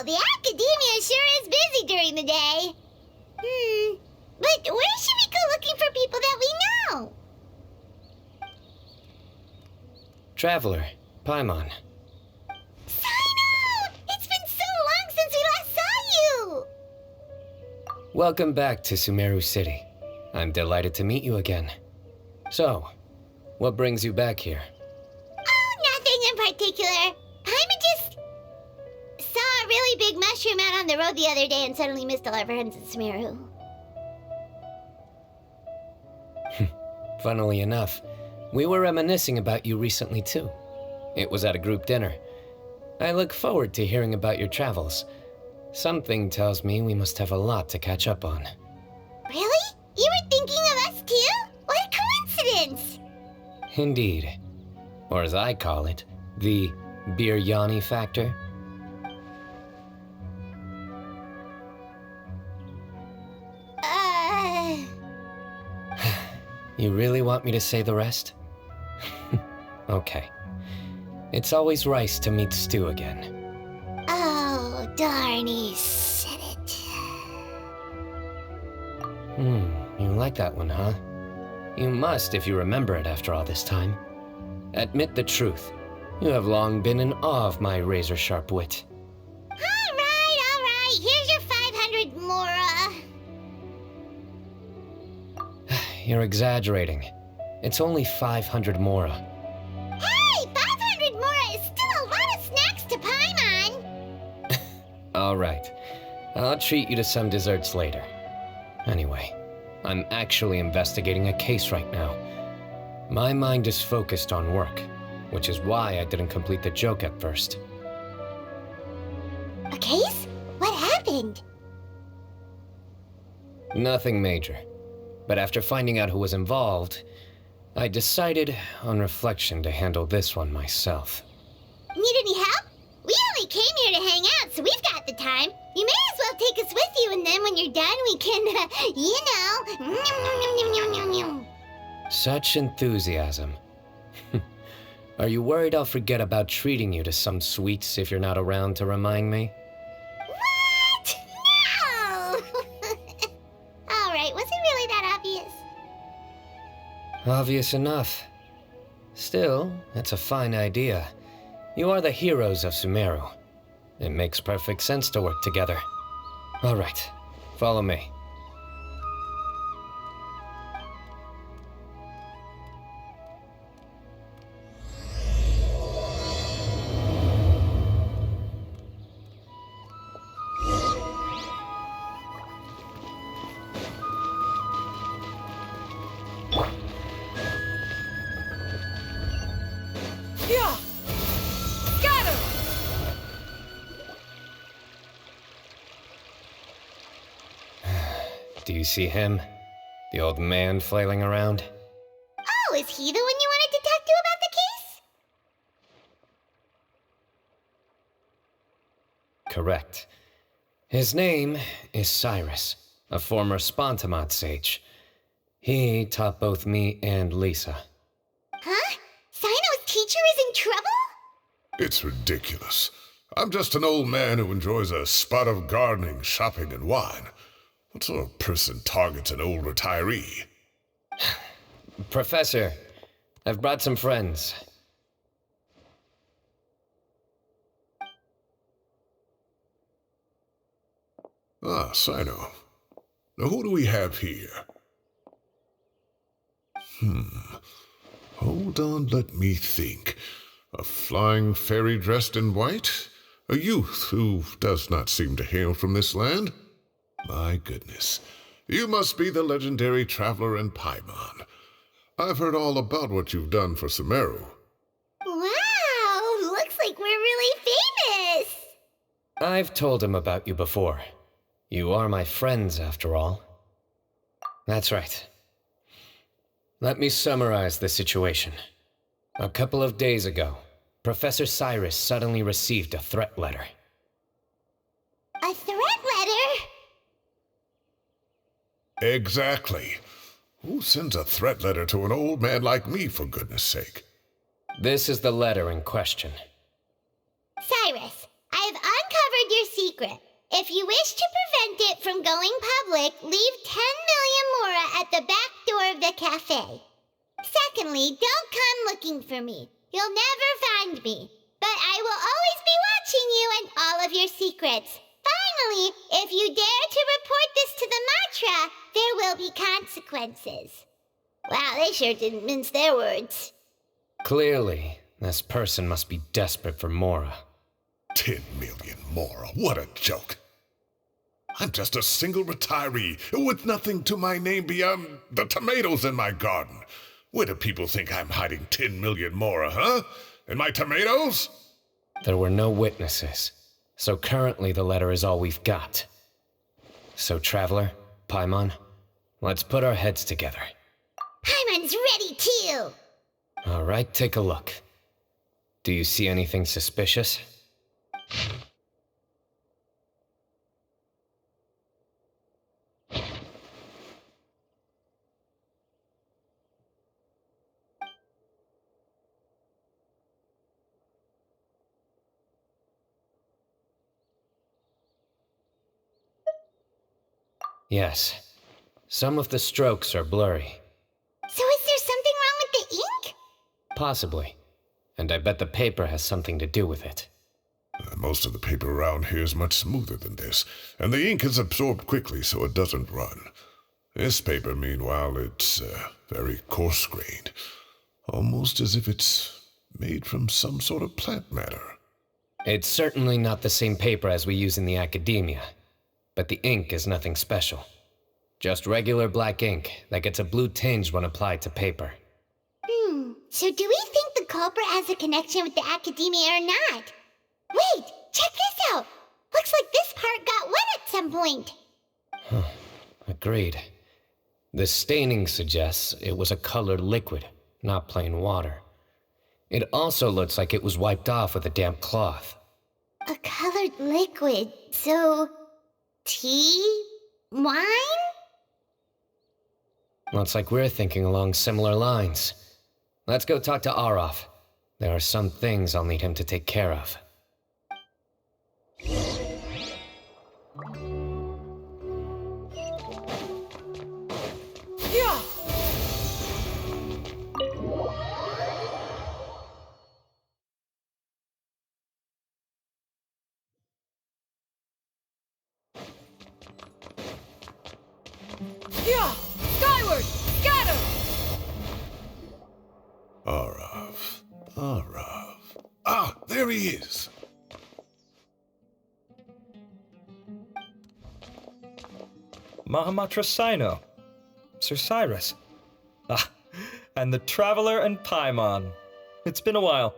the academia sure is busy during the day. But where should we go looking for people that we know? Traveler, Paimon. Cyno! It's been so long since we last saw you! Welcome back to Sumeru City. I'm delighted to meet you again. So, what brings you back here? Oh, nothing in particular. Paimon just saw a really big mushroom out on the road the other day and suddenly missed all our friends in Sumeru. Funnily enough, we were reminiscing about you recently too. It was at a group dinner. I look forward to hearing about your travels. Something tells me we must have a lot to catch up on. Really? You were thinking of us too? What a coincidence! Indeed. Or as I call it, the Biryani factor. You really want me to say the rest? Okay. It's always rice to meet stew again. Oh, darn, he said it. You like that one, huh? You must if you remember it after all this time. Admit the truth. You have long been in awe of my razor-sharp wit. All right. Here's your 500 Mora. You're exaggerating. It's only 500 Mora. Hey, 500 Mora is still a lot of snacks to Paimon. All right. I'll treat you to some desserts later. Anyway, I'm actually investigating a case right now. My mind is focused on work, which is why I didn't complete the joke at first. A case? What happened? Nothing major. But after finding out who was involved, I decided, on reflection, to handle this one myself. Need any help? We only came here to hang out, so we've got the time. You may as well take us with you, and then when you're done, we can, Such enthusiasm. Are you worried I'll forget about treating you to some sweets if you're not around to remind me? What? No! All right, was it really that obvious? Obvious enough. Still, it's a fine idea. You are the heroes of Sumeru. It makes perfect sense to work together. All right, follow me. Do you see him? The old man flailing around? Oh, is he the one you wanted to talk to about the case? Correct. His name is Cyrus, a former Spontamod sage. He taught both me and Lisa. Huh? Cyno's teacher is in trouble? It's ridiculous. I'm just an old man who enjoys a spot of gardening, shopping, and wine. What sort of person targets an old retiree? Professor, I've brought some friends. Ah, Cyno. Now who do we have here? Hold on, let me think. A flying fairy dressed in white? A youth who does not seem to hail from this land? My goodness. You must be the legendary traveler in Paimon. I've heard all about what you've done for Sumeru. Wow, looks like we're really famous. I've told him about you before. You are my friends, after all. That's right. Let me summarize the situation. A couple of days ago, Professor Cyrus suddenly received a threat letter. A threat letter? Exactly. Who sends a threat letter to an old man like me, for goodness sake? This is the letter in question. Cyrus, I have uncovered your secret. If you wish to prevent it from going public, leave 10 million mora at the back door of the cafe. Secondly, don't come looking for me. You'll never find me. But I will always be watching you and all of your secrets. Finally, if you dare to report this to the Matra, there will be consequences. Wow, they sure didn't mince their words. Clearly, this person must be desperate for Mora. 10 million mora, what a joke. I'm just a single retiree with nothing to my name beyond the tomatoes in my garden. Where do people think I'm hiding 10 million mora, huh? In my tomatoes? There were no witnesses, so currently the letter is all we've got. So, Traveler, Paimon, let's put our heads together. Paimon's ready too! Alright, take a look. Do you see anything suspicious? Yes. Some of the strokes are blurry. So is there something wrong with the ink? Possibly. And I bet the paper has something to do with it. Most of the paper around here is much smoother than this, and the ink is absorbed quickly so it doesn't run. This paper, meanwhile, it's very coarse-grained, almost as if it's made from some sort of plant matter. It's certainly not the same paper as we use in the academia, but the ink is nothing special. Just regular black ink that gets a blue tinge when applied to paper. So do we think the culprit has a connection with the academia or not? Wait, check this out! Looks like this part got wet at some point. Agreed. The staining suggests it was a colored liquid, not plain water. It also looks like it was wiped off with a damp cloth. A colored liquid, so... tea? Wine? Looks like we're thinking along similar lines. Let's go talk to Arof. There are some things I'll need him to take care of. Yeah. Yeah! Skyward! Scatter! Arav. Ah, there he is. Mahamatra Cyno. Sir Cyrus. Ah, and the Traveler and Paimon. It's been a while.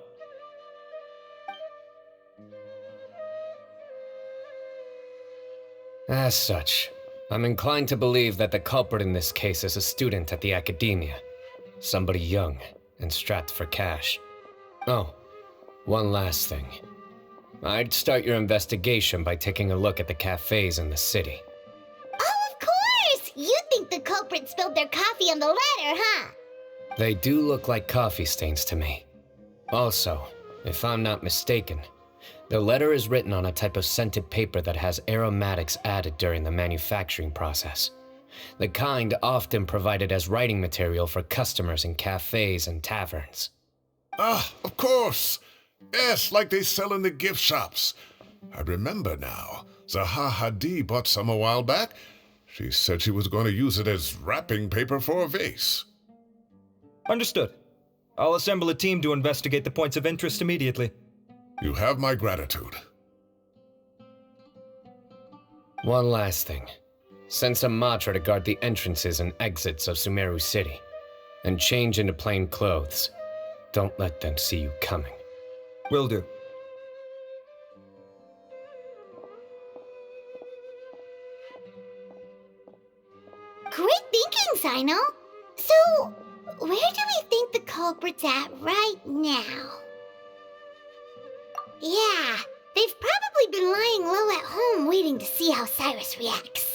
As such, I'm inclined to believe that the culprit in this case is a student at the academia. Somebody young and strapped for cash. Oh, one last thing. I'd start your investigation by taking a look at the cafes in the city. Oh, of course! You think the culprit spilled their coffee on the ladder, huh? They do look like coffee stains to me. Also, if I'm not mistaken, the letter is written on a type of scented paper that has aromatics added during the manufacturing process. The kind often provided as writing material for customers in cafes and taverns. Ah, of course. Yes, like they sell in the gift shops. I remember now. Zaha Hadi bought some a while back. She said she was going to use it as wrapping paper for a vase. Understood. I'll assemble a team to investigate the points of interest immediately. You have my gratitude. One last thing. Send some Matra to guard the entrances and exits of Sumeru City. And change into plain clothes. Don't let them see you coming. Will do. Great thinking, Cyno. So, where do we think the culprit's at right now? Yeah, they've probably been lying low at home waiting to see how Cyrus reacts.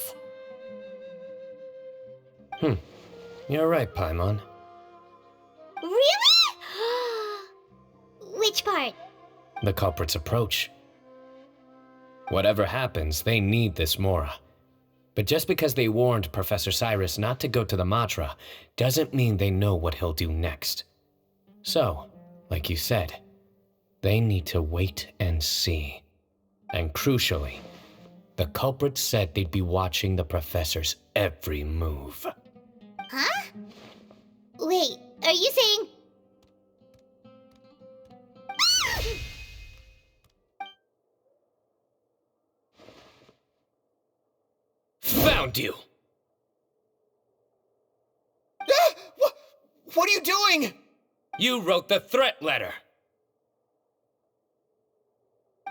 You're right, Paimon. Really? Which part? The culprit's approach. Whatever happens, they need this Mora. But just because they warned Professor Cyrus not to go to the Matra doesn't mean they know what he'll do next. So, like you said, they need to wait and see. And crucially, the culprit said they'd be watching the professor's every move. Huh? Wait, are you saying... Found you! What are you doing? You wrote the threat letter!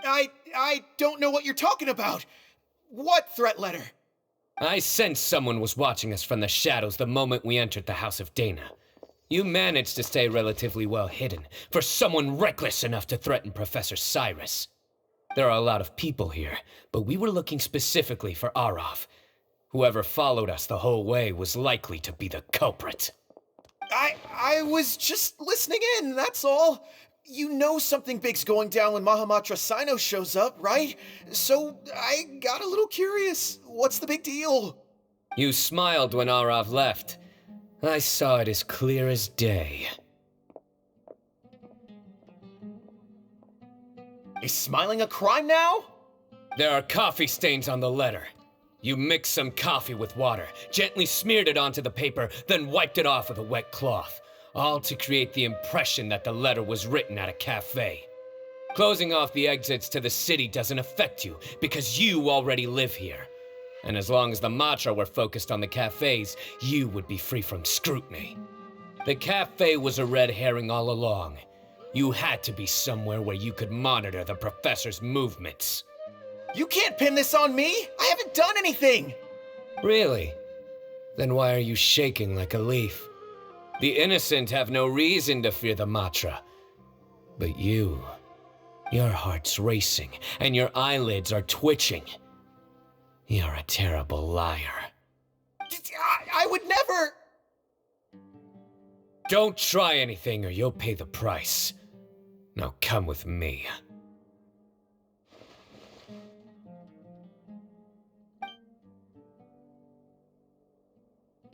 I don't know what you're talking about. What threat letter? I sensed someone was watching us from the shadows the moment we entered the House of Dana. You managed to stay relatively well hidden for someone reckless enough to threaten Professor Cyrus. There are a lot of people here, but we were looking specifically for Arav. Whoever followed us the whole way was likely to be the culprit. I was just listening in, that's all. You know something big's going down when Mahamatra Cyno shows up, right? So I got a little curious. What's the big deal? You smiled when Arav left. I saw it as clear as day. Is smiling a crime now? There are coffee stains on the letter. You mixed some coffee with water, gently smeared it onto the paper, then wiped it off with a wet cloth, all to create the impression that the letter was written at a cafe. Closing off the exits to the city doesn't affect you, because you already live here. And as long as the Matra were focused on the cafes, you would be free from scrutiny. The cafe was a red herring all along. You had to be somewhere where you could monitor the professor's movements. You can't pin this on me! I haven't done anything! Really? Then why are you shaking like a leaf? The innocent have no reason to fear the Matra. But you, your heart's racing, and your eyelids are twitching. You're a terrible liar. I would never... Don't try anything or you'll pay the price. Now come with me.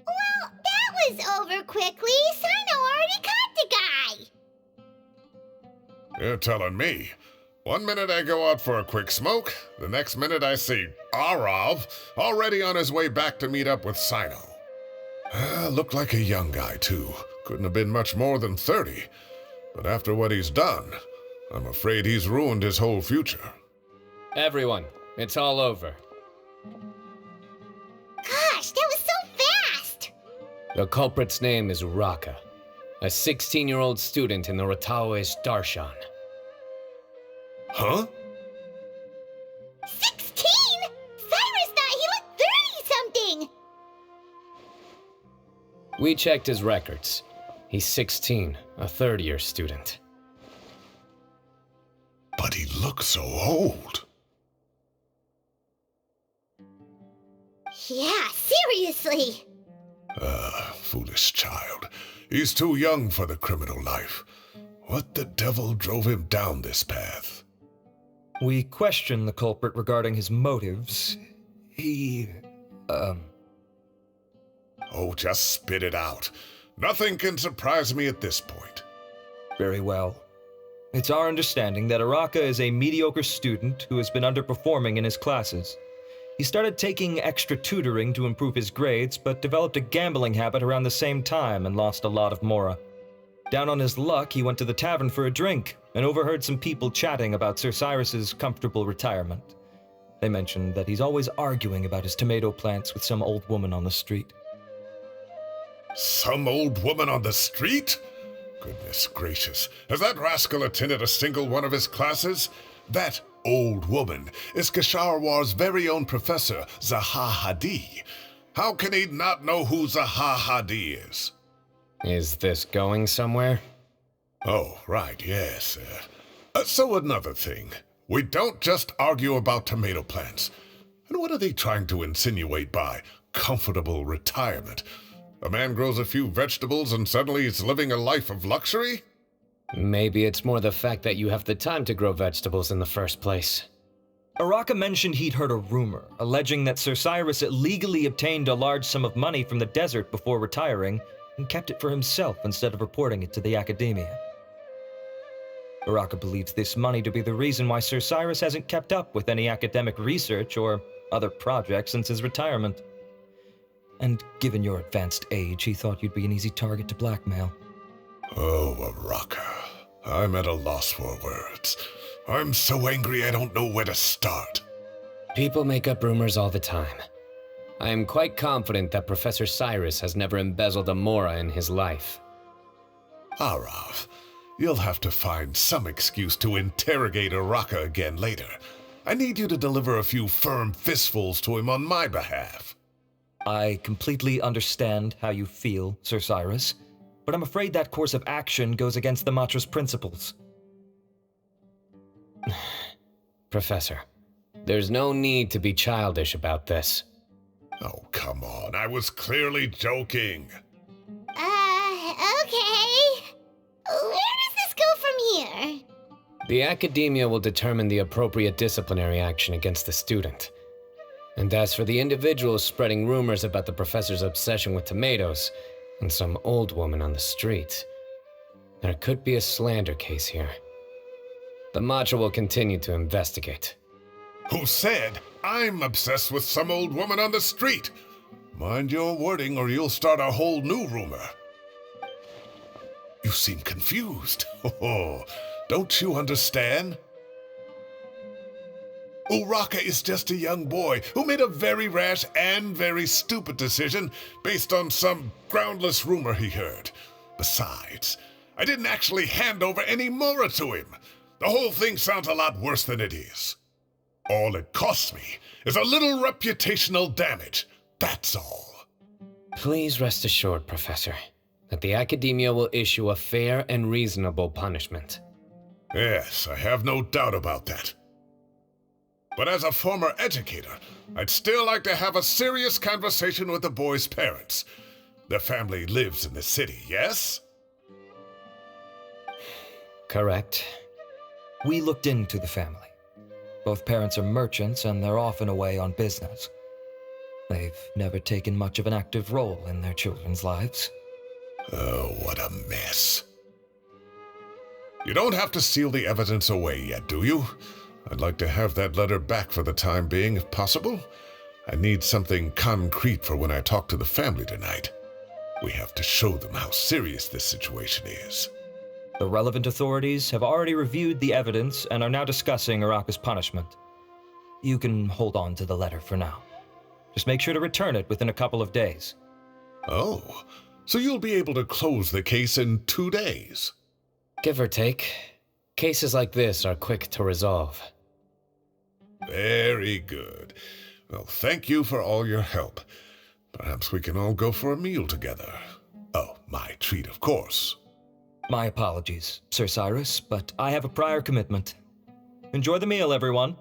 Well, that was over quickly. Cyno already caught the guy. You're telling me. One minute I go out for a quick smoke, the next minute I see Arav already on his way back to meet up with Cyno. Looked like a young guy, too. Couldn't have been much more than 30. But after what he's done, I'm afraid he's ruined his whole future. Everyone, it's all over. Gosh, that was so fast! The culprit's name is Raka, a 16-year-old student in the Rataoist Darshan. Huh? 16? Cyrus thought he looked 30-something! We checked his records. He's 16, a third-year student. But he looks so old. Yeah, seriously! Foolish child. He's too young for the criminal life. What the devil drove him down this path? We questioned the culprit regarding his motives. Oh, just spit it out. Nothing can surprise me at this point. Very well. It's our understanding that Araka is a mediocre student who has been underperforming in his classes. He started taking extra tutoring to improve his grades, but developed a gambling habit around the same time and lost a lot of Mora. Down on his luck, he went to the tavern for a drink and overheard some people chatting about Sir Cyrus's comfortable retirement. They mentioned that he's always arguing about his tomato plants with some old woman on the street. Some old woman on the street? Goodness gracious, has that rascal attended a single one of his classes? That old woman is Kasharwar's very own professor, Zaha Hadi. How can he not know who Zaha Hadi is? Is this going somewhere? Oh, right, yes. So another thing. We don't just argue about tomato plants. And what are they trying to insinuate by comfortable retirement? A man grows a few vegetables and suddenly he's living a life of luxury? Maybe it's more the fact that you have the time to grow vegetables in the first place. Araka mentioned he'd heard a rumor, alleging that Sir Cyrus illegally obtained a large sum of money from the desert before retiring and kept it for himself instead of reporting it to the academia. Araka believes this money to be the reason why Sir Cyrus hasn't kept up with any academic research or other projects since his retirement. And given your advanced age, he thought you'd be an easy target to blackmail. Oh, Araka. I'm at a loss for words. I'm so angry I don't know where to start. People make up rumors all the time. I am quite confident that Professor Cyrus has never embezzled a mora in his life. Arav, you'll have to find some excuse to interrogate Araka again later. I need you to deliver a few firm fistfuls to him on my behalf. I completely understand how you feel, Sir Cyrus, but I'm afraid that course of action goes against the Matra's principles. Professor, there's no need to be childish about this. Oh, come on. I was clearly joking. Okay. Where does this go from here? The academia will determine the appropriate disciplinary action against the student. And as for the individuals spreading rumors about the professor's obsession with tomatoes and some old woman on the street, there could be a slander case here. The Matra will continue to investigate. Who said I'm obsessed with some old woman on the street? Mind your wording or you'll start a whole new rumor. You seem confused. Oh, don't you understand? Uraka is just a young boy who made a very rash and very stupid decision based on some groundless rumor he heard. Besides, I didn't actually hand over any mora to him. The whole thing sounds a lot worse than it is. All it costs me is a little reputational damage. That's all. Please rest assured, Professor, that the academia will issue a fair and reasonable punishment. Yes, I have no doubt about that. But as a former educator, I'd still like to have a serious conversation with the boy's parents. Their family lives in the city, yes? Correct. We looked into the family. Both parents are merchants and they're often away on business. They've never taken much of an active role in their children's lives. Oh, what a mess. You don't have to seal the evidence away yet, do you? I'd like to have that letter back for the time being, if possible. I need something concrete for when I talk to the family tonight. We have to show them how serious this situation is. The relevant authorities have already reviewed the evidence and are now discussing Araka's punishment. You can hold on to the letter for now. Just make sure to return it within a couple of days. Oh, so you'll be able to close the case in 2 days? Give or take, cases like this are quick to resolve. Very good. Well, thank you for all your help. Perhaps we can all go for a meal together. Oh, my treat, of course. My apologies, Sir Cyrus, but I have a prior commitment. Enjoy the meal, everyone.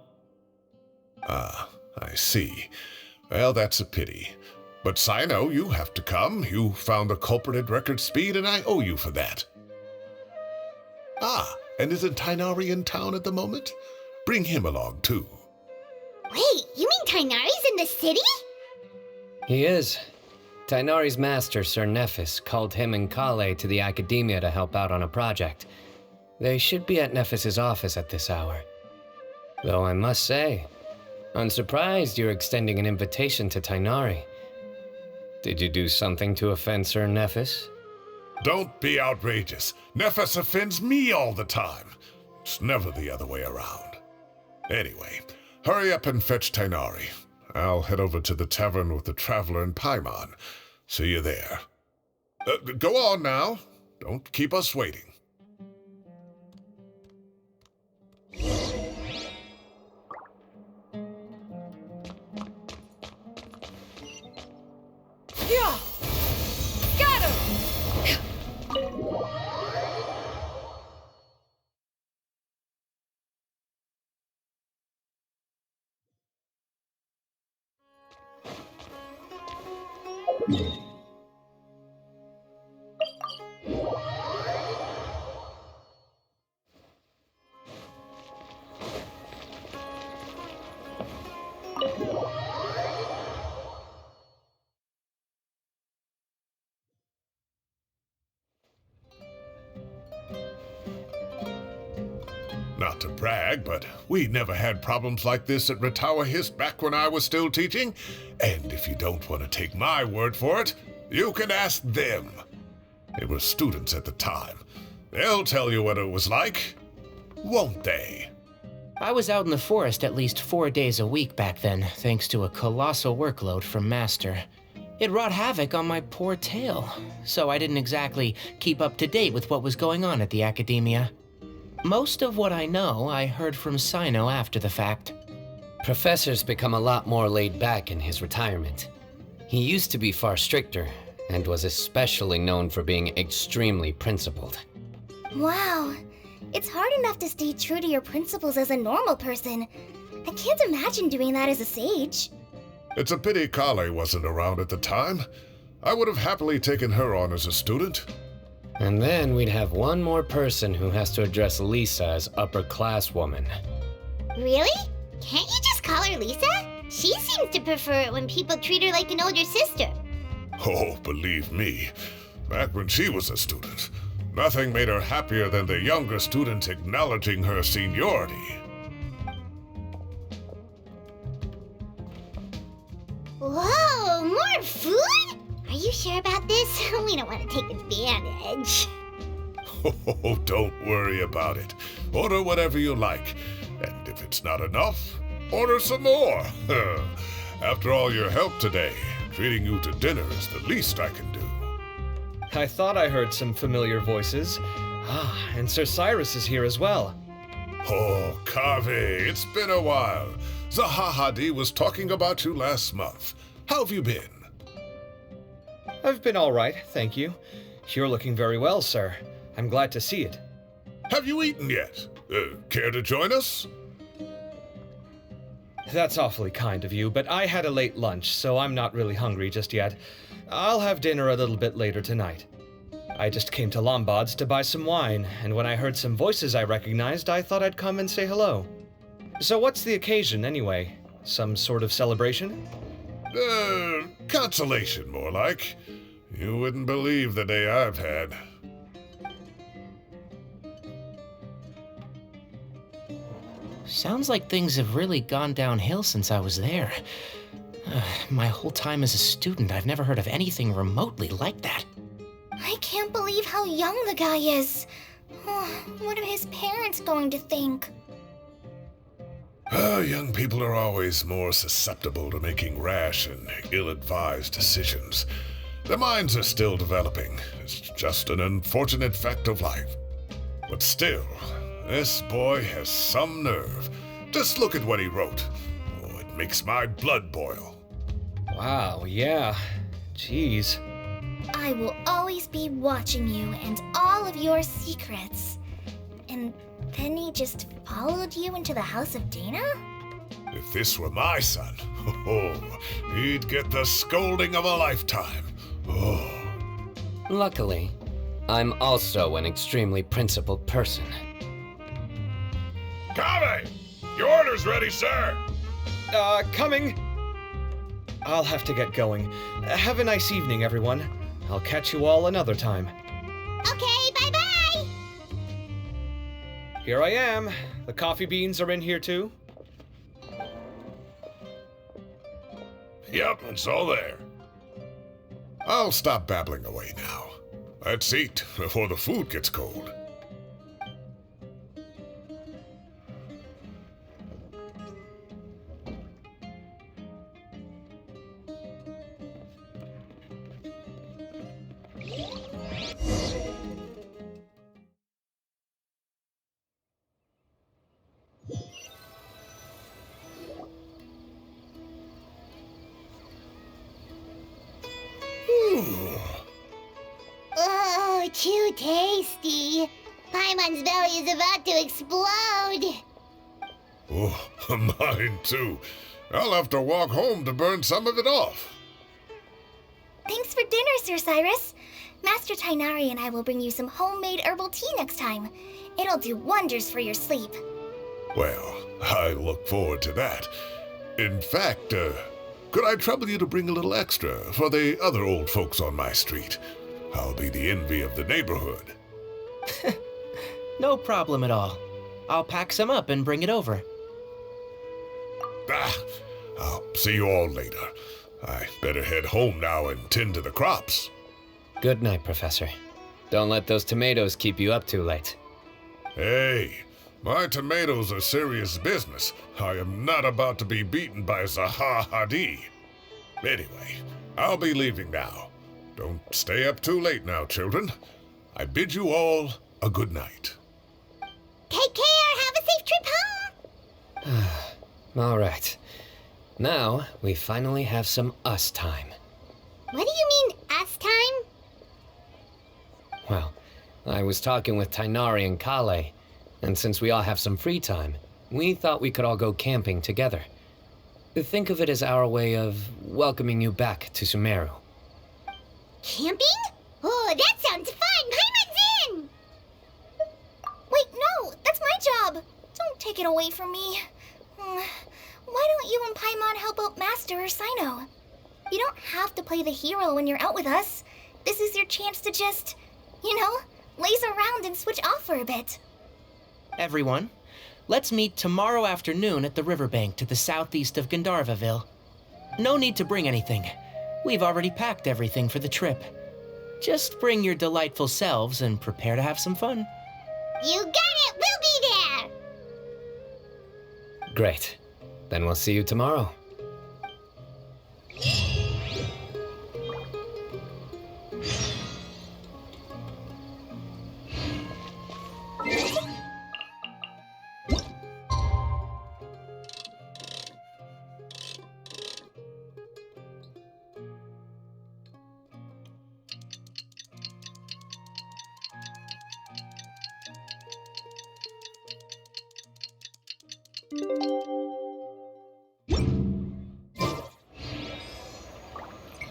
Ah, I see. Well, that's a pity. But Cyno, you have to come. You found the culprit at record speed, and I owe you for that. Ah, and isn't Tighnari in town at the moment? Bring him along, too. Wait, you mean Tighnari's in the city? He is. Tighnari's master, Sir Nephis, called him and Kale to the academia to help out on a project. They should be at Nephis's office at this hour. Though I must say, I'm surprised you're extending an invitation to Tighnari. Did you do something to offend Sir Nephis? Don't be outrageous. Nephis offends me all the time. It's never the other way around. Anyway, hurry up and fetch Tighnari. I'll head over to the tavern with the Traveler and Paimon. See you there. Go on now. Don't keep us waiting. Yeah! Scatter! Not to brag, but we never had problems like this at Ratawa Hist back when I was still teaching. And if you don't want to take my word for it, you can ask them. They were students at the time. They'll tell you what it was like, won't they? I was out in the forest at least 4 days a week back then, thanks to a colossal workload from Master. It wrought havoc on my poor tail, so I didn't exactly keep up to date with what was going on at the academia. Most of what I know, I heard from Cyno after the fact. Professor's become a lot more laid back in his retirement. He used to be far stricter, and was especially known for being extremely principled. Wow. It's hard enough to stay true to your principles as a normal person. I can't imagine doing that as a sage. It's a pity Kale wasn't around at the time. I would have happily taken her on as a student. And then we'd have one more person who has to address Lisa as upper-class woman. Really? Can't you just call her Lisa? She seems to prefer it when people treat her like an older sister. Oh, believe me, back when she was a student, nothing made her happier than the younger students acknowledging her seniority. Whoa, more food? Are you sure about this? We don't want to take advantage. Oh, don't worry about it. Order whatever you like. And if it's not enough, order some more. After all your help today, treating you to dinner is the least I can do. I thought I heard some familiar voices. Ah, and Sir Cyrus is here as well. Oh, Kave, it's been a while. Zahahadi was talking about you last month. How have you been? I've been all right, thank you. You're looking very well, sir. I'm glad to see it. Have you eaten yet? Care to join us? That's awfully kind of you, but I had a late lunch, so I'm not really hungry just yet. I'll have dinner a little bit later tonight. I just came to Lombard's to buy some wine, and when I heard some voices I recognized, I thought I'd come and say hello. So what's the occasion, anyway? Some sort of celebration? Consolation, more like. You wouldn't believe the day I've had. Sounds like things have really gone downhill since I was there. My whole time as a student, I've never heard of anything remotely like that. I can't believe how young the guy is. What are his parents going to think? Young people are always more susceptible to making rash and ill-advised decisions. Their minds are still developing. It's just an unfortunate fact of life. But still, this boy has some nerve. Just look at what he wrote. Oh, it makes my blood boil. Wow, yeah. Jeez. I will always be watching you and all of your secrets. And then he just followed you into the house of Dana? If this were my son, he'd get the scolding of a lifetime. Oh. Luckily, I'm also an extremely principled person. Kave! Your order's ready, sir! Coming! I'll have to get going. Have a nice evening, everyone. I'll catch you all another time. Okay, bye-bye! Here I am. The coffee beans are in here too. Yep, it's all there. I'll stop babbling away now. Let's eat before the food gets cold. Oh, too tasty. Paimon's belly is about to explode. Oh, mine too. I'll have to walk home to burn some of it off. Thanks for dinner, Sir Cyrus. Master Tainari and I will bring you some homemade herbal tea next time. It'll do wonders for your sleep. Well, I look forward to that. In fact, could I trouble you to bring a little extra for the other old folks on my street? I'll be the envy of the neighborhood. No problem at all. I'll pack some up and bring it over. I'll see you all later. I better head home now and tend to the crops. Good night, Professor. Don't let those tomatoes keep you up too late. Hey, my tomatoes are serious business. I am not about to be beaten by Zaha Hadid. Anyway, I'll be leaving now. Don't stay up too late now, children. I bid you all a good night. Take care. Have a safe trip home. All right. Now, we finally have some us time. What do you mean, us time? Well, I was talking with Tainari and Kale, and since we all have some free time, we thought we could all go camping together. Think of it as our way of welcoming you back to Sumeru. Camping? Oh, that sounds fun. Paimon's in. Wait, no, that's my job. Don't take it away from me. Why don't you and Paimon help out Master or Cyno? You don't have to play the hero when you're out with us. This is your chance to just, laze around and switch off for a bit. Everyone, let's meet tomorrow afternoon at the riverbank to the southeast of Gandharvaville. No need to bring anything. We've already packed everything for the trip. Just bring your delightful selves and prepare to have some fun. You got it. We'll be there. Great. Then we'll see you tomorrow.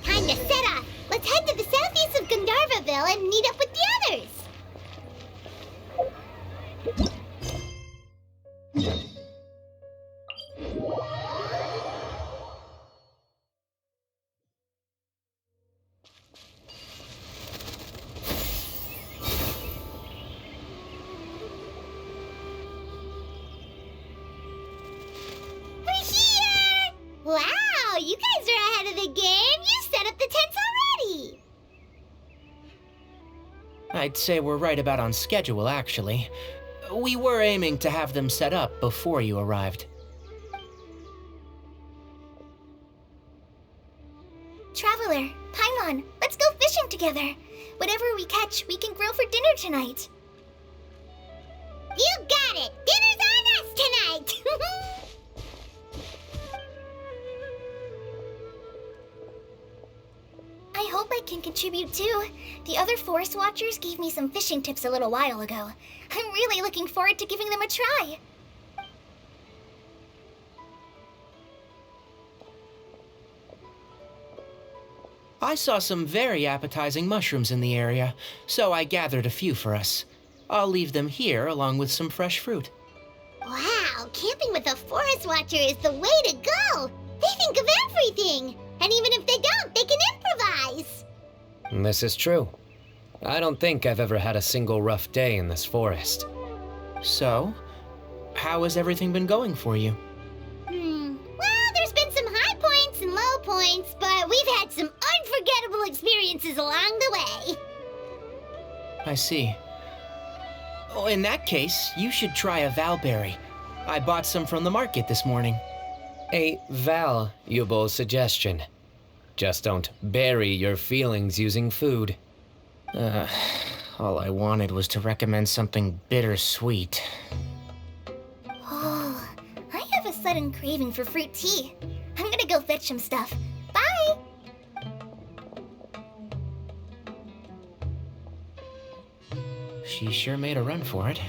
Time to set off. Let's head to the southeast of Gandharvaville and meet up with the others. We're here! Wow, you guys are ahead of the game. You set up the tents already. I'd say we're right about on schedule, actually. We were aiming to have them set up before you arrived. Traveler, Paimon, let's go fishing together. Whatever we catch, we can grill for dinner tonight. You got it. Dinner's on us tonight. I hope I can contribute too. The other forest watchers gave me some fishing tips a little while ago. I'm really looking forward to giving them a try. I saw some very appetizing mushrooms in the area, so I gathered a few for us. I'll leave them here along with some fresh fruit. Wow, camping with a forest watcher is the way to go. They think of everything. And even if they don't, they can improvise. This is true. I don't think I've ever had a single rough day in this forest. So, how has everything been going for you? Well, there's been some high points and low points, but we've had some unforgettable experiences along the way. I see. Oh, in that case, you should try a valberry. I bought some from the market this morning. A valuable suggestion. Just don't bury your feelings using food. All I wanted was to recommend something bittersweet. Oh, I have a sudden craving for fruit tea. I'm gonna go fetch some stuff. Bye! She sure made a run for it.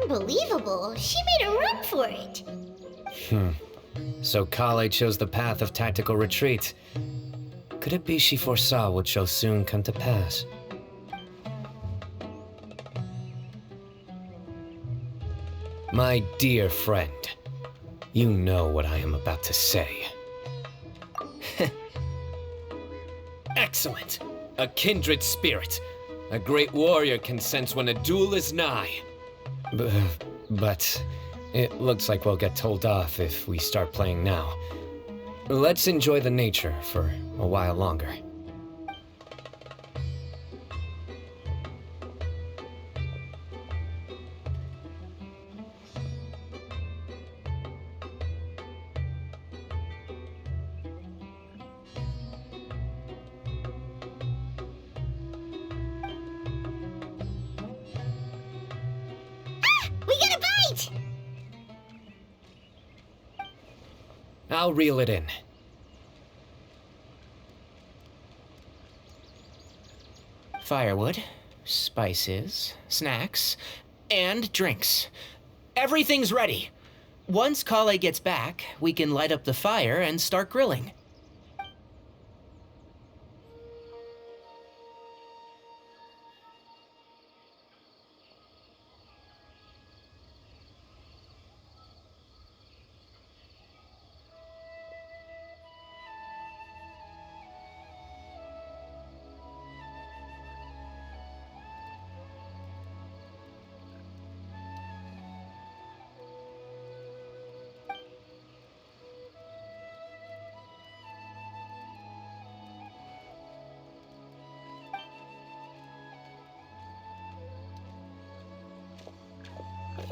Unbelievable. She made a run for it. So Kale chose the path of tactical retreat. Could it be she foresaw what shall soon come to pass? My dear friend, you know what I am about to say. Excellent. A kindred spirit. A great warrior can sense when a duel is nigh. But it looks like we'll get told off if we start playing now. Let's enjoy the nature for a while longer. We got a bite! I'll reel it in. Firewood, spices, snacks, and drinks. Everything's ready. Once Kale gets back, we can light up the fire and start grilling.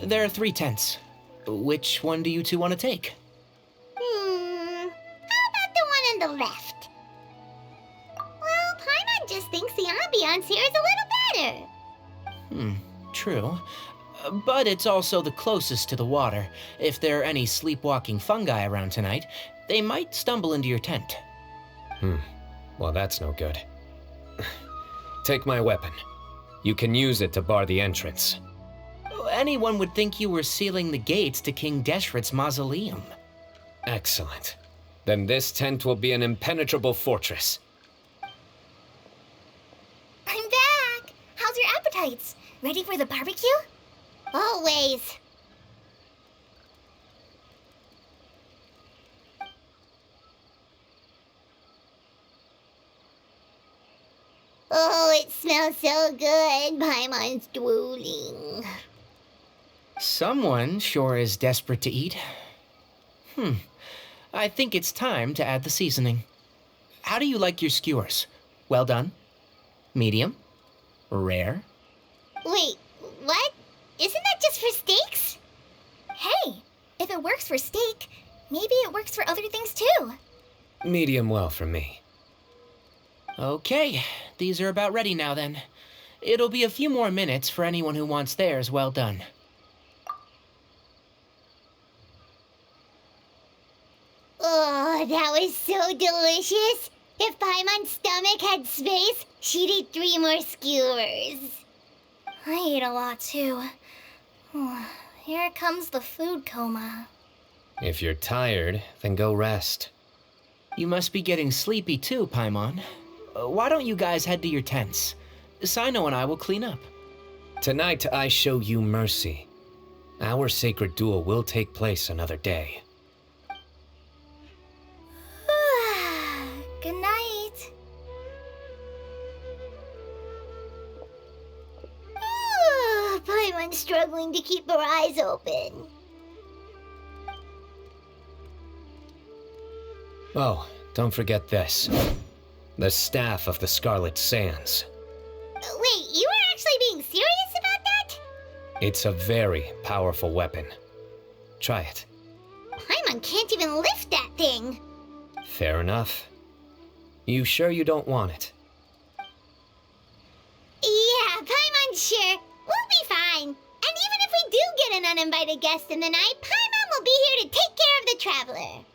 There are 3 tents. Which one do you two want to take? How about the one on the left? Well, Paimon just thinks the ambiance here is a little better. True. But it's also the closest to the water. If there are any sleepwalking fungi around tonight, they might stumble into your tent. Well, that's no good. Take my weapon. You can use it to bar the entrance. Anyone would think you were sealing the gates to King Deshret's mausoleum. Excellent. Then this tent will be an impenetrable fortress. I'm back! How's your appetites? Ready for the barbecue? Always. Oh, it smells so good. Paimon's drooling. Someone sure is desperate to eat. I think it's time to add the seasoning. How do you like your skewers? Well done? Medium? Rare? Wait, what? Isn't that just for steaks? Hey, if it works for steak, maybe it works for other things too. Medium well for me. Okay, these are about ready now then. It'll be a few more minutes for anyone who wants theirs well done. Oh, that was so delicious. If Paimon's stomach had space, she'd eat 3 more skewers. I ate a lot too. Here comes the food coma. If you're tired, then go rest. You must be getting sleepy too, Paimon. Why don't you guys head to your tents? Cyno and I will clean up. Tonight I show you mercy. Our sacred duel will take place another day. Good night. Paimon's struggling to keep her eyes open. Oh, don't forget this. The Staff of the Scarlet Sands. Wait, you were actually being serious about that? It's a very powerful weapon. Try it. Paimon can't even lift that thing. Fair enough. You sure you don't want it? Yeah, Paimon's sure. We'll be fine. And even if we do get an uninvited guest in the night, Paimon will be here to take care of the traveler.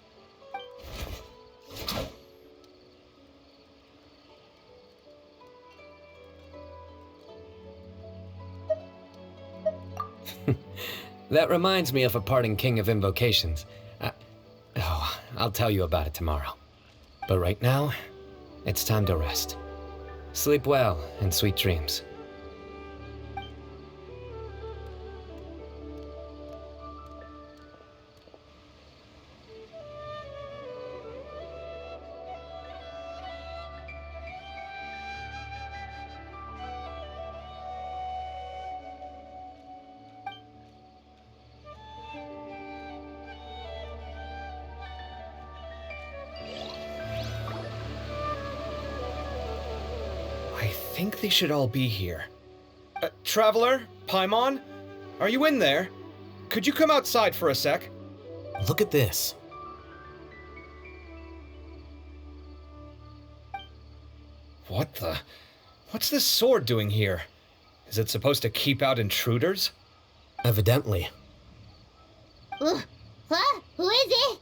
That reminds me of a parting king of invocations. I'll tell you about it tomorrow. But right now, it's time to rest. Sleep well and sweet dreams. think they should all be here. Traveler? Paimon? Are you in there? Could you come outside for a sec? Look at this. What the? What's this sword doing here? Is it supposed to keep out intruders? Evidently. What? Who is it?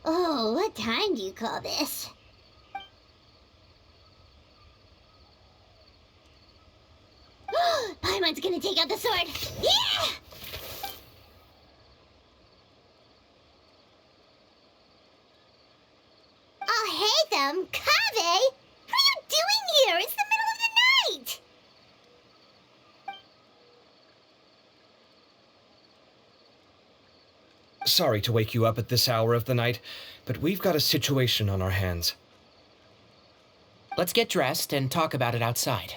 Oh, what time do you call this? Paimon's gonna take out the sword. Yeah! Oh, hey them, Kave! What are you doing here? It's the middle of the night! Sorry to wake you up at this hour of the night, but we've got a situation on our hands. Let's get dressed and talk about it outside.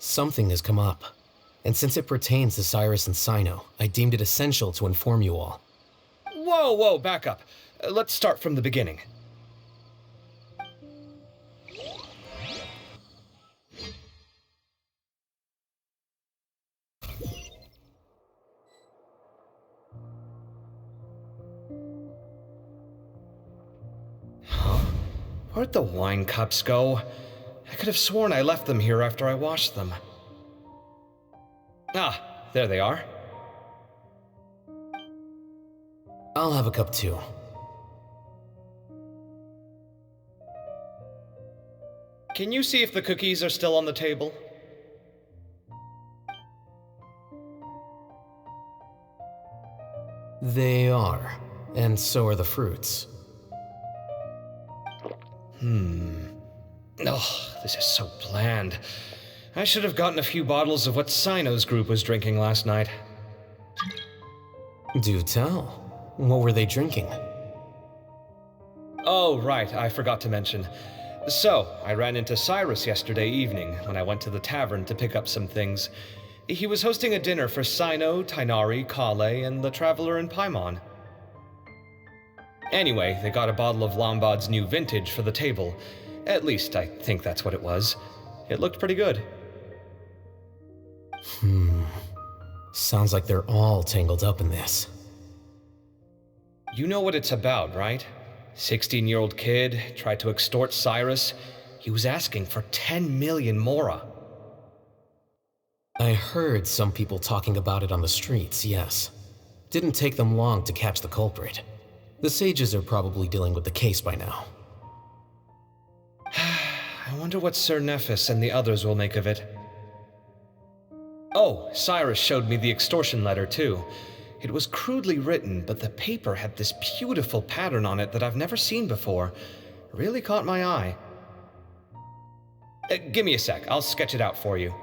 Something has come up, and since it pertains to Cyrus and Cyno, I deemed it essential to inform you all. Whoa, back up. Let's start from the beginning. Where'd the wine cups go? I could have sworn I left them here after I washed them. Ah, there they are. I'll have a cup too. Can you see if the cookies are still on the table? They are, and so are the fruits. Oh, this is so bland. I should have gotten a few bottles of what Cyno's group was drinking last night. Do tell. What were they drinking? Oh, right, I forgot to mention. So, I ran into Cyrus yesterday evening when I went to the tavern to pick up some things. He was hosting a dinner for Cyno, Tighnari, Kale, and the Traveler and Paimon. Anyway, they got a bottle of Lombard's new vintage for the table. At least, I think that's what it was. It looked pretty good. Sounds like they're all tangled up in this. You know what it's about, right? 16-year-old kid tried to extort Cyrus. He was asking for 10 million mora. I heard some people talking about it on the streets, yes. Didn't take them long to catch the culprit. The sages are probably dealing with the case by now. I wonder what Sir Nephis and the others will make of it. Oh, Cyrus showed me the extortion letter, too. It was crudely written, but the paper had this beautiful pattern on it that I've never seen before. Really caught my eye. Give me a sec, I'll sketch it out for you.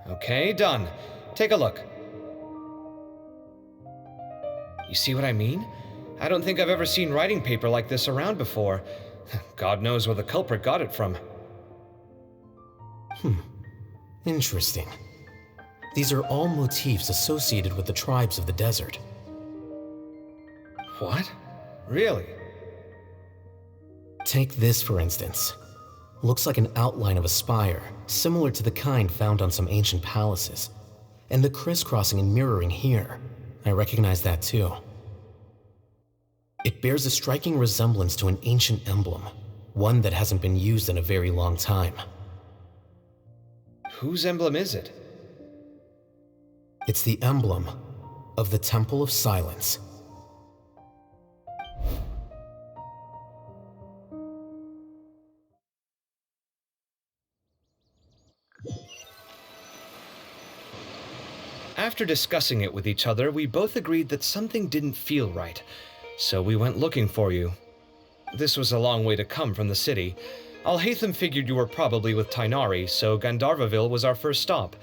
Okay, done. Take a look. You see what I mean? I don't think I've ever seen writing paper like this around before. God knows where the culprit got it from. Interesting. These are all motifs associated with the tribes of the desert. What? Really? Take this, for instance. Looks like an outline of a spire, similar to the kind found on some ancient palaces. And the crisscrossing and mirroring here, I recognize that too. It bears a striking resemblance to an ancient emblem, one that hasn't been used in a very long time. Whose emblem is it? It's the emblem of the Temple of Silence. After discussing it with each other, we both agreed that something didn't feel right, so we went looking for you. This was a long way to come from the city. Alhaitham figured you were probably with Tighnari, so Gandharvaville was our first stop.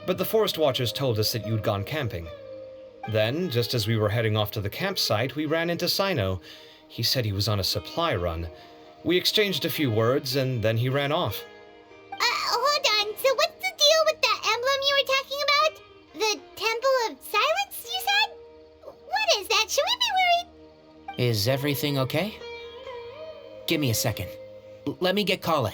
but the Forest Watchers told us that you'd gone camping. Then, just as we were heading off to the campsite, we ran into Cyno. He said he was on a supply run. We exchanged a few words, and then he ran off. Hold on. So what's the deal with the emblem you were talking about? The Temple of Silence, you said? What is that? Should we be worried? Is everything okay? Give me a second. Let me get Kale.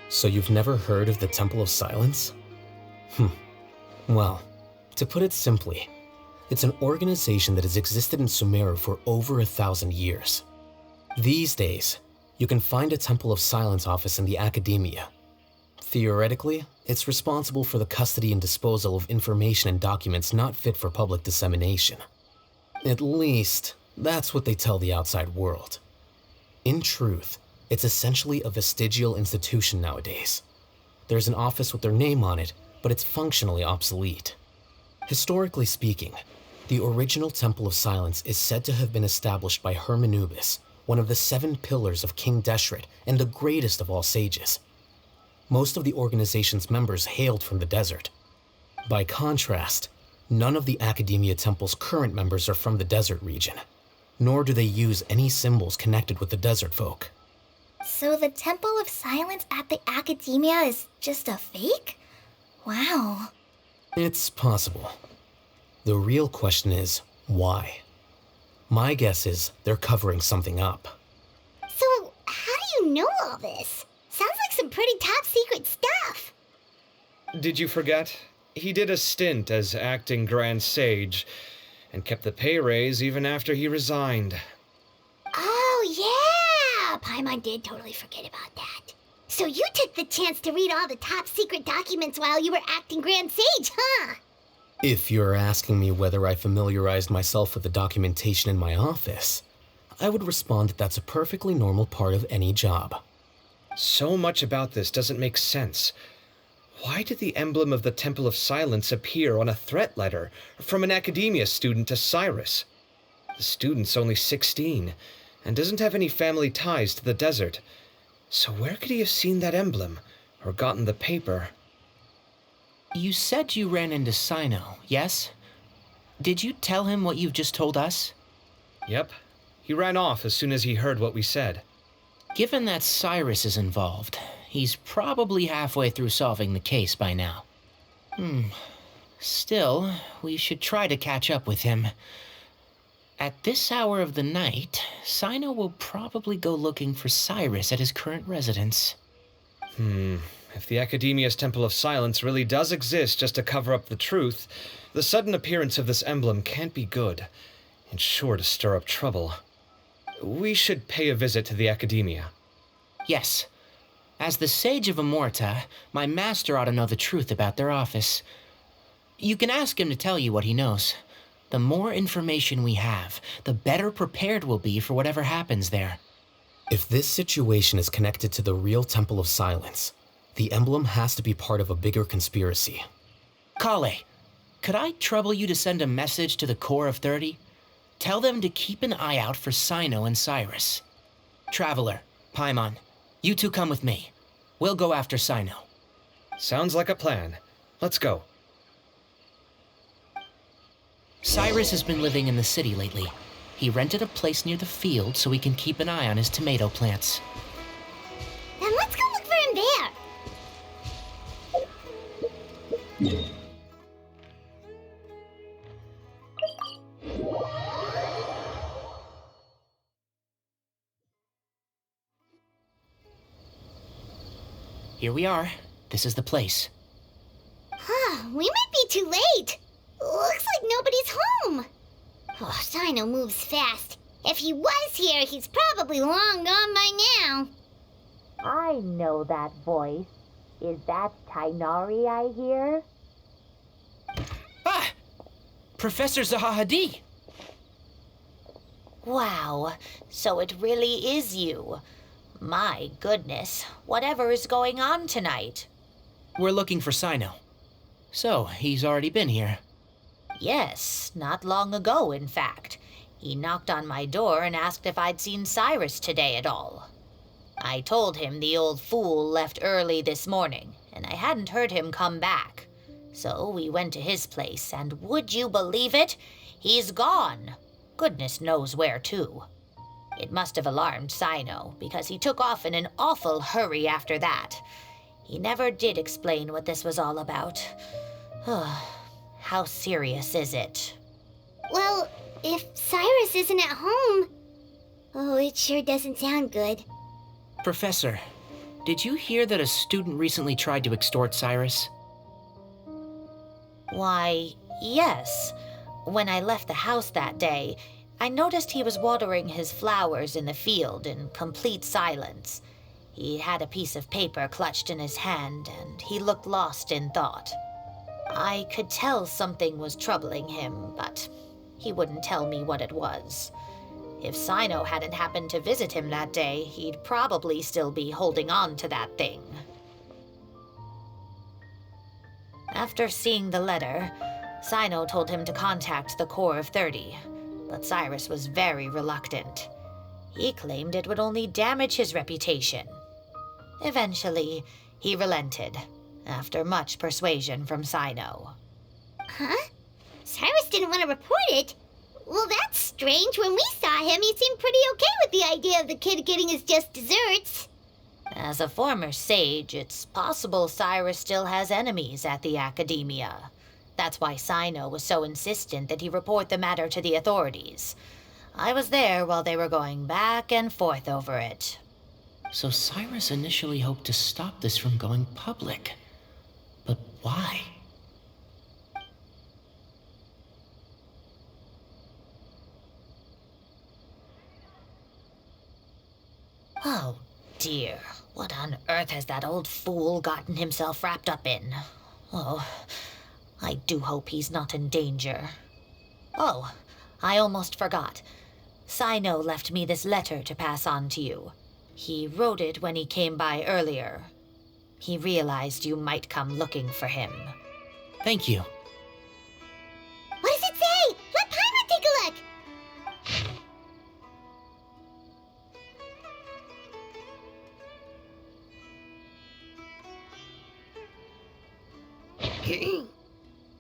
So you've never heard of the Temple of Silence? Well, to put it simply, it's an organization that has existed in Sumeru for over 1,000 years. These days, you can find a Temple of Silence office in the academia. Theoretically, it's responsible for the custody and disposal of information and documents not fit for public dissemination. At least, that's what they tell the outside world. In truth, it's essentially a vestigial institution nowadays. There's an office with their name on it, but it's functionally obsolete. Historically speaking, the original Temple of Silence is said to have been established by Hermanubis, one of the 7 pillars of King Deshret and the greatest of all sages. Most of the organization's members hailed from the desert. By contrast, none of the Academia Temple's current members are from the desert region, nor do they use any symbols connected with the desert folk. So the Temple of Silence at the Academia is just a fake? Wow. It's possible. The real question is, why? My guess is they're covering something up. So, how do you know all this? Sounds like some pretty top secret stuff. Did you forget? He did a stint as acting Grand Sage, and kept the pay raise even after he resigned. Oh, yeah! Paimon did totally forget about that. So you took the chance to read all the top secret documents while you were acting Grand Sage, huh? If you're asking me whether I familiarized myself with the documentation in my office, I would respond that that's a perfectly normal part of any job. So much about this doesn't make sense. Why did the emblem of the Temple of Silence appear on a threat letter from an academia student to Cyrus? The student's only 16 and doesn't have any family ties to the desert. So where could he have seen that emblem or gotten the paper? You said you ran into Cyno, yes? Did you tell him what you've just told us? Yep. He ran off as soon as he heard what we said. Given that Cyrus is involved, he's probably halfway through solving the case by now. Still, we should try to catch up with him. At this hour of the night, Cyno will probably go looking for Cyrus at his current residence. If the Academia's Temple of Silence really does exist just to cover up the truth, the sudden appearance of this emblem can't be good, and sure to stir up trouble. We should pay a visit to the Academia. Yes. As the Sage of Amorta, my master ought to know the truth about their office. You can ask him to tell you what he knows. The more information we have, the better prepared we'll be for whatever happens there. If this situation is connected to the real Temple of Silence, the emblem has to be part of a bigger conspiracy. Kale, could I trouble you to send a message to the Core of 30? Tell them to keep an eye out for Cyno and Cyrus. Traveler, Paimon, you two come with me. We'll go after Cyno. Sounds like a plan. Let's go. Cyrus has been living in the city lately. He rented a place near the field so he can keep an eye on his tomato plants. Then let's go look for him there. Here we are. This is the place. We might be too late. Looks like nobody's home. Oh, Cyno moves fast. If he was here, he's probably long gone by now. I know that voice. Is that Tainari I hear? Ah! Professor Zahahadi! Wow, so it really is you. My goodness, whatever is going on tonight? We're looking for Cyno. So, he's already been here. Yes, not long ago, in fact. He knocked on my door and asked if I'd seen Cyrus today at all. I told him the old fool left early this morning, and I hadn't heard him come back. So we went to his place, and would you believe it? He's gone. Goodness knows where to. It must have alarmed Cyno, because he took off in an awful hurry after that. He never did explain what this was all about. How serious is it? Well, if Cyrus isn't at home... Oh, it sure doesn't sound good. Professor, did you hear that a student recently tried to extort Cyrus? Why, yes. When I left the house that day, I noticed he was watering his flowers in the field in complete silence. He had a piece of paper clutched in his hand, and he looked lost in thought. I could tell something was troubling him, but he wouldn't tell me what it was. If Cyno hadn't happened to visit him that day, he'd probably still be holding on to that thing. After seeing the letter, Cyno told him to contact the Corps of 30, but Cyrus was very reluctant. He claimed it would only damage his reputation. Eventually, he relented, after much persuasion from Cyno. Huh? Cyrus didn't want to report it? Well, that's strange. When we saw him, he seemed pretty okay with the idea of the kid getting his just desserts. As a former sage, it's possible Cyrus still has enemies at the Academia. That's why Cyno was so insistent that he report the matter to the authorities. I was there while they were going back and forth over it. So Cyrus initially hoped to stop this from going public. But why? Oh, dear. What on earth has that old fool gotten himself wrapped up in? Oh, I do hope he's not in danger. Oh, I almost forgot. Cyno left me this letter to pass on to you. He wrote it when he came by earlier. He realized you might come looking for him. Thank you. What does it say? Let Paimon take a look.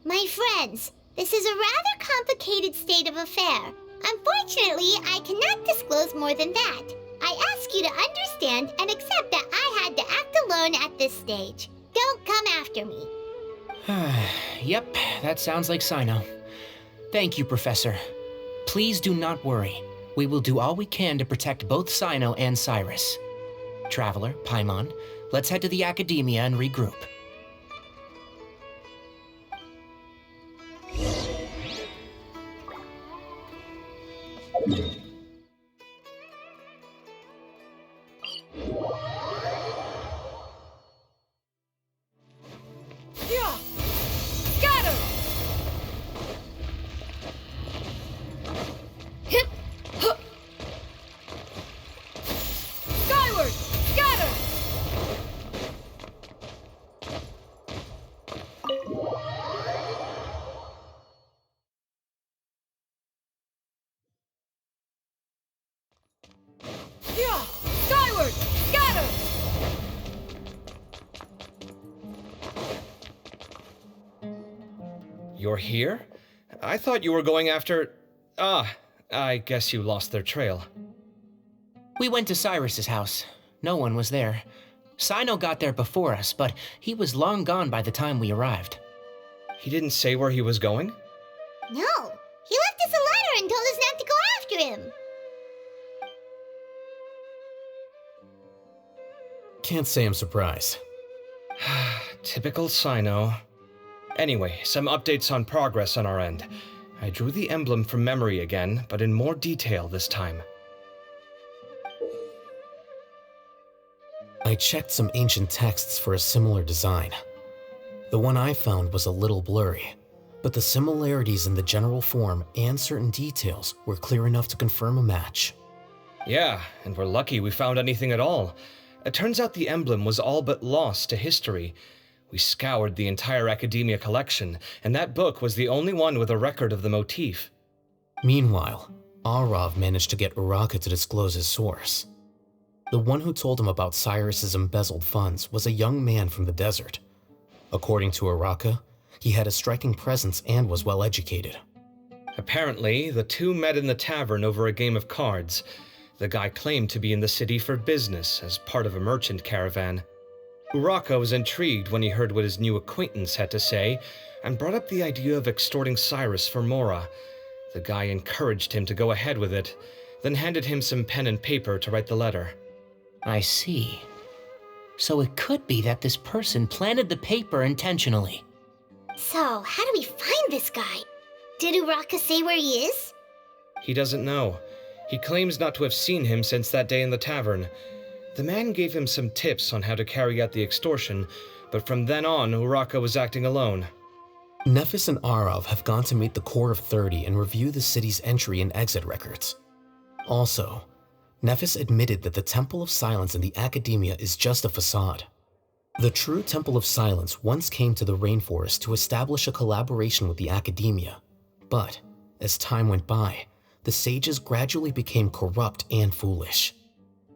My friends, this is a rather complicated state of affair. Unfortunately, I cannot disclose more than that. I ask you to understand and accept that I had to act alone at this stage. Don't come after me. Yep, that sounds like Cyno. Thank you, Professor. Please do not worry. We will do all we can to protect both Cyno and Cyrus. Traveler, Paimon, let's head to the Academia and regroup. Yeah! Scatter! Hip! Huh! Skyward! Scatter! Yeah! Skyward! Scatter! You're here? I thought you were going after... Ah, I guess you lost their trail. We went to Cyrus's house. No one was there. Cyno got there before us, but he was long gone by the time we arrived. He didn't say where he was going? No, he left us a letter and told us not to go after him. Can't say I'm surprised. Typical Cyno. Anyway, some updates on progress on our end. I drew the emblem from memory again, but in more detail this time. I checked some ancient texts for a similar design. The one I found was a little blurry, but the similarities in the general form and certain details were clear enough to confirm a match. Yeah, and we're lucky we found anything at all. It turns out the emblem was all but lost to history. We scoured the entire Academia collection, and that book was the only one with a record of the motif. Meanwhile, Arav managed to get Uraka to disclose his source. The one who told him about Cyrus's embezzled funds was a young man from the desert. According to Uraka, he had a striking presence and was well educated. Apparently, the two met in the tavern over a game of cards. The guy claimed to be in the city for business as part of a merchant caravan. Uraka was intrigued when he heard what his new acquaintance had to say and brought up the idea of extorting Cyrus for Mora. The guy encouraged him to go ahead with it, then handed him some pen and paper to write the letter. I see. So it could be that this person planted the paper intentionally. So, how do we find this guy? Did Uraka say where he is? He doesn't know. He claims not to have seen him since that day in the tavern. The man gave him some tips on how to carry out the extortion, but from then on, Uraka was acting alone. Nephis and Arav have gone to meet the Core of 30 and review the city's entry and exit records. Also, Nephis admitted that the Temple of Silence in the Academia is just a facade. The true Temple of Silence once came to the rainforest to establish a collaboration with the Academia, but as time went by, the sages gradually became corrupt and foolish.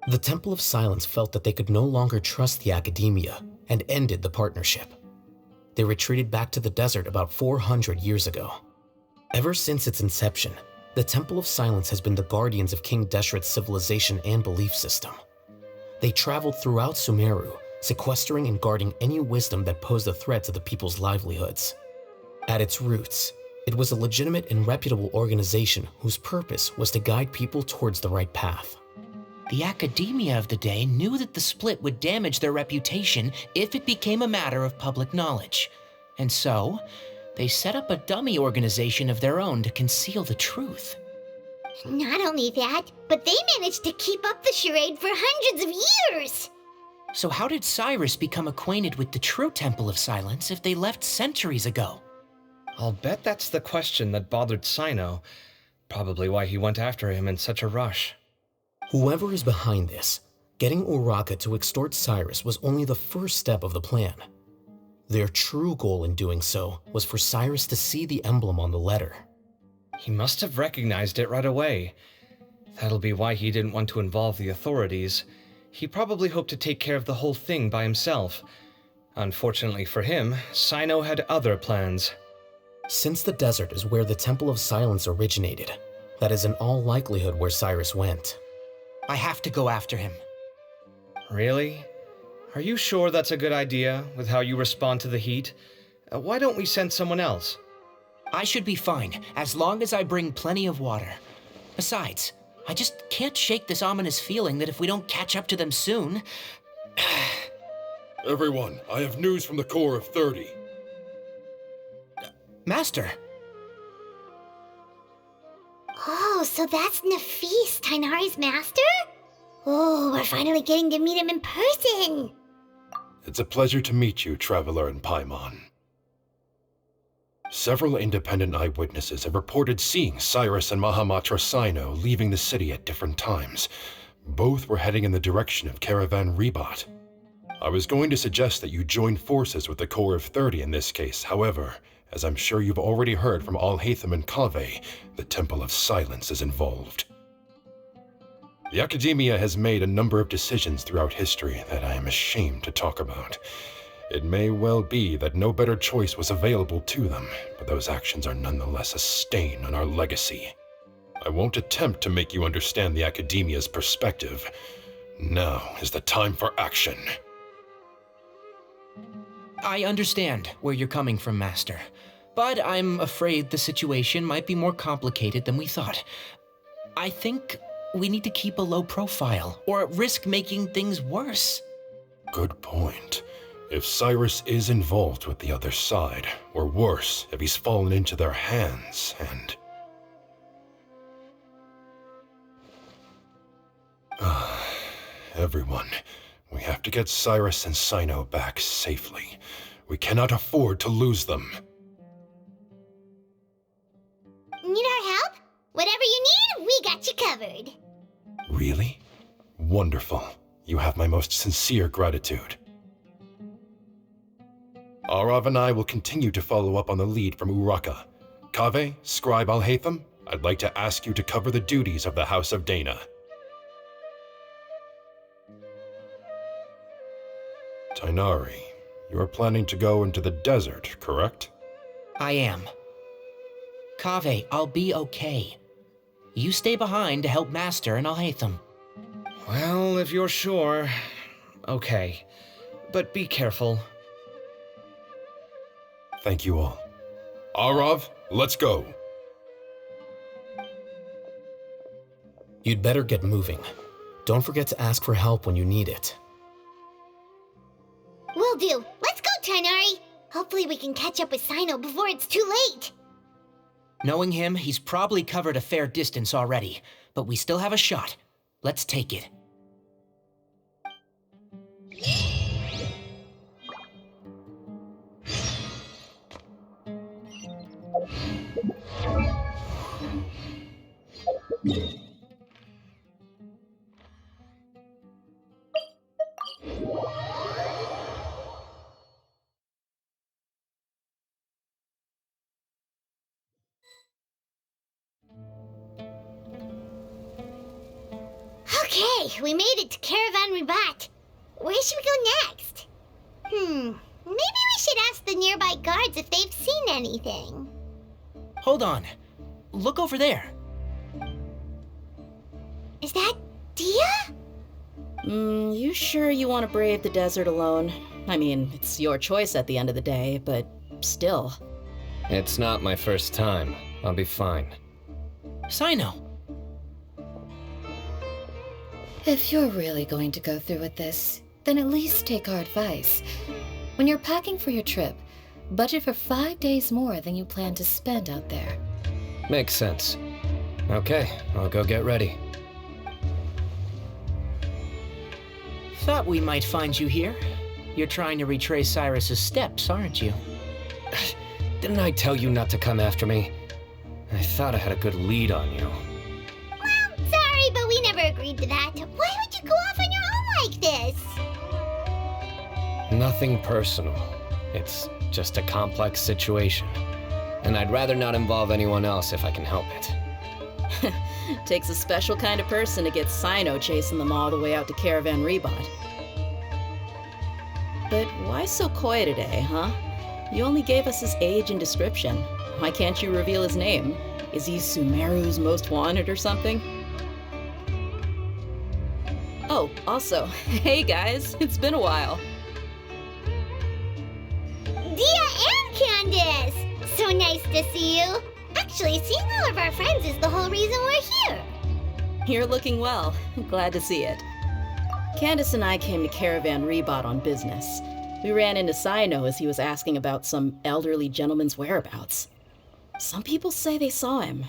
The Temple of Silence felt that they could no longer trust the Academia and ended the partnership. They retreated back to the desert about 400 years ago. Ever since its inception, the Temple of Silence has been the guardians of King Deshret's civilization and belief system. They traveled throughout Sumeru, sequestering and guarding any wisdom that posed a threat to the people's livelihoods. At its roots, it was a legitimate and reputable organization whose purpose was to guide people towards the right path. The academia of the day knew that the split would damage their reputation if it became a matter of public knowledge. And so, they set up a dummy organization of their own to conceal the truth. Not only that, but they managed to keep up the charade for hundreds of years! So how did Cyrus become acquainted with the true Temple of Silence if they left centuries ago? I'll bet that's the question that bothered Cyno. Probably why he went after him in such a rush. Whoever is behind this, getting Uraka to extort Cyrus was only the first step of the plan. Their true goal in doing so was for Cyrus to see the emblem on the letter. He must have recognized it right away. That'll be why he didn't want to involve the authorities. He probably hoped to take care of the whole thing by himself. Unfortunately for him, Cyno had other plans. Since the desert is where the Temple of Silence originated, that is in all likelihood where Cyrus went. I have to go after him. Really? Are you sure that's a good idea, with how you respond to the heat? Why don't we send someone else? I should be fine, as long as I bring plenty of water. Besides, I just can't shake this ominous feeling that if we don't catch up to them soon... Everyone, I have news from the Core of 30. Master! Oh, so that's Nafis, Tainari's master? Oh, we're finally getting to meet him in person! It's a pleasure to meet you, Traveler in Paimon. Several independent eyewitnesses have reported seeing Cyrus and Mahamatra Cyno leaving the city at different times. Both were heading in the direction of Caravan Rebat. I was going to suggest that you join forces with the Core of 30 in this case. However, as I'm sure you've already heard from Alhaitham and Kaveh, the Temple of Silence is involved. The Academia has made a number of decisions throughout history that I am ashamed to talk about. It may well be that no better choice was available to them, but those actions are nonetheless a stain on our legacy. I won't attempt to make you understand the Academia's perspective. Now is the time for action. I understand where you're coming from, Master. But I'm afraid the situation might be more complicated than we thought. I think we need to keep a low profile, or risk making things worse. Good point. If Cyrus is involved with the other side, or worse, if he's fallen into their hands, and... Everyone, we have to get Cyrus and Cyno back safely. We cannot afford to lose them. Need our help? Whatever you need, we got you covered. Really? Wonderful. You have my most sincere gratitude. Arav and I will continue to follow up on the lead from Uraka. Kaveh, Scribe Alhaitham, I'd like to ask you to cover the duties of the House of Dana. Tighnari, you are planning to go into the desert, correct? I am. Kaveh, I'll be okay. You stay behind to help Master and I'll hate them. Well, if you're sure. Okay. But be careful. Thank you all. Arav, let's go. You'd better get moving. Don't forget to ask for help when you need it. Will do. Let's go, Tighnari. Hopefully we can catch up with Cyno before it's too late. Knowing him, he's probably covered a fair distance already, but we still have a shot. Let's take it. Okay, we made it to Caravan Ribat. Where should we go next? Maybe we should ask the nearby guards if they've seen anything. Hold on. Look over there. Is that Dia? You sure you want to brave the desert alone? I mean, it's your choice at the end of the day, but still. It's not my first time. I'll be fine. Cyno. If you're really going to go through with this, then at least take our advice. When you're packing for your trip, budget for 5 days more than you plan to spend out there. Makes sense. Okay, I'll go get ready. Thought we might find you here. You're trying to retrace Cyrus's steps, aren't you? Didn't I tell you not to come after me? I thought I had a good lead on you. Well, sorry, but we never agreed to that. Why would you go off on your own like this? Nothing personal. It's just a complex situation. And I'd rather not involve anyone else if I can help it. Takes a special kind of person to get Cyno chasing them all the way out to Caravan Ribat. But why so coy today, huh? You only gave us his age and description. Why can't you reveal his name? Is he Sumeru's most wanted or something? Oh, also, hey guys, it's been a while. Dia and Candace! So nice to see you. Actually, seeing all of our friends is the whole reason we're here. You're looking well. Glad to see it. Candace and I came to Caravan Ribat on business. We ran into Cyno as he was asking about some elderly gentleman's whereabouts. Some people say they saw him.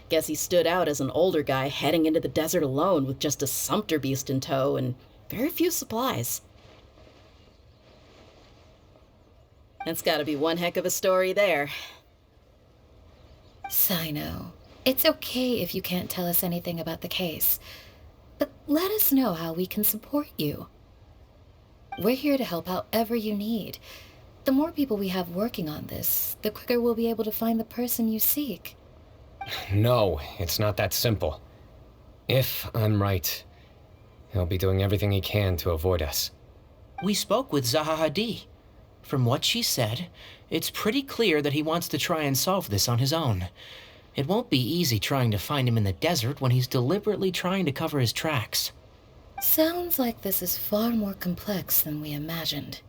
Guess he stood out as an older guy heading into the desert alone with just a sumpter beast in tow and very few supplies. That's gotta be one heck of a story there. Cyno, it's okay if you can't tell us anything about the case, but let us know how we can support you. We're here to help however you need. The more people we have working on this, the quicker we'll be able to find the person you seek. No, it's not that simple. If I'm right, he'll be doing everything he can to avoid us. We spoke with Zaha Hadid. From what she said, it's pretty clear that he wants to try and solve this on his own. It won't be easy trying to find him in the desert when he's deliberately trying to cover his tracks. Sounds like this is far more complex than we imagined.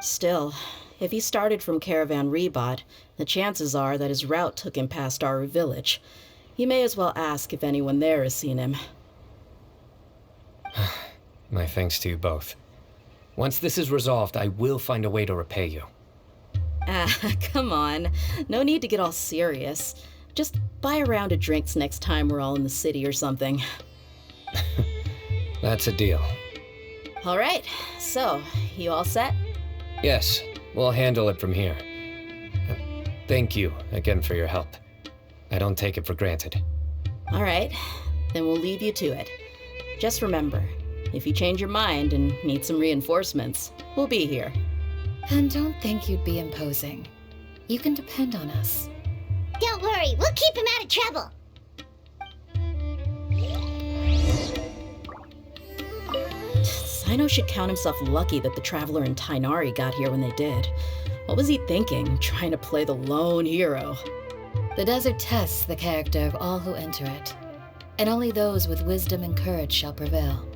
Still, if he started from Caravan Ribat, the chances are that his route took him past our village. You may as well ask if anyone there has seen him. My thanks to you both. Once this is resolved, I will find a way to repay you. Come on. No need to get all serious. Just buy a round of drinks next time we're all in the city or something. That's a deal. All right, so, you all set? Yes, we'll handle it from here. Thank you again for your help. I don't take it for granted. All right, then we'll leave you to it. Just remember, if you change your mind and need some reinforcements, we'll be here. And don't think you'd be imposing. You can depend on us. Don't worry, we'll keep him out of trouble. Cyno should count himself lucky that the Traveler and Tainari got here when they did. What was he thinking, trying to play the lone hero? The desert tests the character of all who enter it, and only those with wisdom and courage shall prevail.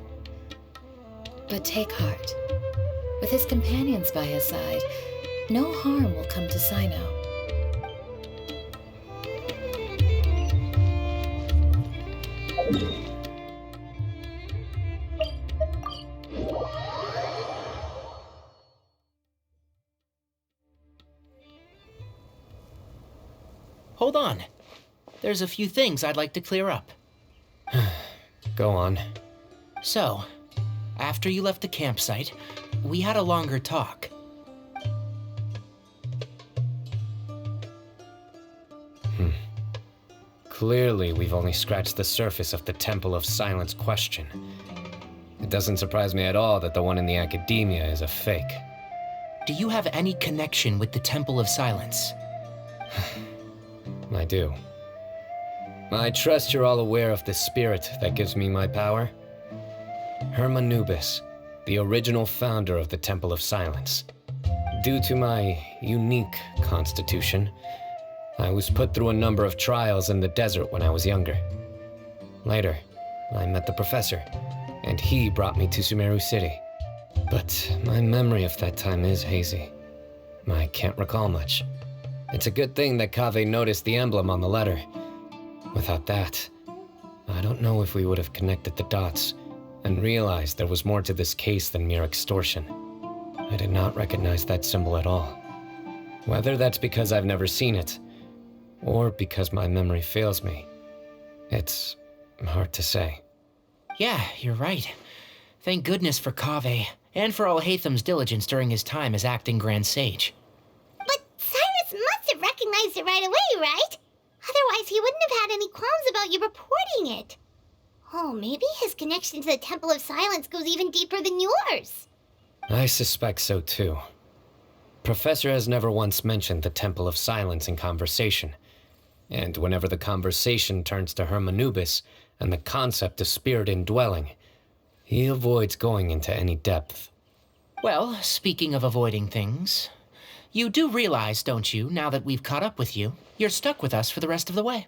But take heart. With his companions by his side, no harm will come to Cyno. Hold on. There's a few things I'd like to clear up. Go on. So, after you left the campsite, we had a longer talk. Clearly, we've only scratched the surface of the Temple of Silence question. It doesn't surprise me at all that the one in the Academia is a fake. Do you have any connection with the Temple of Silence? I do. I trust you're all aware of the spirit that gives me my power. Hermanubis, the original founder of the Temple of Silence. Due to my unique constitution, I was put through a number of trials in the desert when I was younger. Later, I met the professor, and he brought me to Sumeru City. But my memory of that time is hazy. I can't recall much. It's a good thing that Kaveh noticed the emblem on the letter. Without that, I don't know if we would have connected the dots and realized there was more to this case than mere extortion. I did not recognize that symbol at all. Whether that's because I've never seen it, or because my memory fails me, it's hard to say. Yeah, you're right. Thank goodness for Kaveh, and for Alhaitham's diligence during his time as acting Grand Sage. But Cyrus must have recognized it right away, right? Otherwise, he wouldn't have had any qualms about you reporting it. Oh, maybe his connection to the Temple of Silence goes even deeper than yours. I suspect so too. Professor has never once mentioned the Temple of Silence in conversation. And whenever the conversation turns to Hermanubis and the concept of spirit indwelling, he avoids going into any depth. Well, speaking of avoiding things, you do realize, don't you, now that we've caught up with you, you're stuck with us for the rest of the way?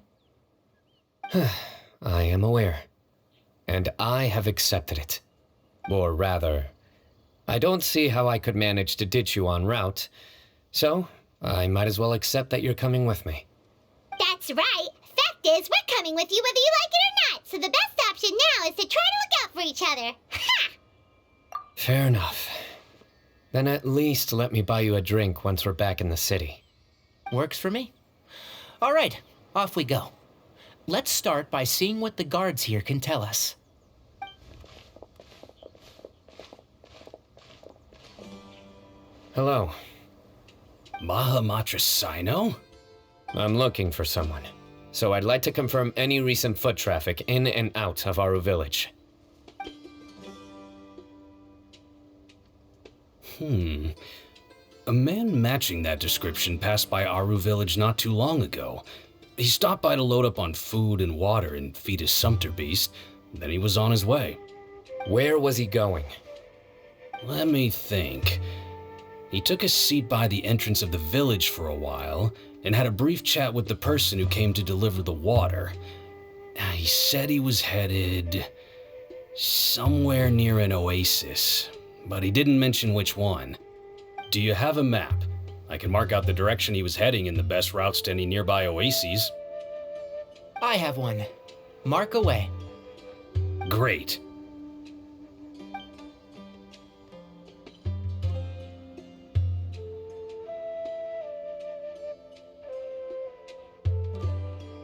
I am aware. And I have accepted it. Or rather, I don't see how I could manage to ditch you en route, so I might as well accept that you're coming with me. That's right. Fact is, we're coming with you whether you like it or not, so the best option now is to try to look out for each other. Ha! Fair enough. Then at least let me buy you a drink once we're back in the city. Works for me. All right, off we go. Let's start by seeing what the guards here can tell us. Hello. Mahamatra Cyno? I'm looking for someone, so I'd like to confirm any recent foot traffic in and out of Aru Village. A man matching that description passed by Aru Village not too long ago. He stopped by to load up on food and water and feed his sumpter beast, then he was on his way. Where was he going? Let me think. He took a seat by the entrance of the village for a while, and had a brief chat with the person who came to deliver the water. He said he was headed somewhere near an oasis, but he didn't mention which one. Do you have a map? I can mark out the direction he was heading and the best routes to any nearby oases. I have one. Mark away. Great.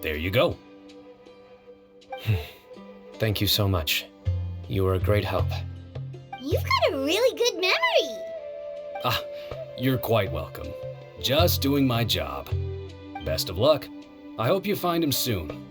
There you go. Thank you so much. You were a great help. You've got a really good memory. Ah, you're quite welcome. Just doing my job. Best of luck. I hope you find him soon.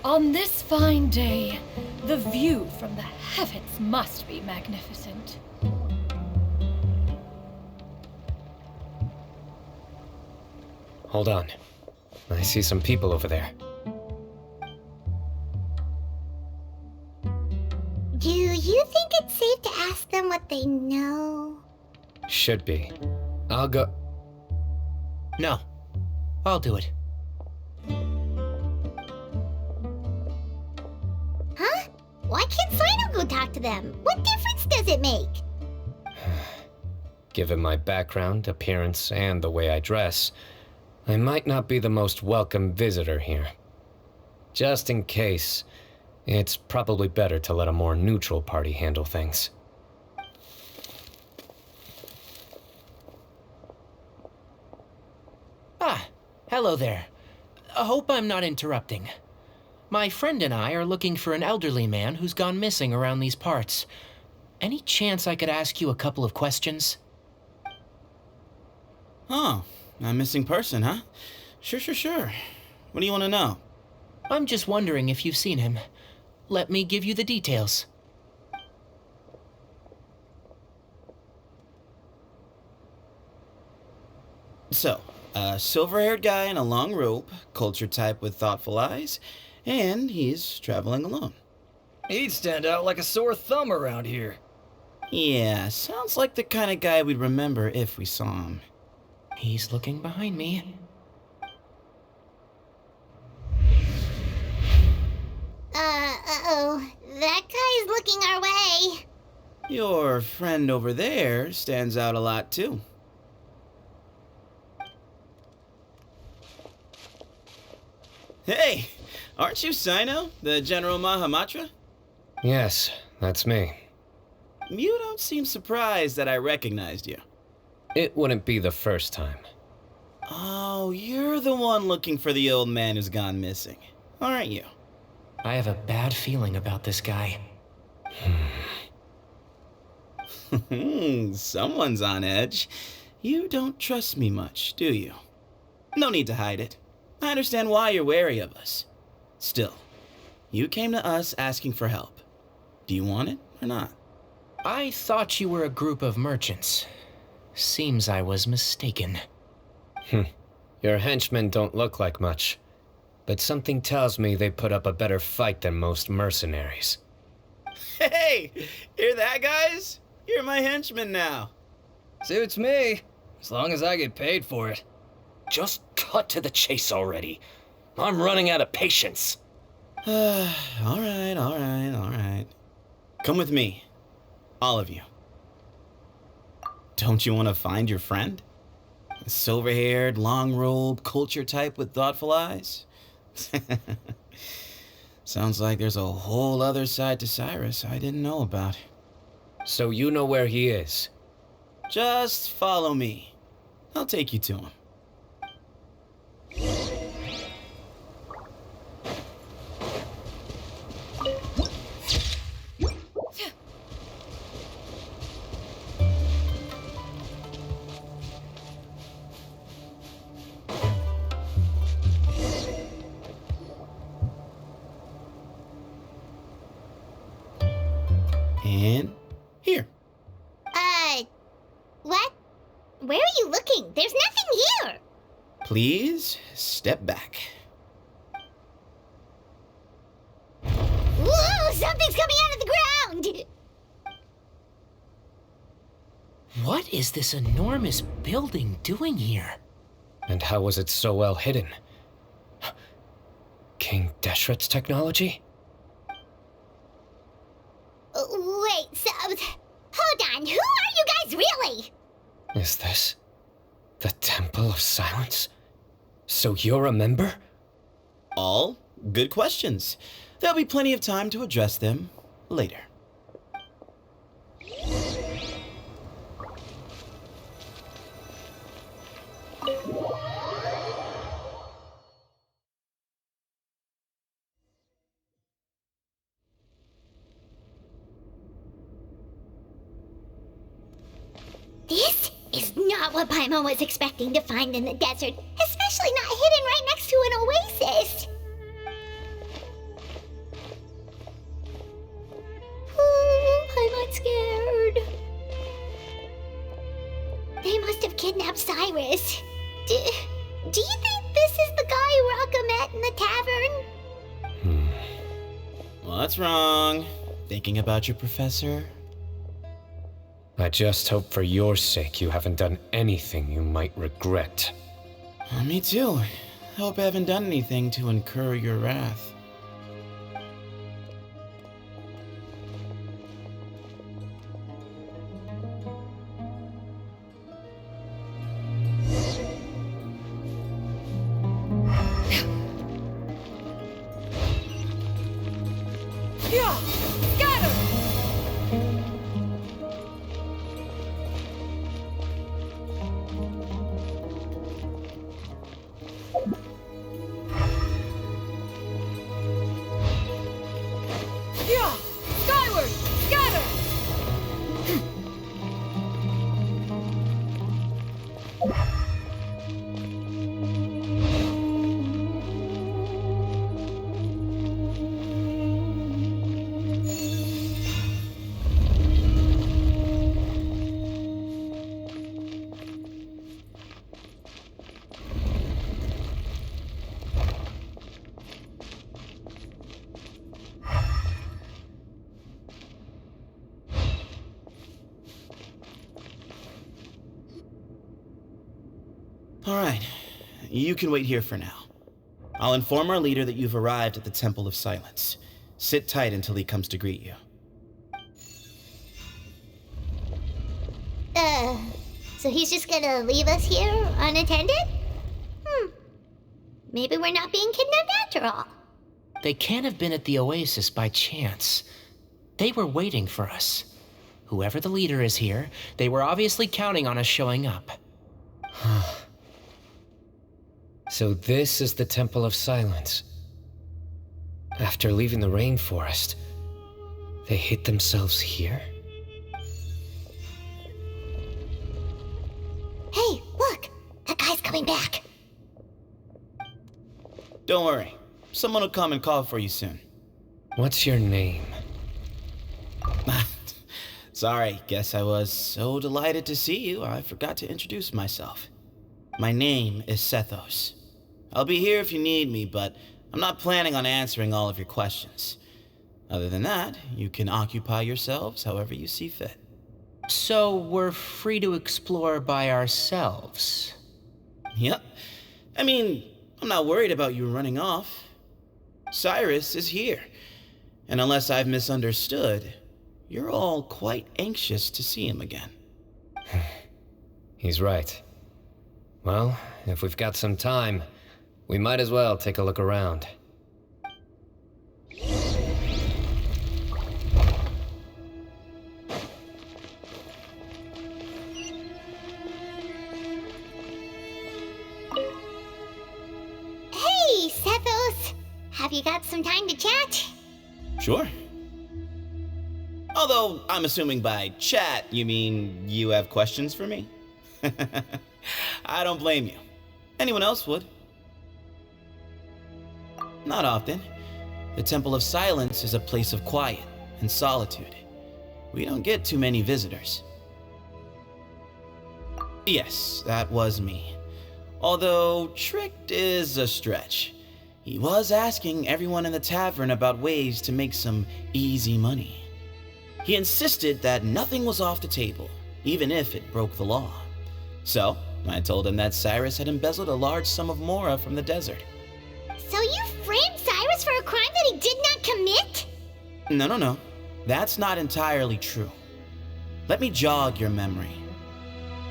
On this fine day, the view from the heavens must be magnificent. Hold on. I see some people over there. Do you think it's safe to ask them what they know? Should be. I'll go. No, I'll do it. Huh? Why can't Cyno go talk to them? What difference does it make? Given my background, appearance, and the way I dress, I might not be the most welcome visitor here. Just in case, it's probably better to let a more neutral party handle things. Ah, hello there. I hope I'm not interrupting. My friend and I are looking for an elderly man who's gone missing around these parts. Any chance I could ask you a couple of questions? Oh, a missing person, huh? Sure. What do you want to know? I'm just wondering if you've seen him. Let me give you the details. So, a silver-haired guy in a long robe, culture type with thoughtful eyes, and he's traveling alone. He'd stand out like a sore thumb around here. Yeah, sounds like the kind of guy we'd remember if we saw him. He's looking behind me. Uh-oh. That guy's looking our way. Your friend over there stands out a lot, too. Hey, aren't you Cyno, the General Mahamatra? Yes, that's me. You don't seem surprised that I recognized you. It wouldn't be the first time. Oh, you're the one looking for the old man who's gone missing, aren't you? I have a bad feeling about this guy. Someone's on edge. You don't trust me much, do you? No need to hide it. I understand why you're wary of us. Still, you came to us asking for help. Do you want it or not? I thought you were a group of merchants. Seems I was mistaken. Your henchmen don't look like much, but something tells me they put up a better fight than most mercenaries. Hey, hear that, guys? You're my henchmen now. Suits me, as long as I get paid for it. Just cut to the chase already. I'm running out of patience. All right. Come with me. All of you. Don't you want to find your friend? A silver-haired, long-robed, culture type with thoughtful eyes? Sounds like there's a whole other side to Cyrus I didn't know about. So you know where he is? Just follow me. I'll take you to him. And here. What? Where are you looking? There's nothing here. Please step back. Whoa, something's coming out of the ground! What is this enormous building doing here? And how was it so well hidden? King Deshret's technology? Wait, so... Hold on, who are you guys really? Is this the Temple of Silence? So you're a member? All good questions. There'll be plenty of time to address them later. This is not what Paimon was expecting to find in the desert, especially not hidden right next to an oasis. Cyrus, do you think this is the guy Rocca met in the tavern? What's wrong? Thinking about your professor? I just hope for your sake you haven't done anything you might regret. Me too. Hope I haven't done anything to incur your wrath. Yeah! Scatter! Yeah! Skyward! Scatter! All right, you can wait here for now. I'll inform our leader that you've arrived at the Temple of Silence. Sit tight until he comes to greet you. So he's just gonna leave us here unattended? Maybe we're not being kidnapped after all. They can't have been at the Oasis by chance. They were waiting for us. Whoever the leader is here, they were obviously counting on us showing up. So this is the Temple of Silence. After leaving the rainforest, they hid themselves here? Hey, look! That guy's coming back. Don't worry. Someone will come and call for you soon. What's your name? Sorry, guess I was so delighted to see you, I forgot to introduce myself. My name is Sethos. I'll be here if you need me, but I'm not planning on answering all of your questions. Other than that, you can occupy yourselves however you see fit. So we're free to explore by ourselves? Yep. I mean, I'm not worried about you running off. Cyrus is here. And unless I've misunderstood, you're all quite anxious to see him again. He's right. Well, if we've got some time, we might as well take a look around. Hey, Sethos! Have you got some time to chat? Sure. Although, I'm assuming by chat, you mean you have questions for me? I don't blame you. Anyone else would. Not often. The Temple of Silence is a place of quiet and solitude. We don't get too many visitors. Yes, that was me. Although, tricked is a stretch. He was asking everyone in the tavern about ways to make some easy money. He insisted that nothing was off the table, even if it broke the law. So, I told him that Cyrus had embezzled a large sum of mora from the desert. So you framed Cyrus for a crime that he did not commit? No. That's not entirely true. Let me jog your memory.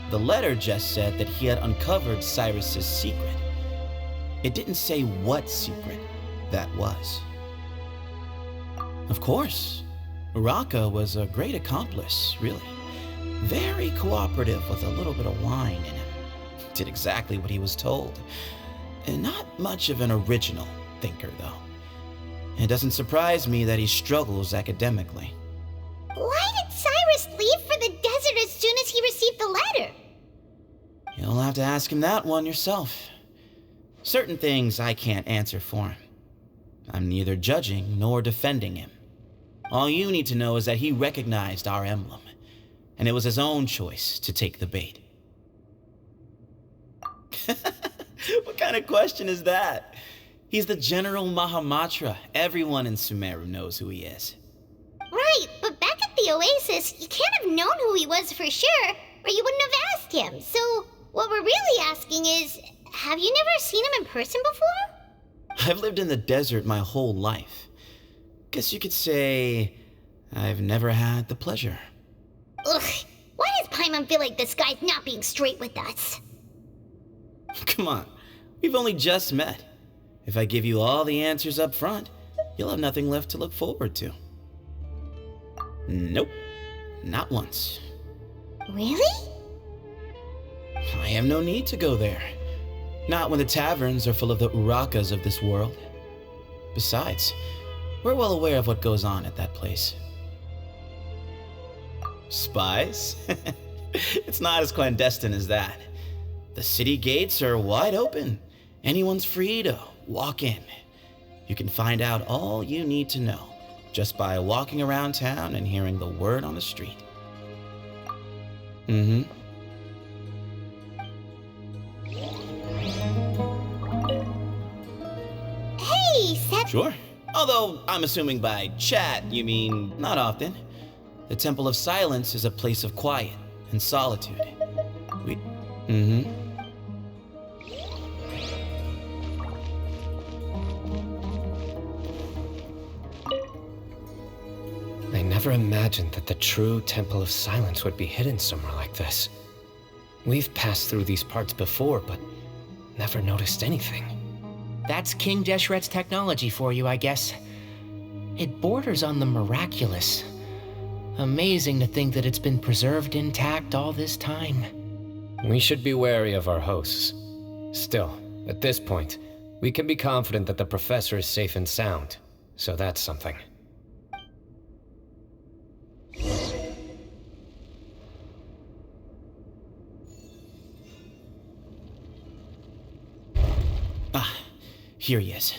The letter just said that he had uncovered Cyrus's secret. It didn't say what secret that was. Of course, Rocca was a great accomplice, really. Very cooperative with a little bit of wine in him. Did exactly what he was told. And not much of an original thinker, though. It doesn't surprise me that he struggles academically. Why did Cyrus leave for the desert as soon as he received the letter? You'll have to ask him that one yourself. Certain things I can't answer for him. I'm neither judging nor defending him. All you need to know is that he recognized our emblem, and it was his own choice to take the bait. What kind of question is that? He's the General Mahamatra. Everyone in Sumeru knows who he is. Right, but back at the Oasis, you can't have known who he was for sure, or you wouldn't have asked him. So, what we're really asking is, have you never seen him in person before? I've lived in the desert my whole life. Guess you could say I've never had the pleasure. Ugh, why does Paimon feel like this guy's not being straight with us? Come on, we've only just met. If I give you all the answers up front, you'll have nothing left to look forward to. Nope, not once. Really? I have no need to go there. Not when the taverns are full of the Urakas of this world. Besides, we're well aware of what goes on at that place. Spies? It's not as clandestine as that. The city gates are wide open. Anyone's free to walk in. You can find out all you need to know just by walking around town and hearing the word on the street. Mm-hmm. Hey, Seth. Sure. Although, I'm assuming by chat, you mean not often. The Temple of Silence is a place of quiet and solitude. Mm-hmm. I never imagined that the true Temple of Silence would be hidden somewhere like this. We've passed through these parts before, but never noticed anything. That's King Deshret's technology for you, I guess. It borders on the miraculous. Amazing to think that it's been preserved intact all this time. We should be wary of our hosts. Still, at this point, we can be confident that the professor is safe and sound, so that's something. Here he is.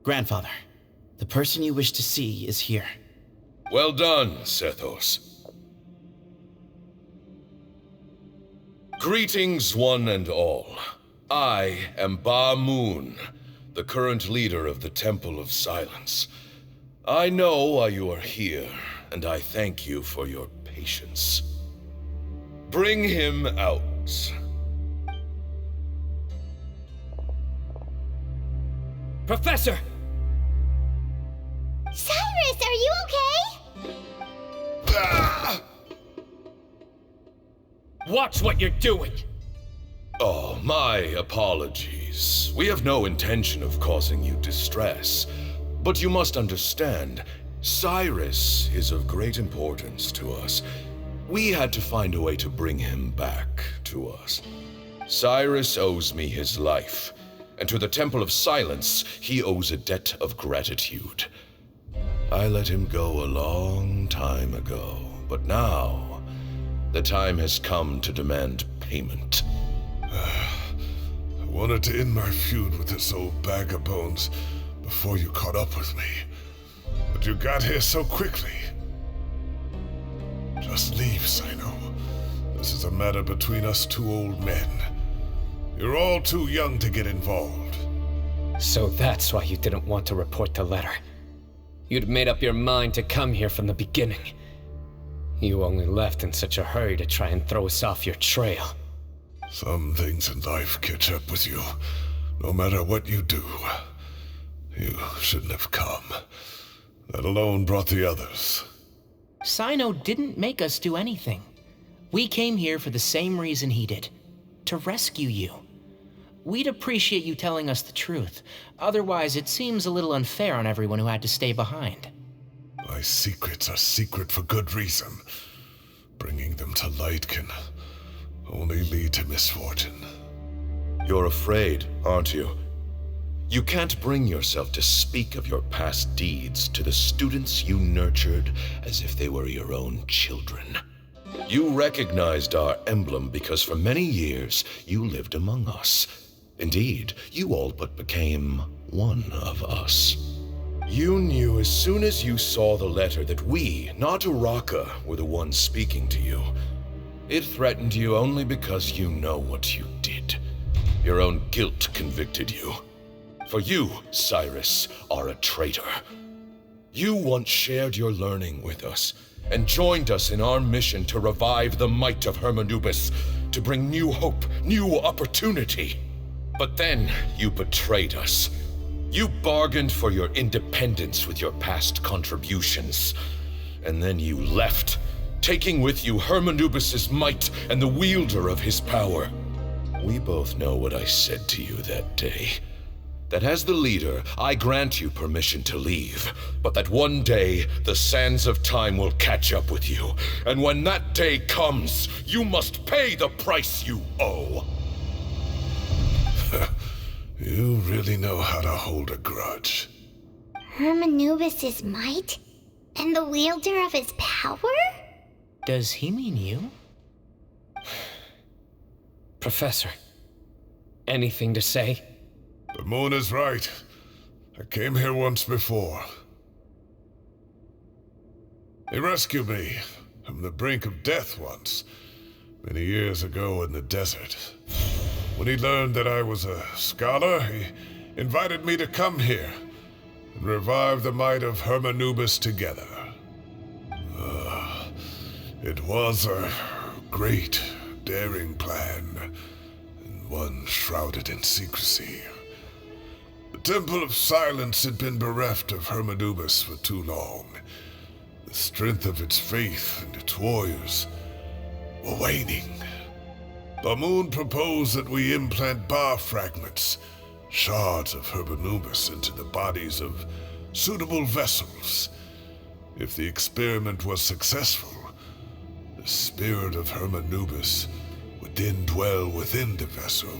Grandfather, the person you wish to see is here. Well done, Sethos. Greetings, one and all. I am Ba Moon, the current leader of the Temple of Silence. I know why you are here, and I thank you for your patience. Bring him out. Professor! Cyrus, are you okay? Watch what you're doing! Oh, my apologies. We have no intention of causing you distress. But you must understand, Cyrus is of great importance to us. We had to find a way to bring him back to us. Cyrus owes me his life, and to the Temple of Silence, he owes a debt of gratitude. I let him go a long time ago, but now, the time has come to demand payment. I wanted to end my feud with this old bag of bones before you caught up with me. But you got here so quickly. Just leave, Cyno. This is a matter between us two old men. You're all too young to get involved. So that's why you didn't want to report the letter. You'd made up your mind to come here from the beginning. You only left in such a hurry to try and throw us off your trail. Some things in life catch up with you, no matter what you do. You shouldn't have come. That alone brought the others. Cyno didn't make us do anything. We came here for the same reason he did. To rescue you. We'd appreciate you telling us the truth. Otherwise, it seems a little unfair on everyone who had to stay behind. My secrets are secret for good reason. Bringing them to light can only lead to misfortune. You're afraid, aren't you? You can't bring yourself to speak of your past deeds to the students you nurtured as if they were your own children. You recognized our emblem because for many years you lived among us. Indeed, you all but became one of us. You knew as soon as you saw the letter that we, not Uraka, were the ones speaking to you. It threatened you only because you know what you did. Your own guilt convicted you. For you, Cyrus, are a traitor. You once shared your learning with us, and joined us in our mission to revive the might of Hermanubis, to bring new hope, new opportunity. But then you betrayed us. You bargained for your independence with your past contributions. And then you left, taking with you Hermanubis' might and the wielder of his power. We both know what I said to you that day. That as the leader, I grant you permission to leave, but that one day, the sands of time will catch up with you. And when that day comes, you must pay the price you owe. You really know how to hold a grudge. Hermanubis' might? And the wielder of his power? Does he mean you? Professor, anything to say? The moon is right. I came here once before. He rescued me from the brink of death once, many years ago in the desert. When he learned that I was a scholar, he invited me to come here and revive the might of Hermanubis together. It was a great, daring plan, and one shrouded in secrecy. The Temple of Silence had been bereft of Hermanubis for too long. The strength of its faith and its warriors were waning. Bamoon proposed that we implant bar fragments, shards of Hermanubis, into the bodies of suitable vessels. If the experiment was successful, the spirit of Hermanubis would then dwell within the vessel.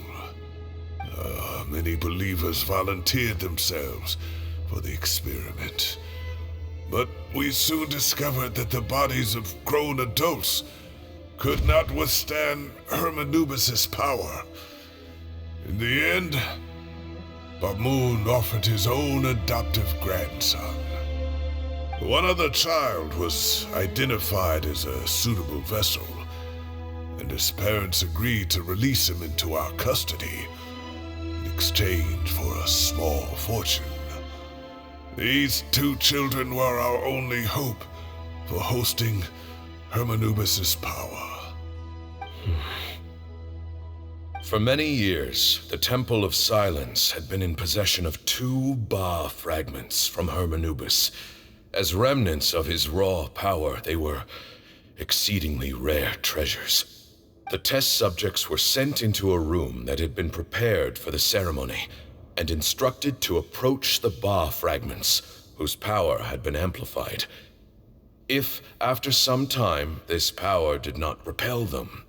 Many believers volunteered themselves for the experiment. But we soon discovered that the bodies of grown adults could not withstand Hermanubis' power. In the end, Bamoon offered his own adoptive grandson. One other child was identified as a suitable vessel, and his parents agreed to release him into our custody in exchange for a small fortune. These two children were our only hope for hosting Hermanubis' power. For many years, the Temple of Silence had been in possession of 2 Ba fragments from Hermanubis. As remnants of his raw power, they were exceedingly rare treasures. The test subjects were sent into a room that had been prepared for the ceremony and instructed to approach the Ba fragments, whose power had been amplified. If, after some time, this power did not repel them,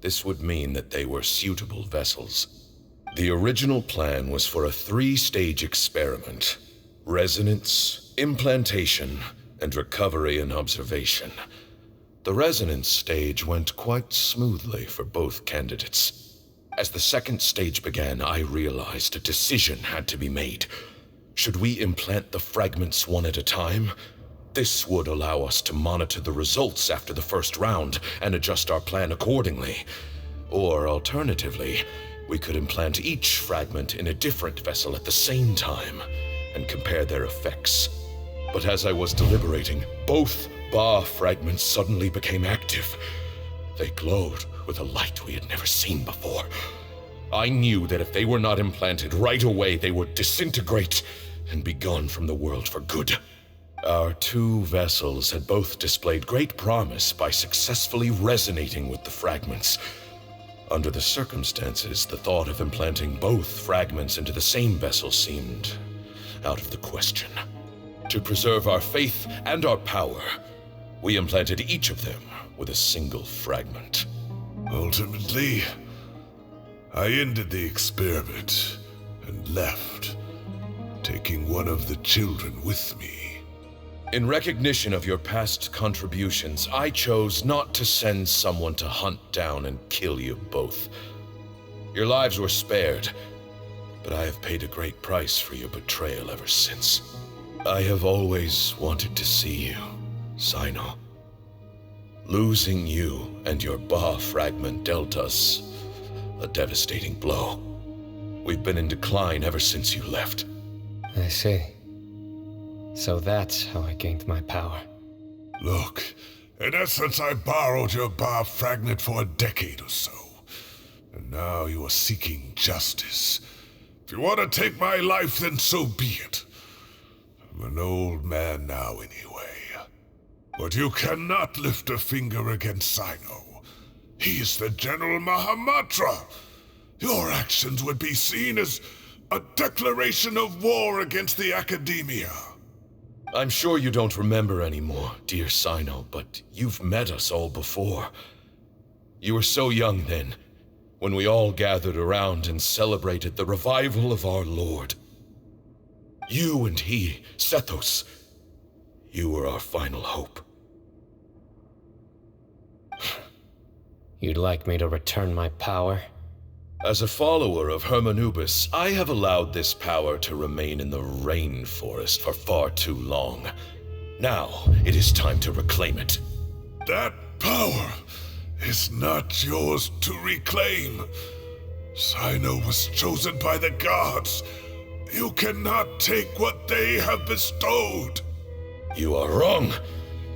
this would mean that they were suitable vessels. The original plan was for a 3-stage experiment: resonance, implantation, and recovery and observation. The resonance stage went quite smoothly for both candidates. As the 2nd stage began, I realized a decision had to be made. Should we implant the fragments one at a time? This would allow us to monitor the results after the first round and adjust our plan accordingly. Or alternatively, we could implant each fragment in a different vessel at the same time and compare their effects. But as I was deliberating, both Ba fragments suddenly became active. They glowed with a light we had never seen before. I knew that if they were not implanted right away, they would disintegrate and be gone from the world for good. Our 2 vessels had both displayed great promise by successfully resonating with the fragments. Under the circumstances, the thought of implanting both fragments into the same vessel seemed out of the question. To preserve our faith and our power, we implanted each of them with a single fragment. Ultimately, I ended the experiment and left, taking one of the children with me. In recognition of your past contributions, I chose not to send someone to hunt down and kill you both. Your lives were spared, but I have paid a great price for your betrayal ever since. I have always wanted to see you, Cyno. Losing you and your Ba fragment dealt us a devastating blow. We've been in decline ever since you left. I see. So that's how I gained my power. Look, in essence, I borrowed your Ba fragment for a decade or so. And now you are seeking justice. If you want to take my life, then so be it. I'm an old man now anyway. But you cannot lift a finger against Cyno. He is the General Mahamatra. Your actions would be seen as a declaration of war against the Academia. I'm sure you don't remember anymore, dear Cyno, but you've met us all before. You were so young then, when we all gathered around and celebrated the revival of our Lord. You and he, Sethos, you were our final hope. You'd like me to return my power? As a follower of Hermanubis, I have allowed this power to remain in the rainforest for far too long. Now, it is time to reclaim it. That power is not yours to reclaim. Cyno was chosen by the gods. You cannot take what they have bestowed. You are wrong.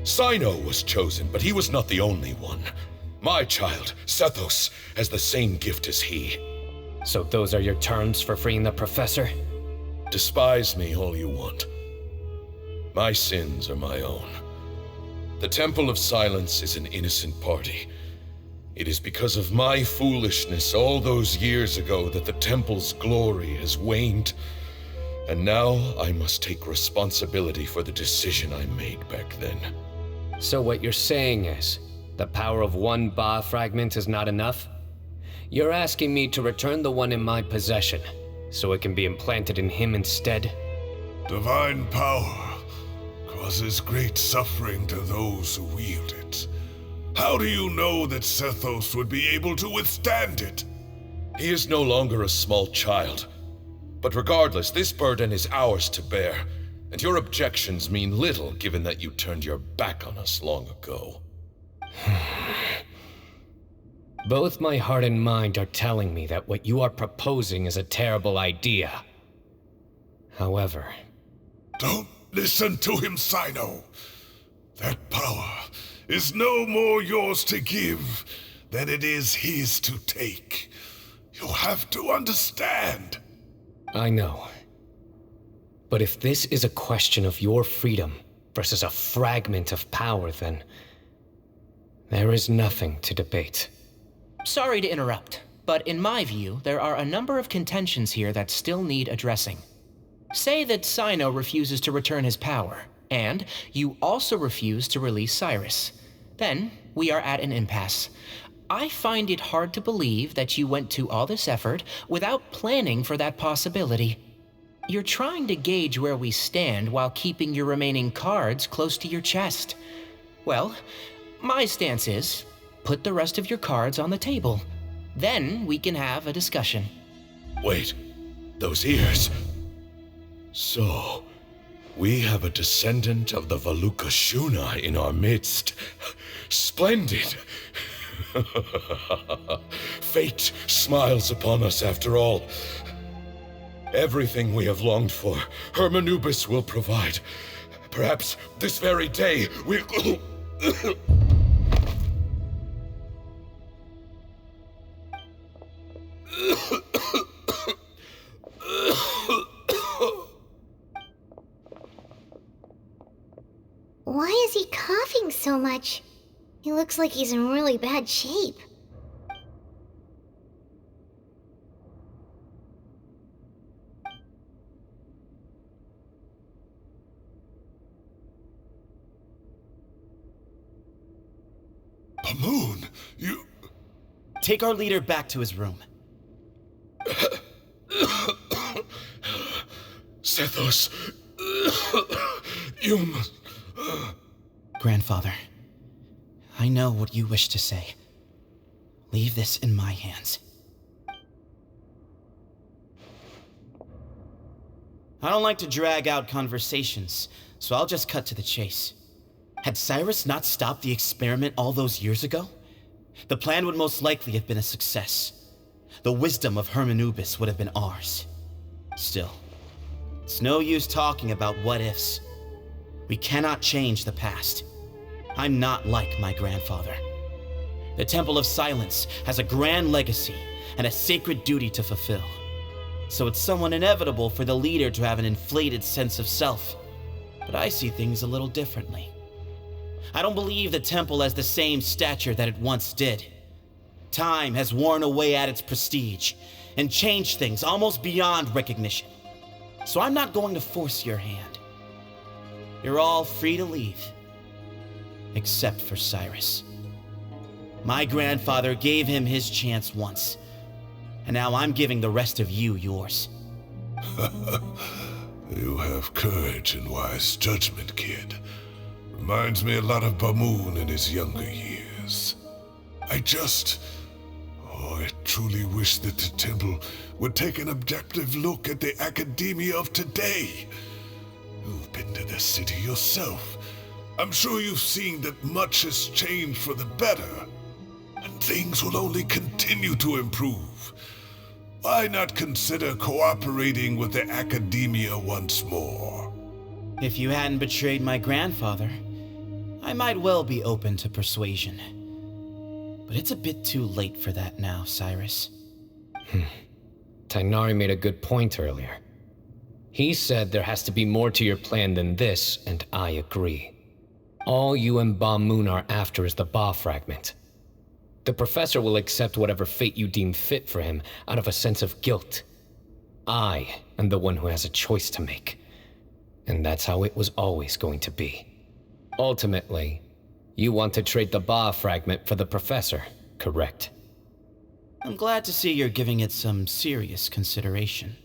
Cyno was chosen, but he was not the only one. My child, Sethos, has the same gift as he. So those are your terms for freeing the professor? Despise me all you want. My sins are my own. The Temple of Silence is an innocent party. It is because of my foolishness all those years ago that the Temple's glory has waned. And now I must take responsibility for the decision I made back then. So what you're saying is, the power of one Ba fragment is not enough? You're asking me to return the one in my possession, so it can be implanted in him instead? Divine power causes great suffering to those who wield it. How do you know that Sethos would be able to withstand it? He is no longer a small child. But regardless, this burden is ours to bear, and your objections mean little given that you turned your back on us long ago. Both my heart and mind are telling me that what you are proposing is a terrible idea. However... Don't listen to him, Cyno. That power is no more yours to give than it is his to take. You have to understand. I know. But if this is a question of your freedom versus a fragment of power, then there is nothing to debate. Sorry to interrupt, but in my view, there are a number of contentions here that still need addressing. Say that Cyno refuses to return his power, and you also refuse to release Cyrus. Then, we are at an impasse. I find it hard to believe that you went to all this effort without planning for that possibility. You're trying to gauge where we stand while keeping your remaining cards close to your chest. Well, my stance is, put the rest of your cards on the table. Then we can have a discussion. Wait, those ears. So, we have a descendant of the Valukashuna in our midst. Splendid. Fate smiles upon us after all. Everything we have longed for, Hermanubis will provide. Perhaps this very day we'll... Why is he coughing so much? He looks like he's in really bad shape. Pamoon, you... take our leader back to his room. Sethos, you must... Grandfather, I know what you wish to say. Leave this in my hands. I don't like to drag out conversations, so I'll just cut to the chase. Had Cyrus not stopped the experiment all those years ago, the plan would most likely have been a success. The wisdom of Hermanubis would have been ours. Still, it's no use talking about what-ifs. We cannot change the past. I'm not like my grandfather. The Temple of Silence has a grand legacy and a sacred duty to fulfill. So it's somewhat inevitable for the leader to have an inflated sense of self. But I see things a little differently. I don't believe the temple has the same stature that it once did. Time has worn away at its prestige and changed things almost beyond recognition. So I'm not going to force your hand. You're all free to leave. Except for Cyrus. My grandfather gave him his chance once. And now I'm giving the rest of you yours. You have courage and wise judgment, kid. Reminds me a lot of Bamoon in his younger years. I truly wish that the temple would take an objective look at the academia of today. You've been to the city yourself. I'm sure you've seen that much has changed for the better, and things will only continue to improve. Why not consider cooperating with the academia once more? If you hadn't betrayed my grandfather, I might well be open to persuasion. But it's a bit too late for that now, Cyrus. Tighnari made a good point earlier. He said there has to be more to your plan than this, and I agree. All you and Bamoon are after is the Ba fragment. The professor will accept whatever fate you deem fit for him out of a sense of guilt. I am the one who has a choice to make. And that's how it was always going to be. Ultimately, you want to trade the Ba fragment for the professor, correct? I'm glad to see you're giving it some serious consideration.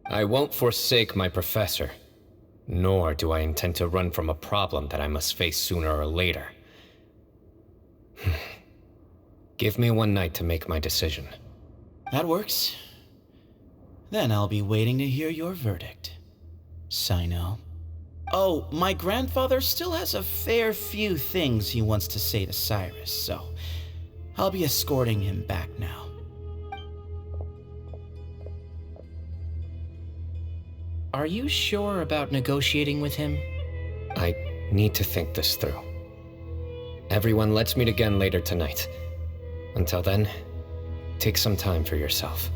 I won't forsake my professor, nor do I intend to run from a problem that I must face sooner or later. Give me one night to make my decision. That works. Then I'll be waiting to hear your verdict, Cyno. Oh, my grandfather still has a fair few things he wants to say to Cyrus, so I'll be escorting him back now. Are you sure about negotiating with him? I need to think this through. Everyone, let's meet again later tonight. Until then, take some time for yourself.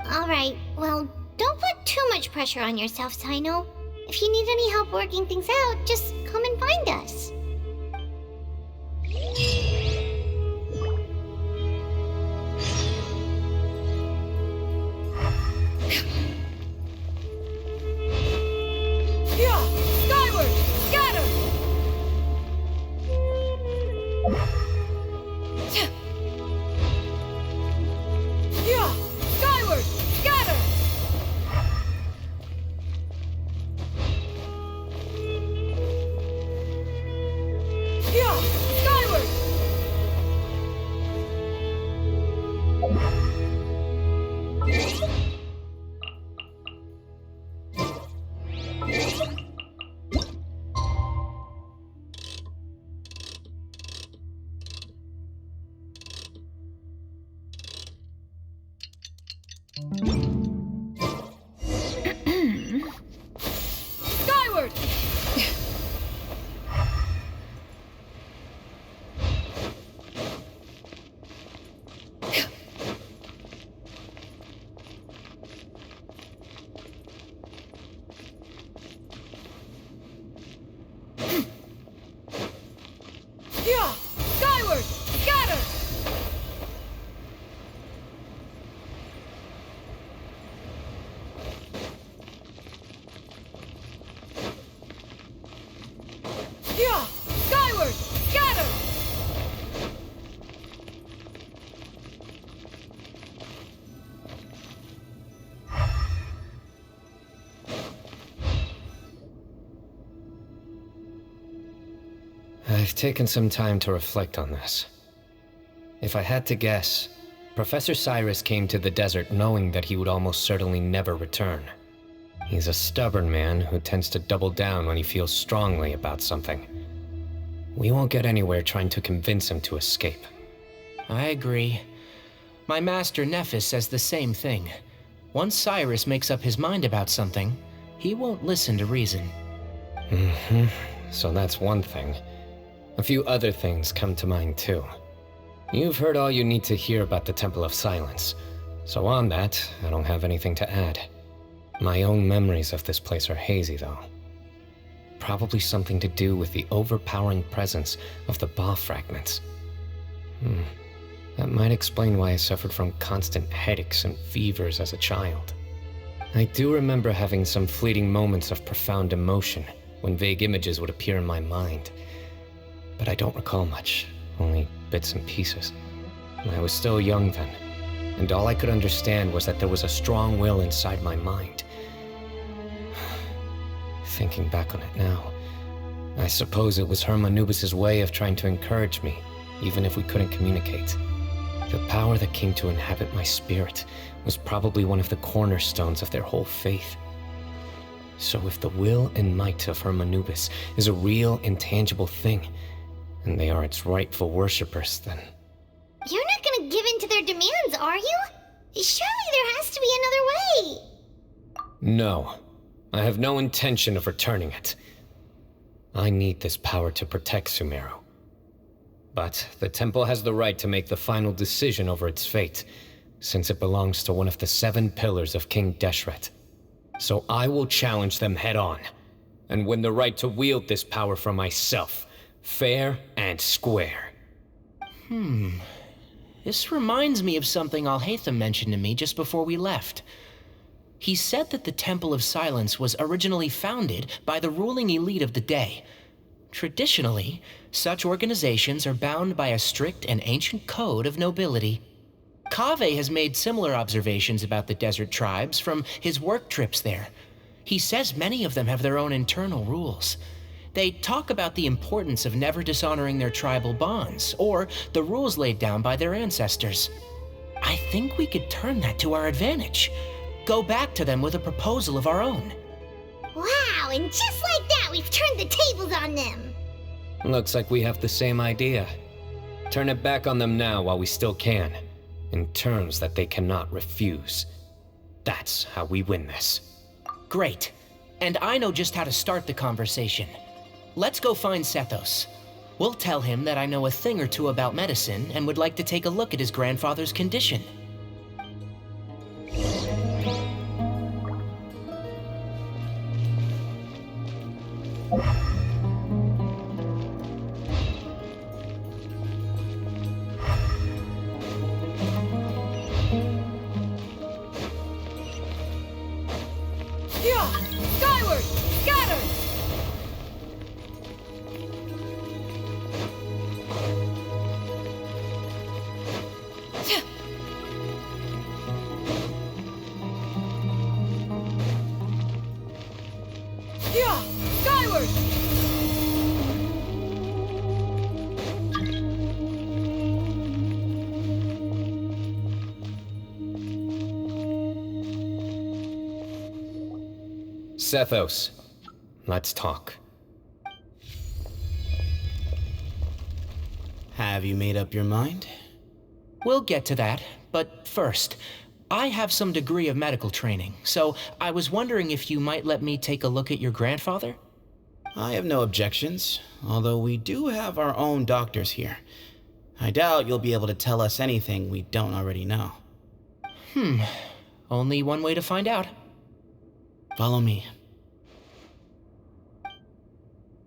All right, well, don't put too much pressure on yourself, Cyno. If you need any help working things out, just come and find us. Yeah! Skyward! Scatter! Yeah! Skyward! Scatter! I've taken some time to reflect on this. If I had to guess, Professor Cyrus came to the desert knowing that he would almost certainly never return. He's a stubborn man who tends to double down when he feels strongly about something. We won't get anywhere trying to convince him to escape. I agree. My master Nephis says the same thing. Once Cyrus makes up his mind about something, he won't listen to reason. So that's one thing. A few other things come to mind too. You've heard all you need to hear about the Temple of Silence, so on that, I don't have anything to add. My own memories of this place are hazy though. Probably something to do with the overpowering presence of the Ba fragments. That might explain why I suffered from constant headaches and fevers as a child. I do remember having some fleeting moments of profound emotion when vague images would appear in my mind. But I don't recall much, only bits and pieces. I was still young then, and all I could understand was that there was a strong will inside my mind. Thinking back on it now, I suppose it was Hermanubis' way of trying to encourage me, even if we couldn't communicate. The power that came to inhabit my spirit was probably one of the cornerstones of their whole faith. So if the will and might of Hermanubis is a real, intangible thing, and they are its rightful worshippers, then... You're not gonna give in to their demands, are you? Surely there has to be another way. No. I have no intention of returning it. I need this power to protect Sumeru. But the temple has the right to make the final decision over its fate, since it belongs to one of the 7 pillars of King Deshret. So I will challenge them head-on, and win the right to wield this power for myself, fair and square. This reminds me of something Alhaitham mentioned to me just before we left. He said that the Temple of Silence was originally founded by the ruling elite of the day. Traditionally, such organizations are bound by a strict and ancient code of nobility. Kaveh has made similar observations about the desert tribes from his work trips there. He says many of them have their own internal rules. They talk about the importance of never dishonoring their tribal bonds, or the rules laid down by their ancestors. I think we could turn that to our advantage. Go back to them with a proposal of our own. Wow, and just like that, we've turned the tables on them. Looks like we have the same idea. Turn it back on them now while we still can, in terms that they cannot refuse. That's how we win this. Great. And I know just how to start the conversation. Let's go find Sethos. We'll tell him that I know a thing or two about medicine and would like to take a look at his grandfather's condition. Skyward! Scatter! Skyward! Sethos, let's talk. Have you made up your mind? We'll get to that, but first, I have some degree of medical training, so I was wondering if you might let me take a look at your grandfather? I have no objections, although we do have our own doctors here. I doubt you'll be able to tell us anything we don't already know. Only one way to find out. Follow me.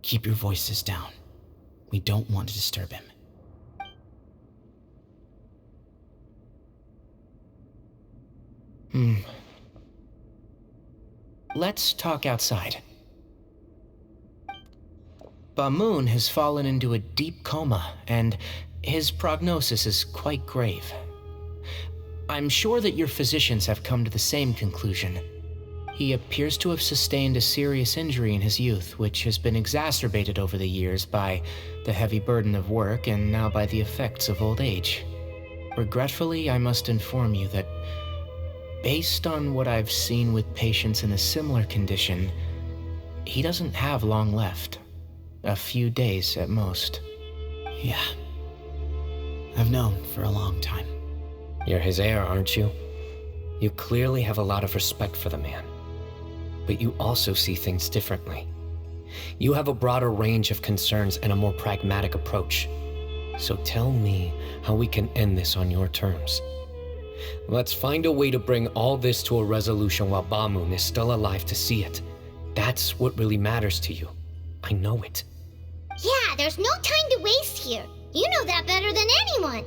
Keep your voices down. We don't want to disturb him. Let's talk outside. Bamoon has fallen into a deep coma, and his prognosis is quite grave. I'm sure that your physicians have come to the same conclusion. He appears to have sustained a serious injury in his youth, which has been exacerbated over the years by the heavy burden of work and now by the effects of old age. Regretfully, I must inform you that based on what I've seen with patients in a similar condition, he doesn't have long left. A few days at most. Yeah. I've known for a long time. You're his heir, aren't you? You clearly have a lot of respect for the man. But you also see things differently. You have a broader range of concerns and a more pragmatic approach. So tell me how we can end this on your terms. Let's find a way to bring all this to a resolution while Ba-Moon is still alive to see it. That's what really matters to you. I know it. Yeah, there's no time to waste here. You know that better than anyone.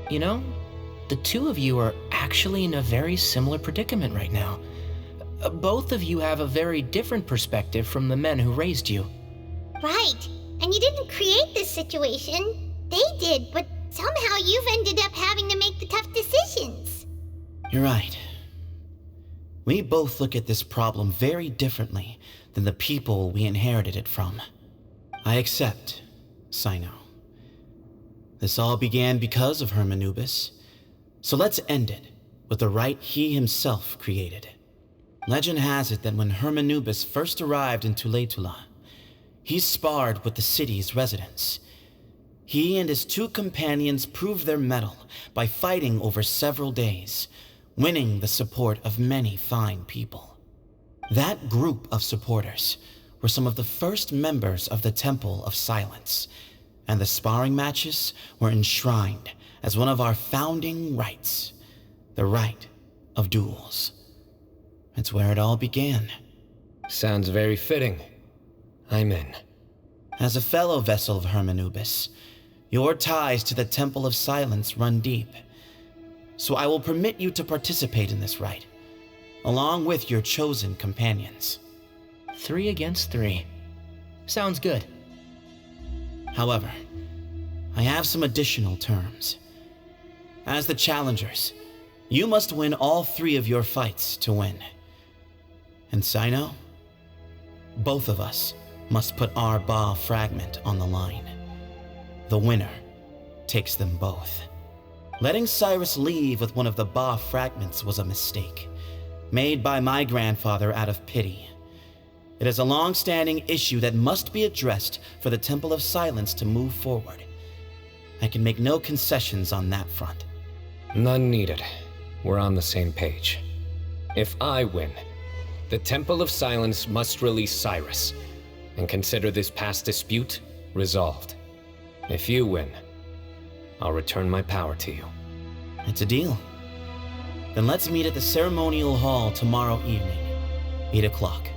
You know, the two of you are actually in a very similar predicament right now. Both of you have a very different perspective from the men who raised you. Right. And you didn't create this situation. They did, but somehow you've ended up having to make the tough decisions. You're right. We both look at this problem very differently than the people we inherited it from. I accept, Cyno. This all began because of Hermanubis, so let's end it with the rite he himself created. Legend has it that when Hermanubis first arrived in Tuletula, he sparred with the city's residents. He and his two companions proved their mettle by fighting over several days, winning the support of many fine people. That group of supporters were some of the first members of the Temple of Silence, and the sparring matches were enshrined as one of our founding rites, the rite of duels. It's where it all began. Sounds very fitting. I'm in. As a fellow vessel of Hermanubis, your ties to the Temple of Silence run deep. So I will permit you to participate in this rite, along with your chosen companions. 3 against 3. Sounds good. However, I have some additional terms. As the challengers, you must win all 3 of your fights to win. And Cyno, both of us must put our Ba fragment on the line. The winner takes them both. Letting Cyrus leave with one of the Ba fragments was a mistake, made by my grandfather out of pity. It is a long-standing issue that must be addressed for the Temple of Silence to move forward. I can make no concessions on that front. None needed. We're on the same page. If I win, the Temple of Silence must release Cyrus, and consider this past dispute resolved. If you win, I'll return my power to you. It's a deal. Then let's meet at the ceremonial hall tomorrow evening, 8 o'clock.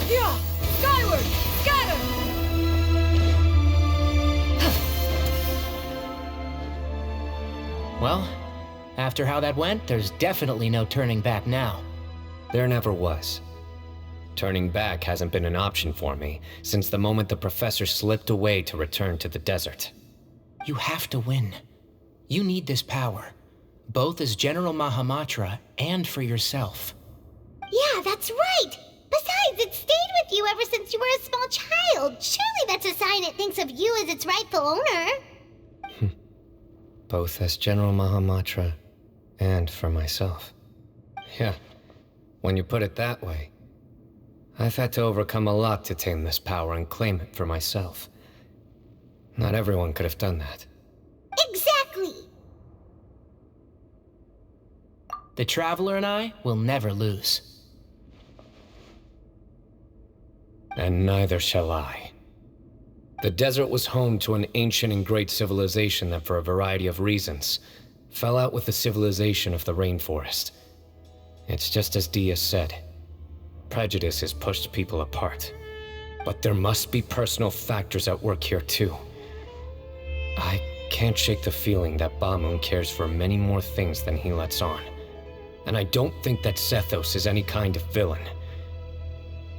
Yeah! Skyward! Scatter! Well, after how that went, there's definitely no turning back now. There never was. Turning back hasn't been an option for me since the moment the professor slipped away to return to the desert. You have to win. You need this power, both as General Mahamatra and for yourself. Yeah, that's right. Besides, it stayed with you ever since you were a small child. Surely that's a sign it thinks of you as its rightful owner. Both as General Mahamatra and for myself. Yeah, when you put it that way, I've had to overcome a lot to tame this power and claim it for myself. Not everyone could have done that. Exactly! The Traveler and I will never lose. And neither shall I. The desert was home to an ancient and great civilization that, for a variety of reasons, fell out with the civilization of the rainforest. It's just as Dia said. Prejudice has pushed people apart. But there must be personal factors at work here too. I can't shake the feeling that Ba-Moon cares for many more things than he lets on. And I don't think that Sethos is any kind of villain.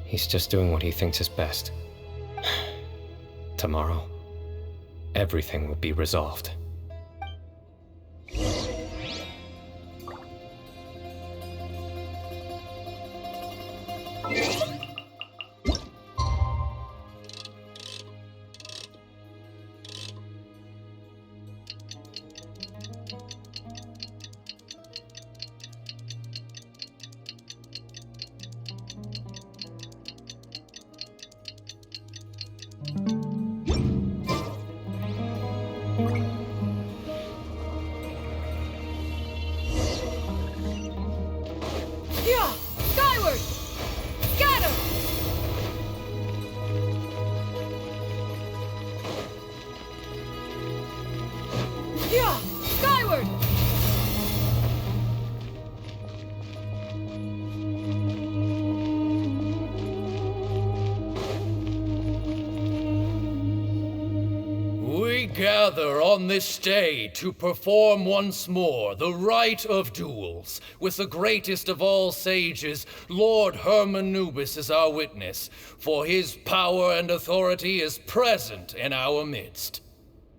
He's just doing what he thinks is best. Tomorrow, everything will be resolved. Yeah! Skyward! Scatter! Yeah! Skyward! We gather on this day to perform once more the rite of duels, with the greatest of all sages, Lord Hermanubis, as our witness, for his power and authority is present in our midst.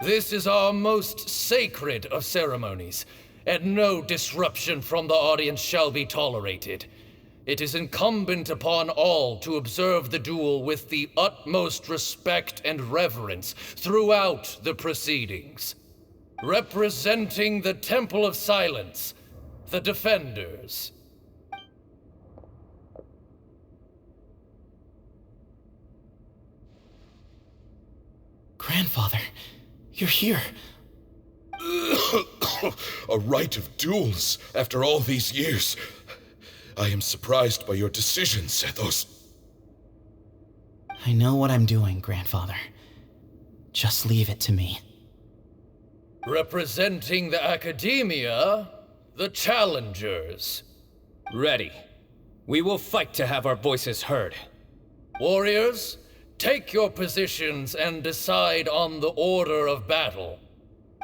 This is our most sacred of ceremonies, and no disruption from the audience shall be tolerated. It is incumbent upon all to observe the duel with the utmost respect and reverence throughout the proceedings. Representing the Temple of Silence, the Defenders. Grandfather, you're here. A rite of duels after all these years. I am surprised by your decision, Sethos. I know what I'm doing, Grandfather. Just leave it to me. Representing the Academia, the Challengers. Ready. We will fight to have our voices heard. Warriors, take your positions and decide on the order of battle.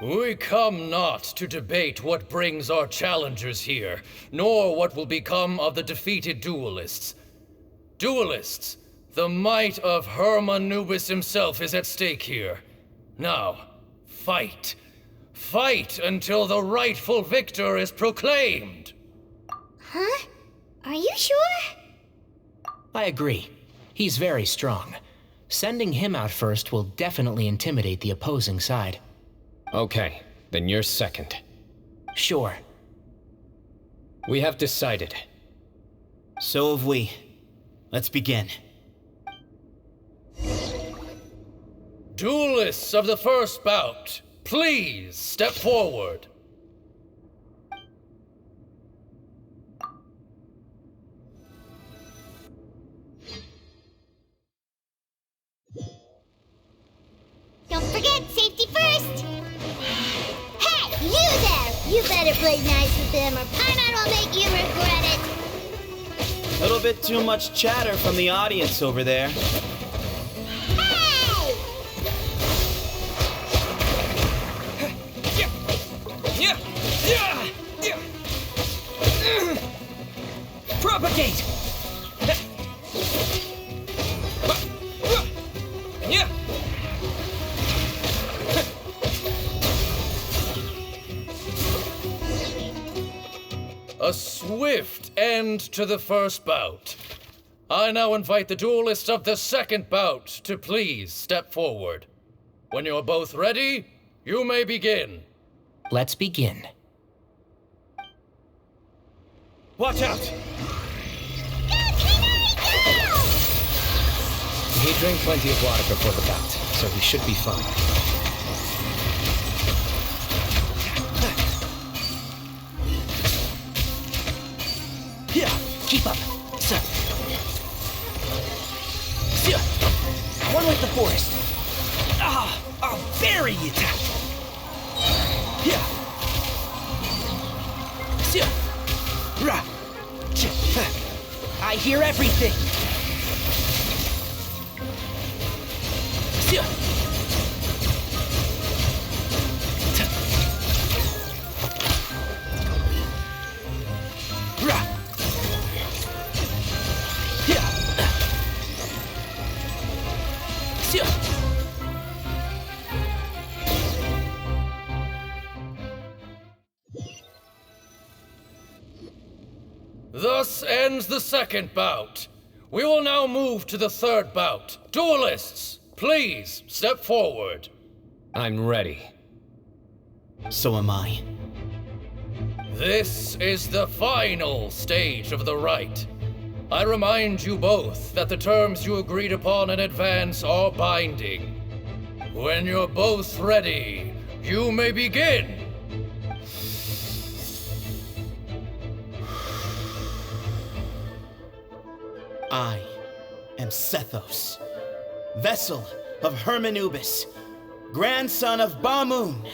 We come not to debate what brings our challengers here, nor what will become of the defeated duelists. Duelists, the might of Hermanubis himself is at stake here. Now, fight. Fight until the rightful victor is proclaimed. Huh? Are you sure? I agree. He's very strong. Sending him out first will definitely intimidate the opposing side. Okay, then you're second. Sure. We have decided. So have we. Let's begin. Duelists of the first bout, please step forward. Don't forget, safety first! Hey, you there! You better play nice with them or Paimon will make you regret it! A little bit too much chatter from the audience over there. Propagate! A swift end to the first bout. I now invite the duelists of the second bout to please step forward. When you're both ready, you may begin. Let's begin. Watch out! He drank plenty of water before the bout, so he should be fine. Yeah, keep up, sir. Yeah. One with the forest. I'll bury you. Yeah. Yeah. I hear everything. Yeah. ends the second bout. We will now move to the third bout. Duelists, please step forward. I'm ready. So am I. This is the final stage of the rite. I remind you both that the terms you agreed upon in advance are binding. When you're both ready, you may begin. I am Sethos, vessel of Hermanubis, grandson of Bamun,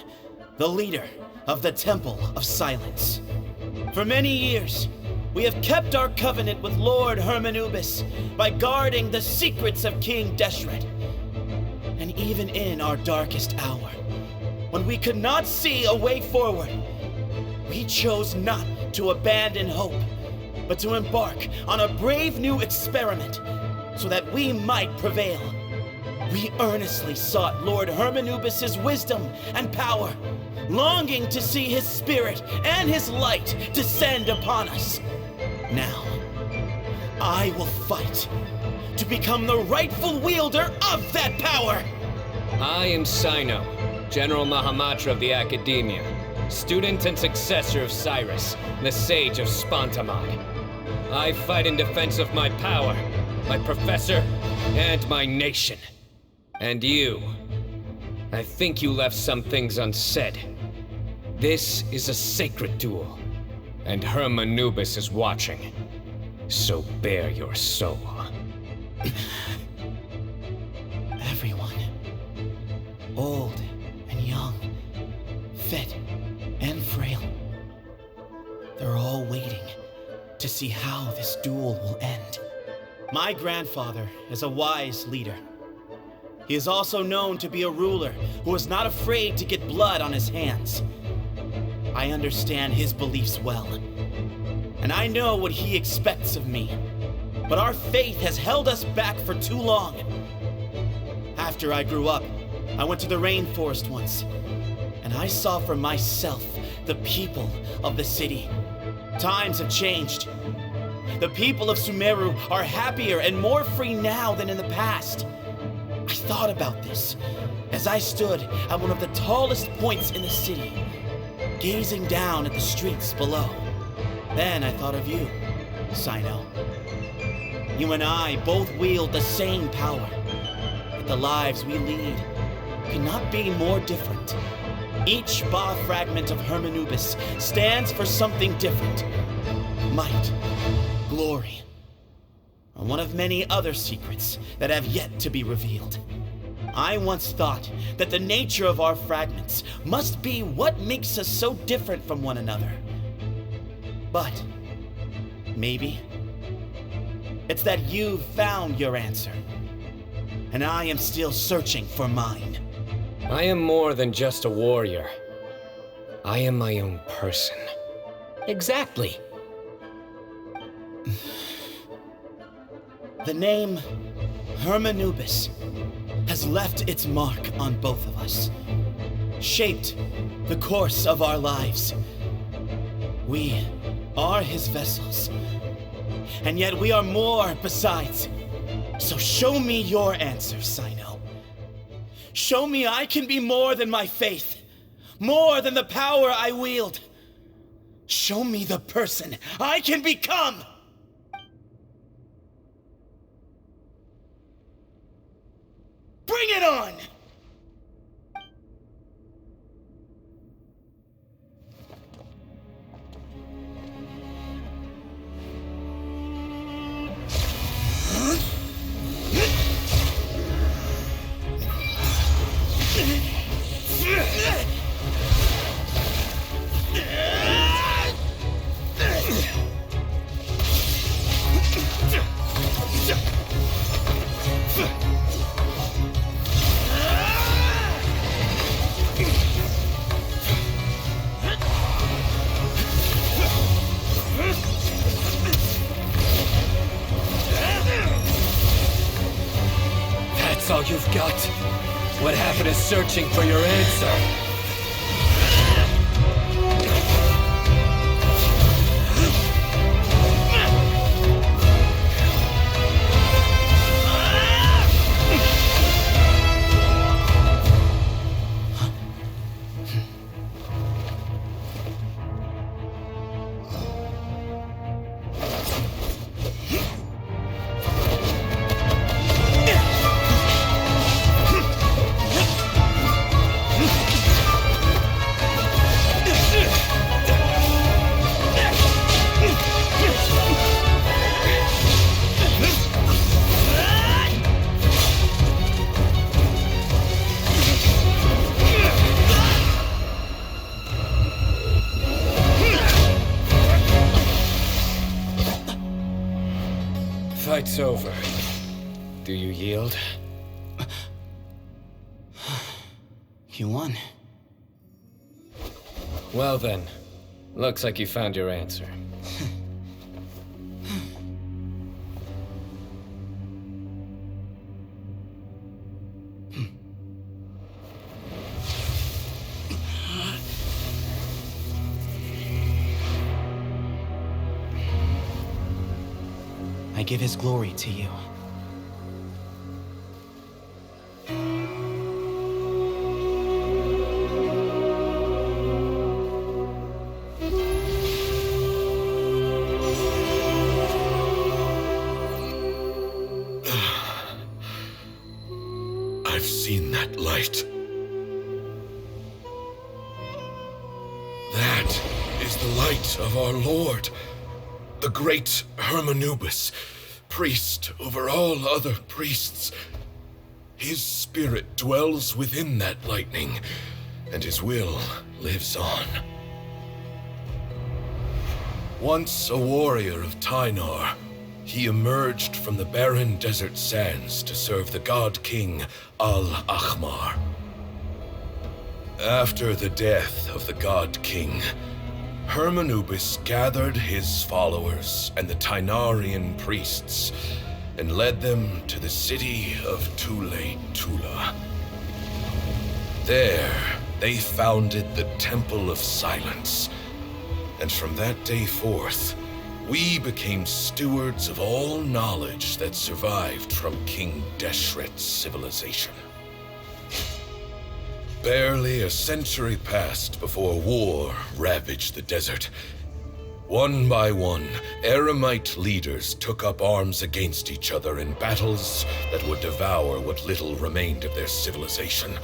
the leader of the Temple of Silence. For many years, we have kept our covenant with Lord Hermanubis by guarding the secrets of King Deshret. And even in our darkest hour, when we could not see a way forward, we chose not to abandon hope, but to embark on a brave new experiment so that we might prevail. We earnestly sought Lord Hermanubis' wisdom and power, longing to see his spirit and his light descend upon us. Now, I will fight to become the rightful wielder of that power! I am Cyno, General Mahamatra of the Academia, student and successor of Cyrus, the Sage of Spontamod. I fight in defense of my power, my professor, and my nation. And you. I think you left some things unsaid. This is a sacred duel, and Hermanubis is watching. So bare your soul. Everyone, old and young, fit and frail, they're all waiting to see how this duel will end. My grandfather is a wise leader. He is also known to be a ruler who is not afraid to get blood on his hands. I understand his beliefs well, and I know what he expects of me. But our faith has held us back for too long. After I grew up, I went to the rainforest once, and I saw for myself the people of the city. Times have changed. The people of Sumeru are happier and more free now than in the past. I thought about this as I stood at one of the tallest points in the city, gazing down at the streets below. Then I thought of you, Cyno. You and I both wield the same power, but the lives we lead could not be more different. Each Ba fragment of Hermanubis stands for something different. Might, glory, or one of many other secrets that have yet to be revealed. I once thought that the nature of our fragments must be what makes us so different from one another. But maybe it's that you've found your answer, and I am still searching for mine. I am more than just a warrior. I am my own person. Exactly. The name Hermanubis has left its mark on both of us, shaped the course of our lives. We are his vessels, and yet we are more besides. So show me your answer, Cyno. Show me I can be more than my faith, more than the power I wield. Show me the person I can become! Bring it on! That's all you've got? What happened to searching for your answer? fight's over. Do you yield? You won. Well then, looks like you found your answer. I give his glory to you. I've seen that light. That is the light of our Lord, the great Hermanubis, priest over all other priests. His spirit dwells within that lightning, and his will lives on. Once a warrior of Tynar, he emerged from the barren desert sands to serve the god king Al-Ahmar. After the death of the god king, Hermanubis gathered his followers and the Tynarian priests and led them to the city of Tule-Tula. There, they founded the Temple of Silence, and from that day forth, we became stewards of all knowledge that survived from King Deshret's civilization. Barely a century passed before war ravaged the desert. One by one, Eremite leaders took up arms against each other in battles that would devour what little remained of their civilization.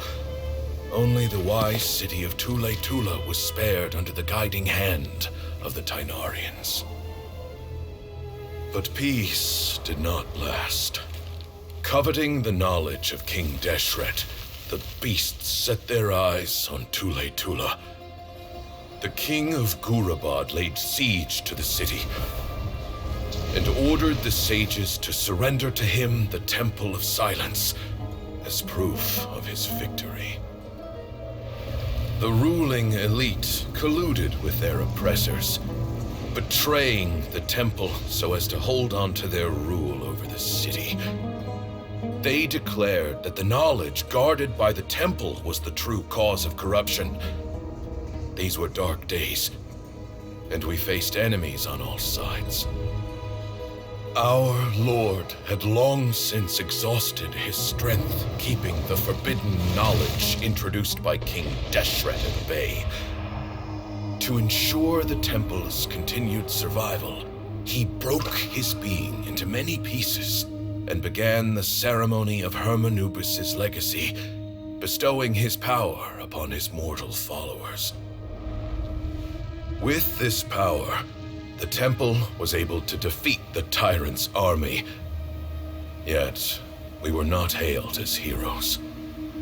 Only the wise city of Tule-Tula was spared under the guiding hand of the Tynarians. But peace did not last. Coveting the knowledge of King Deshret, the beasts set their eyes on Tule-Tula. The king of Gurabad laid siege to the city and ordered the sages to surrender to him the Temple of Silence as proof of his victory. The ruling elite colluded with their oppressors, betraying the temple so as to hold on to their rule over the city. They declared that the knowledge guarded by the temple was the true cause of corruption. These were dark days, and we faced enemies on all sides. Our Lord had long since exhausted his strength, keeping the forbidden knowledge introduced by King Deshret at bay. To ensure the temple's continued survival, he broke his being into many pieces and began the ceremony of Hermanubis' legacy, bestowing his power upon his mortal followers. With this power, the temple was able to defeat the tyrant's army. Yet, we were not hailed as heroes.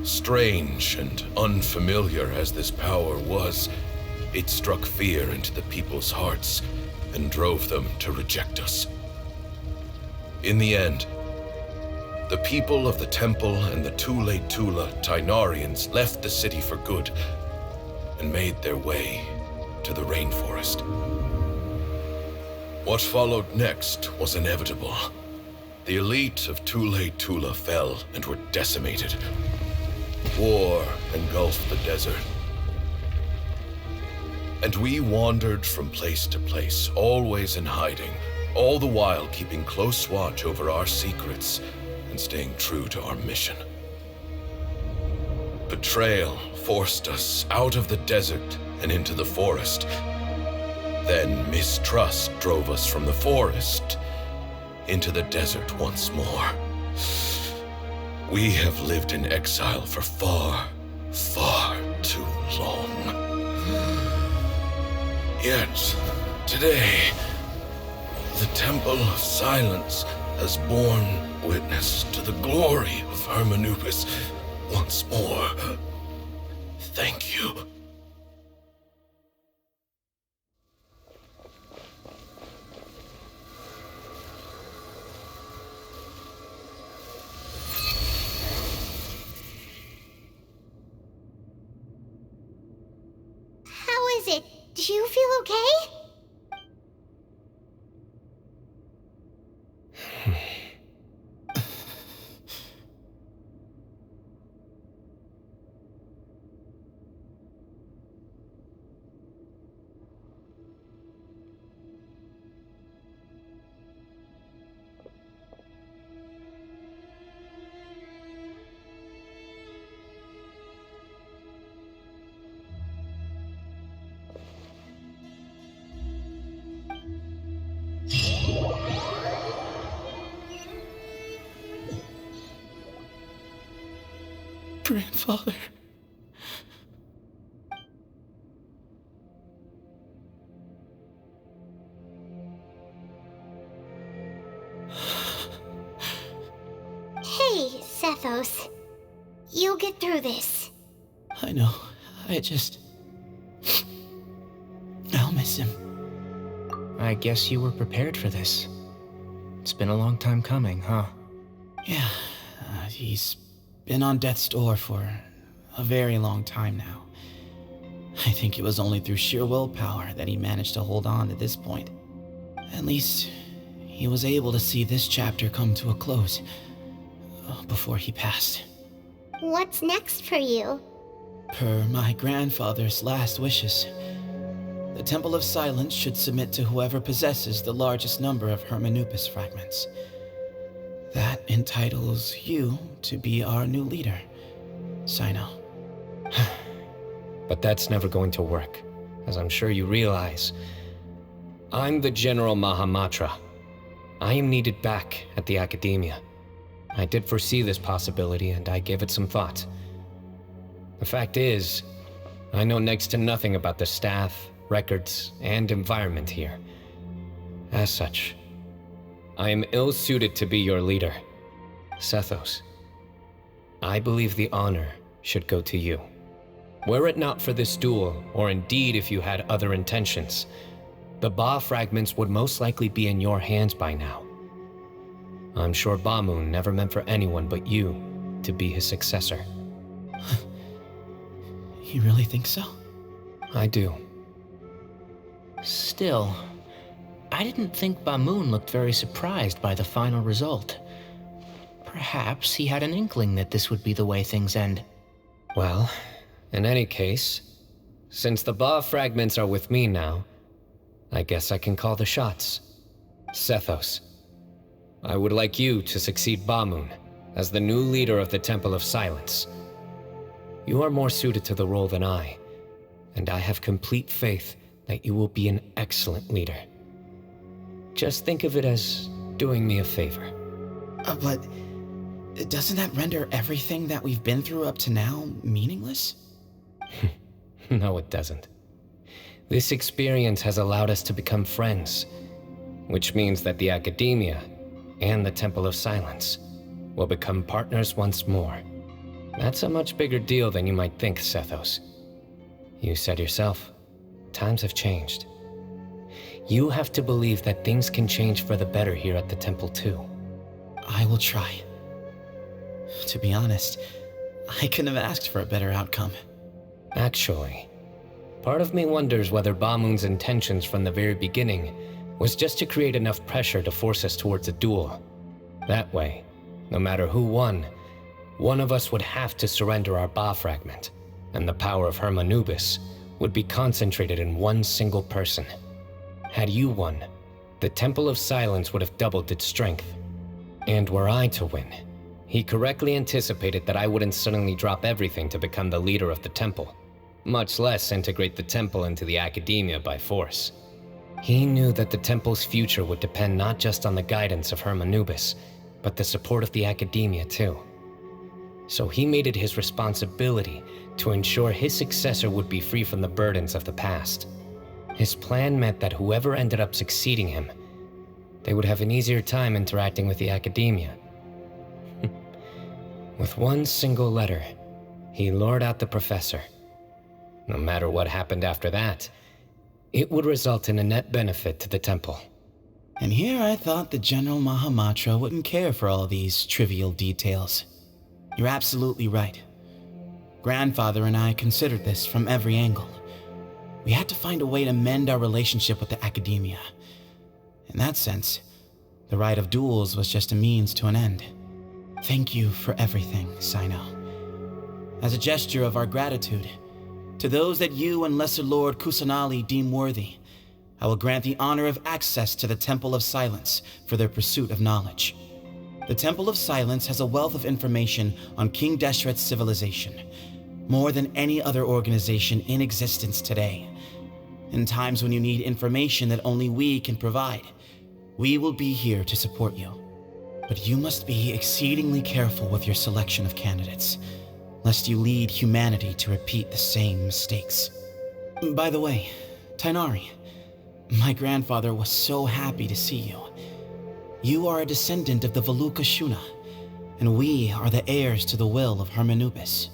Strange and unfamiliar as this power was, it struck fear into the people's hearts and drove them to reject us. In the end, the people of the temple and the Tule-Tula Tynarians left the city for good and made their way to the rainforest. What followed next was inevitable. The elite of Tule-Tula fell and were decimated. War engulfed the desert. And we wandered from place to place, always in hiding, all the while keeping close watch over our secrets and staying true to our mission. Betrayal forced us out of the desert and into the forest. Then mistrust drove us from the forest into the desert once more. We have lived in exile for far, far too long. Yet, today, the Temple of Silence has borne witness to the glory of Hermanubis once more. Thank you. is it? Do you feel okay? Grandfather. Hey, Sethos. You'll get through this. I know. I'll miss him. I guess you were prepared for this. It's been a long time coming, huh? Yeah, he's been on death's door for a very long time now. I think it was only through sheer willpower that he managed to hold on to this point. At least, he was able to see this chapter come to a close before he passed. What's next for you? Per my grandfather's last wishes, the Temple of Silence should submit to whoever possesses the largest number of Hermanupus fragments. That entitles you to be our new leader, Cyno. But that's never going to work, as I'm sure you realize. I'm the General Mahamatra. I am needed back at the Academia. I did foresee this possibility, and I gave it some thought. The fact is, I know next to nothing about the staff, records, and environment here. As such, I am ill-suited to be your leader. Sethos, I believe the honor should go to you. Were it not for this duel, or indeed if you had other intentions, the Ba fragments would most likely be in your hands by now. I'm sure Bamoon never meant for anyone but you to be his successor. You really think so? I do. Still, I didn't think Bamoon looked very surprised by the final result. Perhaps he had an inkling that this would be the way things end. Well, in any case, since the Ba fragments are with me now, I guess I can call the shots. Sethos, I would like you to succeed Bamoon as the new leader of the Temple of Silence. You are more suited to the role than I, and I have complete faith that you will be an excellent leader. Just think of it as doing me a favor. But doesn't that render everything that we've been through up to now meaningless? No, it doesn't. This experience has allowed us to become friends, which means that the Academia and the Temple of Silence will become partners once more. That's a much bigger deal than you might think, Sethos. You said yourself, times have changed. You have to believe that things can change for the better here at the temple too. I will try. To be honest, I couldn't have asked for a better outcome. Actually, part of me wonders whether Bamoon's intentions from the very beginning was just to create enough pressure to force us towards a duel. That way, no matter who won, one of us would have to surrender our Ba fragment, and the power of Hermanubis would be concentrated in one single person. Had you won, the Temple of Silence would have doubled its strength. And were I to win, he correctly anticipated that I wouldn't suddenly drop everything to become the leader of the temple, much less integrate the temple into the Academia by force. He knew that the temple's future would depend not just on the guidance of Hermanubis, but the support of the Academia too. So he made it his responsibility to ensure his successor would be free from the burdens of the past. His plan meant that whoever ended up succeeding him, they would have an easier time interacting with the Academia. With one single letter, he lured out the professor. No matter what happened after that, it would result in a net benefit to the temple. And here I thought the General Mahamatra wouldn't care for all these trivial details. You're absolutely right. Grandfather and I considered this from every angle. We had to find a way to mend our relationship with the academia. In that sense, the rite of duels was just a means to an end. Thank you for everything, Cyno. As a gesture of our gratitude, to those that you and Lesser Lord Kusanali deem worthy, I will grant the honor of access to the Temple of Silence for their pursuit of knowledge. The Temple of Silence has a wealth of information on King Deshret's civilization, more than any other organization in existence today. In times when you need information that only we can provide, we will be here to support you. But you must be exceedingly careful with your selection of candidates, lest you lead humanity to repeat the same mistakes. By the way, Tainari, my grandfather was so happy to see you. You are a descendant of the Veluca Shuna, and we are the heirs to the will of Hermanubis.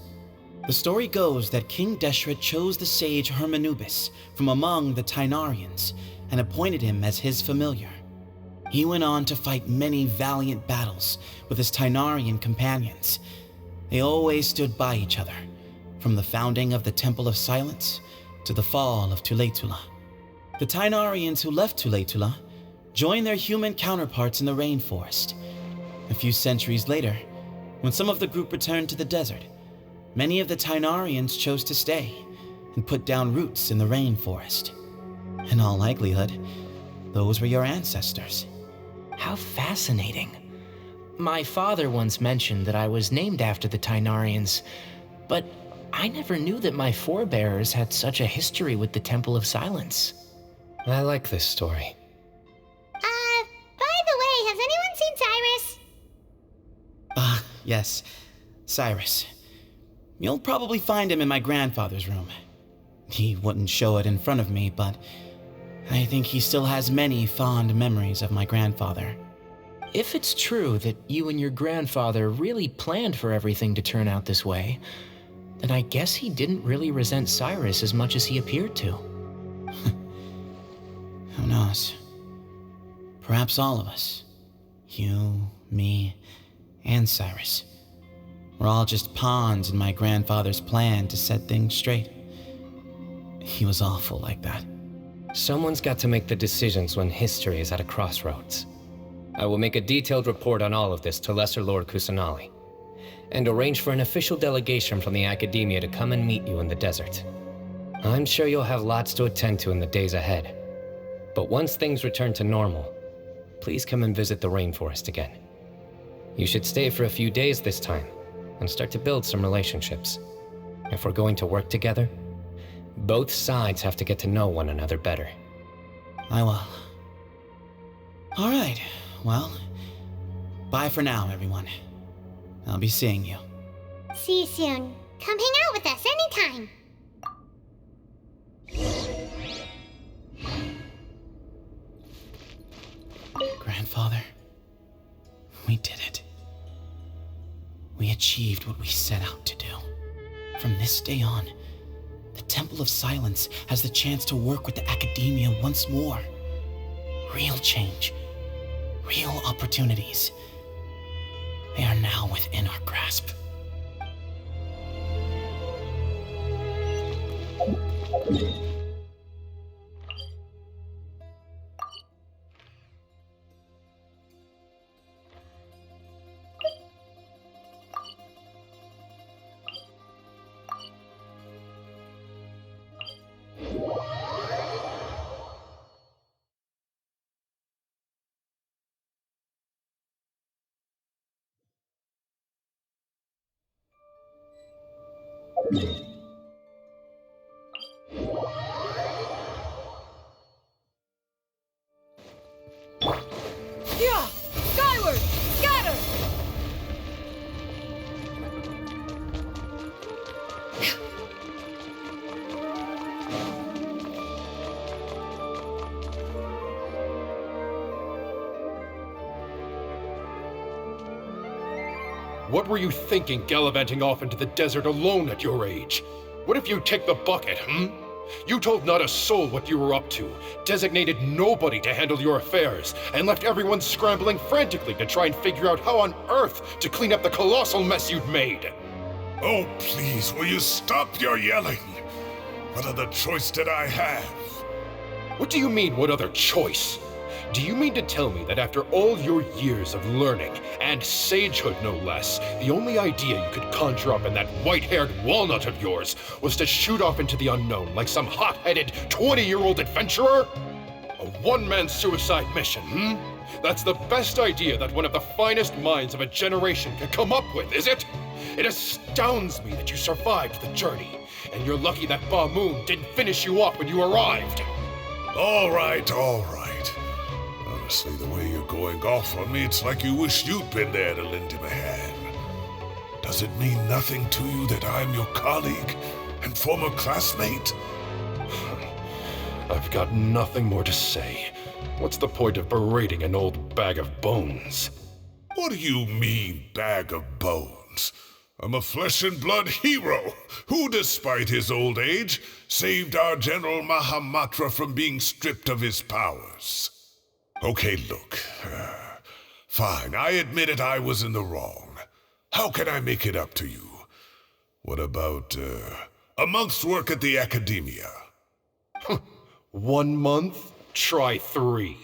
The story goes that King Deshret chose the sage Hermanubis from among the Tainarians and appointed him as his familiar. He went on to fight many valiant battles with his Tainarian companions. They always stood by each other, from the founding of the Temple of Silence to the fall of Tuletula. The Tainarians who left Tuletula joined their human counterparts in the rainforest. A few centuries later, when some of the group returned to the desert, many of the Tainarians chose to stay and put down roots in the rainforest. In all likelihood, those were your ancestors. How fascinating. My father once mentioned that I was named after the Tainarians, but I never knew that my forebears had such a history with the Temple of Silence. I like this story. By the way, has anyone seen Cyrus? Yes, Cyrus. You'll probably find him in my grandfather's room. He wouldn't show it in front of me, but I think he still has many fond memories of my grandfather. If it's true that you and your grandfather really planned for everything to turn out this way, then I guess he didn't really resent Cyrus as much as he appeared to. Who knows? Perhaps all of us, you, me, and Cyrus, we're all just pawns in my grandfather's plan to set things straight. He was awful like that. Someone's got to make the decisions when history is at a crossroads. I will make a detailed report on all of this to Lesser Lord Kusanali, and arrange for an official delegation from the Academia to come and meet you in the desert. I'm sure you'll have lots to attend to in the days ahead, but once things return to normal, please come and visit the rainforest again. You should stay for a few days this time, and start to build some relationships. If we're going to work together, both sides have to get to know one another better. I will. All right, well, bye for now, everyone. I'll be seeing you. See you soon. Come hang out with us anytime. Grandfather, we did it. We achieved what we set out to do. From this day on, the Temple of Silence has the chance to work with the Academia once more. Real change, real opportunities. They are now within our grasp. Yeah! Skyward! Scatter! What were you thinking gallivanting off into the desert alone at your age? What if you take the bucket, You told not a soul what you were up to, designated nobody to handle your affairs, and left everyone scrambling frantically to try and figure out how on earth to clean up the colossal mess you'd made. Oh, please, will you stop your yelling? What other choice did I have? What do you mean, what other choice? Do you mean to tell me that after all your years of learning, and sagehood no less, the only idea you could conjure up in that white-haired walnut of yours was to shoot off into the unknown like some hot-headed 20-year-old adventurer? A one-man suicide mission, That's the best idea that one of the finest minds of a generation could come up with, is it? It astounds me that you survived the journey, and you're lucky that Ba Moon didn't finish you off when you arrived. All right. Honestly, the way you're going off on me, it's like you wish you'd been there to lend him a hand. Does it mean nothing to you that I'm your colleague and former classmate? I've got nothing more to say. What's the point of berating an old bag of bones? What do you mean, bag of bones? I'm a flesh and blood hero who, despite his old age, saved our General Mahamatra from being stripped of his powers. Okay, look. Fine, I admit it, I was in the wrong. How can I make it up to you? What about, a month's work at the Academia? 1 month? Try 3.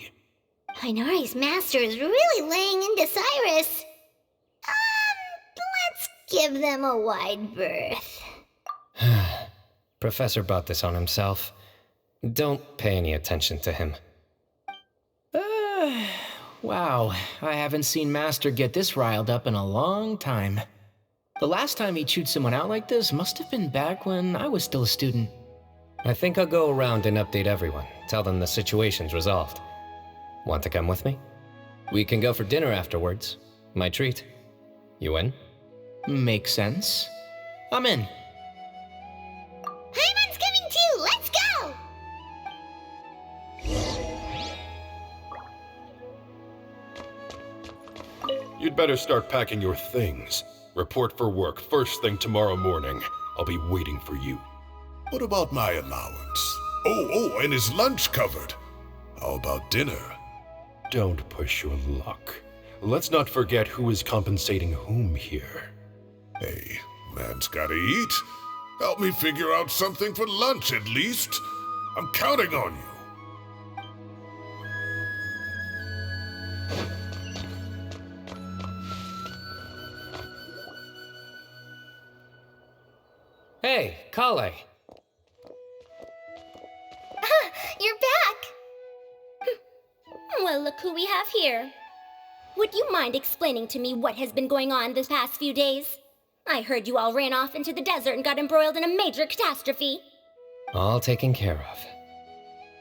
Inari's master is really laying into Cyrus. Let's give them a wide berth. Professor brought this on himself. Don't pay any attention to him. Wow, I haven't seen Master get this riled up in a long time. The last time he chewed someone out like this must have been back when I was still a student. I think I'll go around and update everyone. Tell them the situation's resolved. Want to come with me? We can go for dinner afterwards. My treat. You in? Makes sense. I'm in. Paimon's coming too! Let's go! You'd better start packing your things. Report for work first thing tomorrow morning. I'll be waiting for you. What about my allowance? Oh, and is lunch covered? How about dinner? Don't push your luck. Let's not forget who is compensating whom here. Hey, man's gotta eat. Help me figure out something for lunch at least. I'm counting on you. Hey, Kale. You're back! Well, look who we have here. Would you mind explaining to me what has been going on this past few days? I heard you all ran off into the desert and got embroiled in a major catastrophe. All taken care of.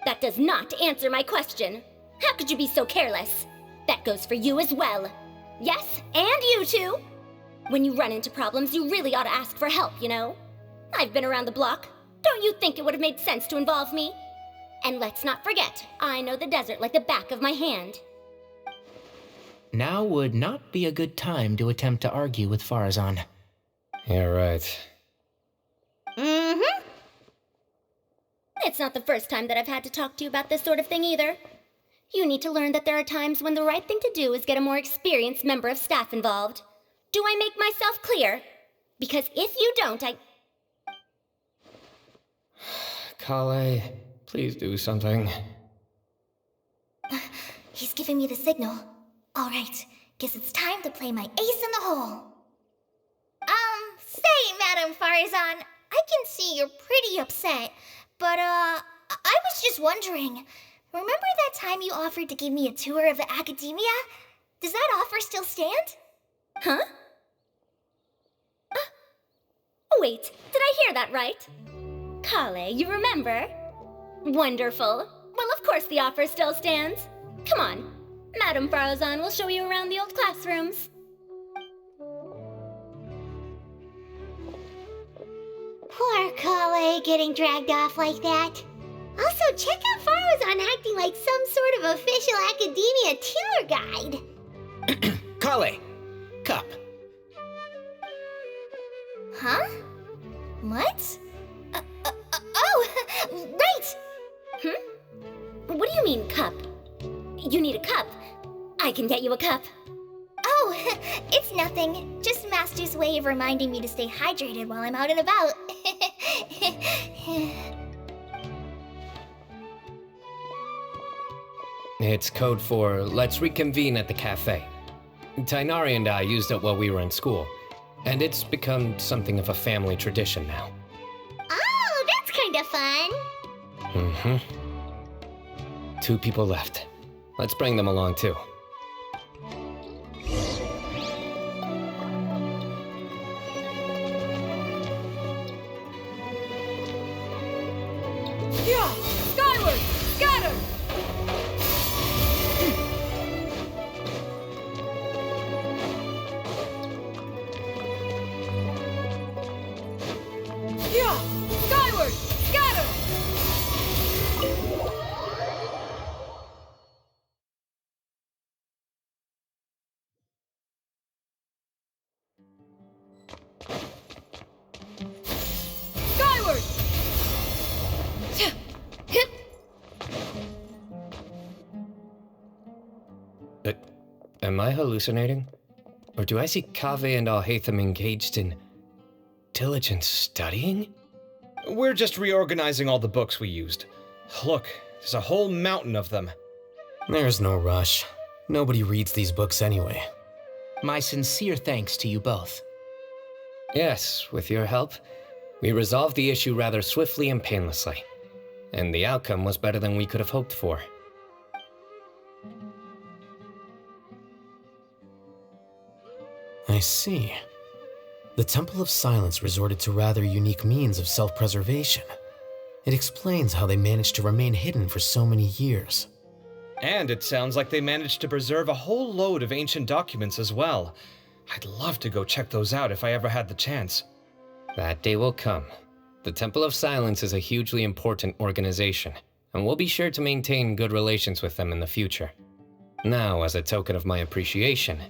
That does not answer my question. How could you be so careless? That goes for you as well. Yes, and you too. When you run into problems, you really ought to ask for help, you know? I've been around the block. Don't you think it would have made sense to involve me? And let's not forget, I know the desert like the back of my hand. Now would not be a good time to attempt to argue with Farazan. You're right. Mm-hmm. It's not the first time that I've had to talk to you about this sort of thing either. You need to learn that there are times when the right thing to do is get a more experienced member of staff involved. Do I make myself clear? Because if you don't, Kale, please do something. He's giving me the signal. All right, guess it's time to play my ace in the hole. Say, Madame Farazan, I can see you're pretty upset, but, I was just wondering, remember that time you offered to give me a tour of the Academia? Does that offer still stand? Huh? Wait, did I hear that right? Kale, you remember? Wonderful. Well, of course the offer still stands. Come on, Madame Farazan will show you around the old classrooms. Poor Kale getting dragged off like that. Also, check out Farazan acting like some sort of official Academia tour guide. Kale! Cup. Huh? What? Oh, right! What do you mean, cup? You need a cup. I can get you a cup. Oh, it's nothing. Just Master's way of reminding me to stay hydrated while I'm out and about. It's code for let's reconvene at the cafe. Tainari and I used it while we were in school, and it's become something of a family tradition now. Oh, that's kind of fun. Mm-hmm. 2 people left. Let's bring them along too. Yeah! Skyward! Scatter! Yeah! Skyward! Scatter! Skyward! Am I hallucinating? Or do I see Kaveh and Alhaitham engaged in diligent studying? We're just reorganizing all the books we used. Look, there's a whole mountain of them. There's no rush. Nobody reads these books anyway. My sincere thanks to you both. Yes, with your help, we resolved the issue rather swiftly and painlessly. And the outcome was better than we could have hoped for. I see. The Temple of Silence resorted to rather unique means of self-preservation. It explains how they managed to remain hidden for so many years. And it sounds like they managed to preserve a whole load of ancient documents as well. I'd love to go check those out if I ever had the chance. That day will come. The Temple of Silence is a hugely important organization, and we'll be sure to maintain good relations with them in the future. Now, as a token of my appreciation,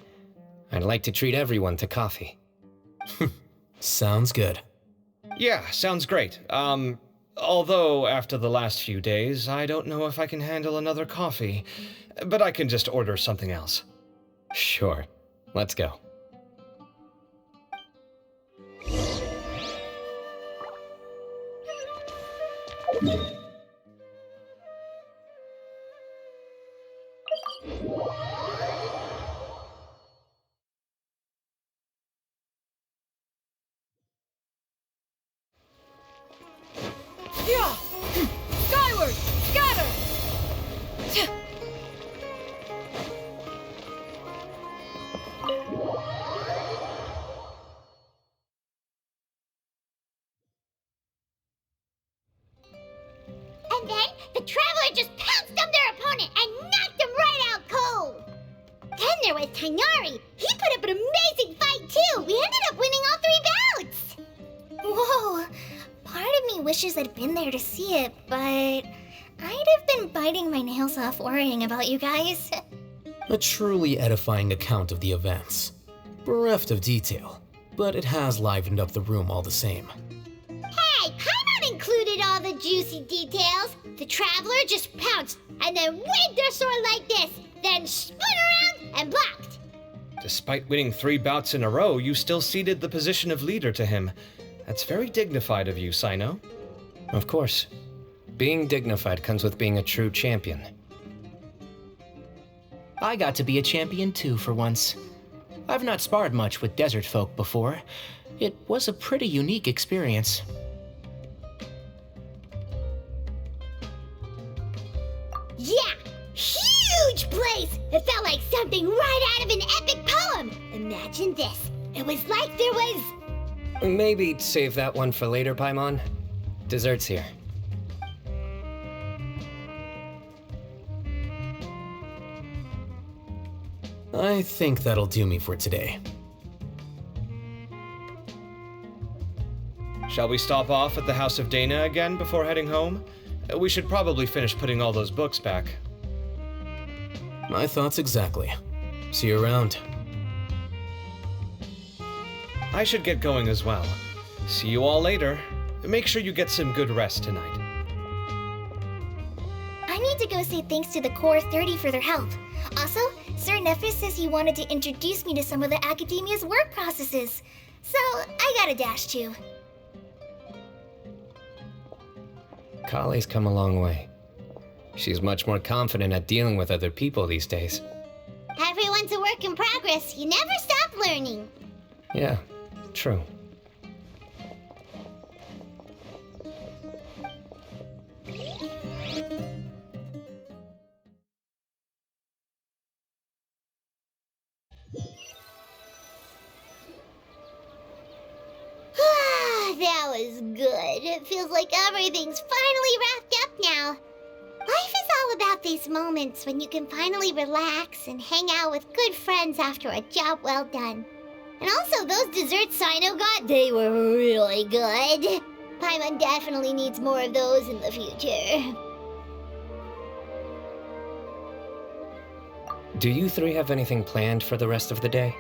I'd like to treat everyone to coffee. Sounds good. Yeah, sounds great. Although after the last few days, I don't know if I can handle another coffee, but I can just order something else. Sure. Let's go. Yeah! Skyward! Scatter! And then the Traveler just pounced on their opponent and knocked him right out cold. Then there was Tainari. He put up an amazing fight too. We ended up winning all 3 bouts. Whoa! Part of me wishes I'd been there to see it, but I'd have been biting my nails off worrying about you guys. A truly edifying account of the events. Bereft of detail, but it has livened up the room all the same. Hey, Paimon included all the juicy details. The Traveler just pounced and then waved their sword like this, then spun around and blocked. Despite winning 3 bouts in a row, you still ceded the position of leader to him. That's very dignified of you, Cyno. Of course. Being dignified comes with being a true champion. I got to be a champion too for once. I've not sparred much with desert folk before. It was a pretty unique experience. Yeah, huge place. It felt like something right out of an epic poem. Imagine this. It was like there was... Maybe save that one for later, Paimon. Dessert's here. I think that'll do me for today. Shall we stop off at the House of Dana again before heading home? We should probably finish putting all those books back. My thoughts exactly. See you around. I should get going as well. See you all later. Make sure you get some good rest tonight. I need to go say thanks to the Core 30 for their help. Also, Sir Nephis says he wanted to introduce me to some of the Academia's work processes. So, I gotta dash too. Kali's come a long way. She's much more confident at dealing with other people these days. Everyone's a work in progress. You never stop learning. Yeah, true. That was good. It feels like everything's finally wrapped up now. Life is all about these moments when you can finally relax and hang out with good friends after a job well done. And also, those desserts Cyno got, they were really good. Paimon definitely needs more of those in the future. Do you three have anything planned for the rest of the day?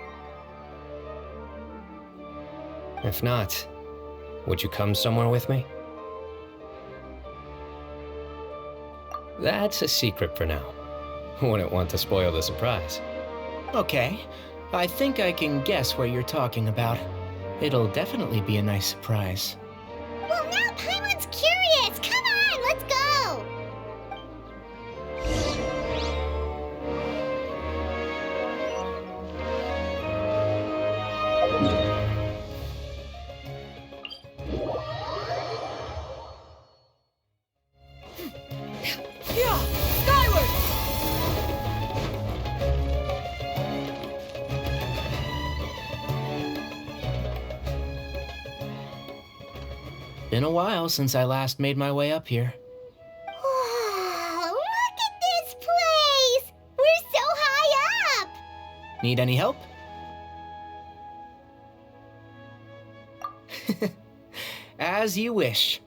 If not, would you come somewhere with me? That's a secret for now. Wouldn't want to spoil the surprise. Okay, I think I can guess what you're talking about. It'll definitely be a nice surprise. Well, now Paimon's curious. Come on, let's go. Yeah! Skyward! Been a while since I last made my way up here. Wow, look at this place. We're so high up. Need any help? As you wish.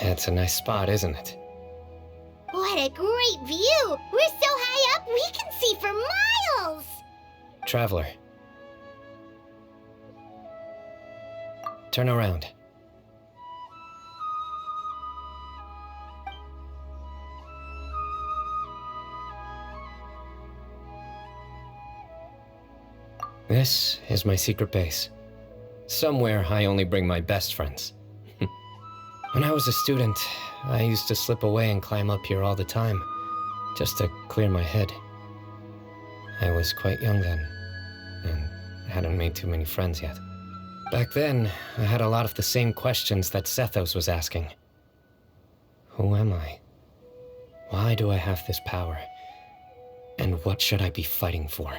It's a nice spot, isn't it? What a great view. We're so high up, we can see for miles. Traveler. Turn around. This is my secret base. Somewhere I only bring my best friends. When I was a student, I used to slip away and climb up here all the time, just to clear my head. I was quite young then, and hadn't made too many friends yet. Back then, I had a lot of the same questions that Sethos was asking. Who am I? Why do I have this power? And what should I be fighting for?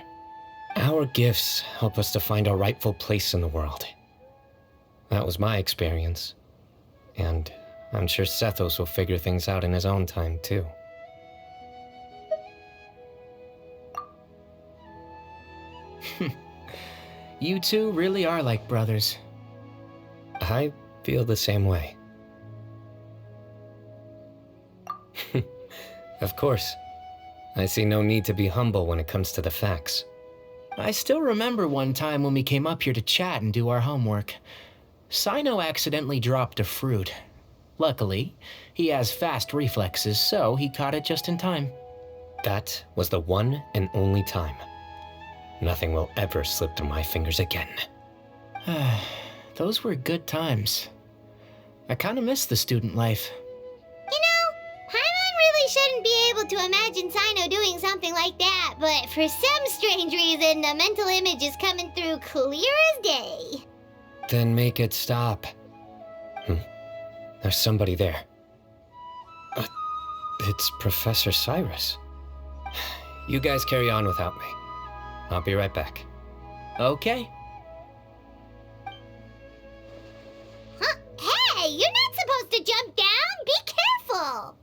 Our gifts help us to find our rightful place in the world. That was my experience. And I'm sure Sethos will figure things out in his own time, too. You two really are like brothers. I feel the same way. Of course. I see no need to be humble when it comes to the facts. I still remember one time when we came up here to chat and do our homework. Cyno accidentally dropped a fruit. Luckily, he has fast reflexes, so he caught it just in time. That was the one and only time. Nothing will ever slip through my fingers again. Those were good times. I kinda miss the student life. You know, Paimon really shouldn't be able to imagine Cyno doing something like that, but for some strange reason, the mental image is coming through clear as day. Then make it stop. There's somebody there. It's Professor Cyrus. You guys carry on without me. I'll be right back. Okay. Huh? Hey, you're not supposed to jump down. Be careful.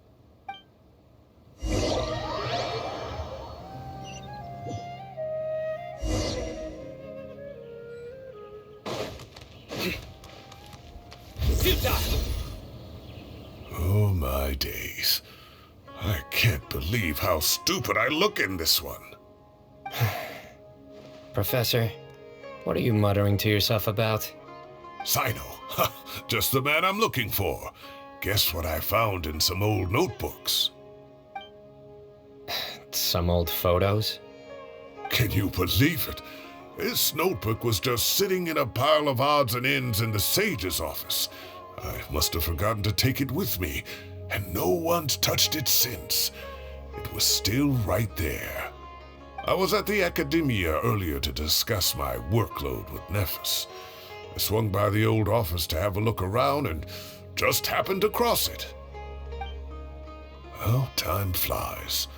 Oh my days. I can't believe how stupid I look in this one. Professor, what are you muttering to yourself about? Cyno, just the man I'm looking for. Guess what I found in some old notebooks? Some old photos? Can you believe it? This notebook was just sitting in a pile of odds and ends in the sage's office. I must have forgotten to take it with me, and no one's touched it since. It was still right there. I was at the Academia earlier to discuss my workload with Nephis. I swung by the old office to have a look around and just happened to cross it. Well, time flies.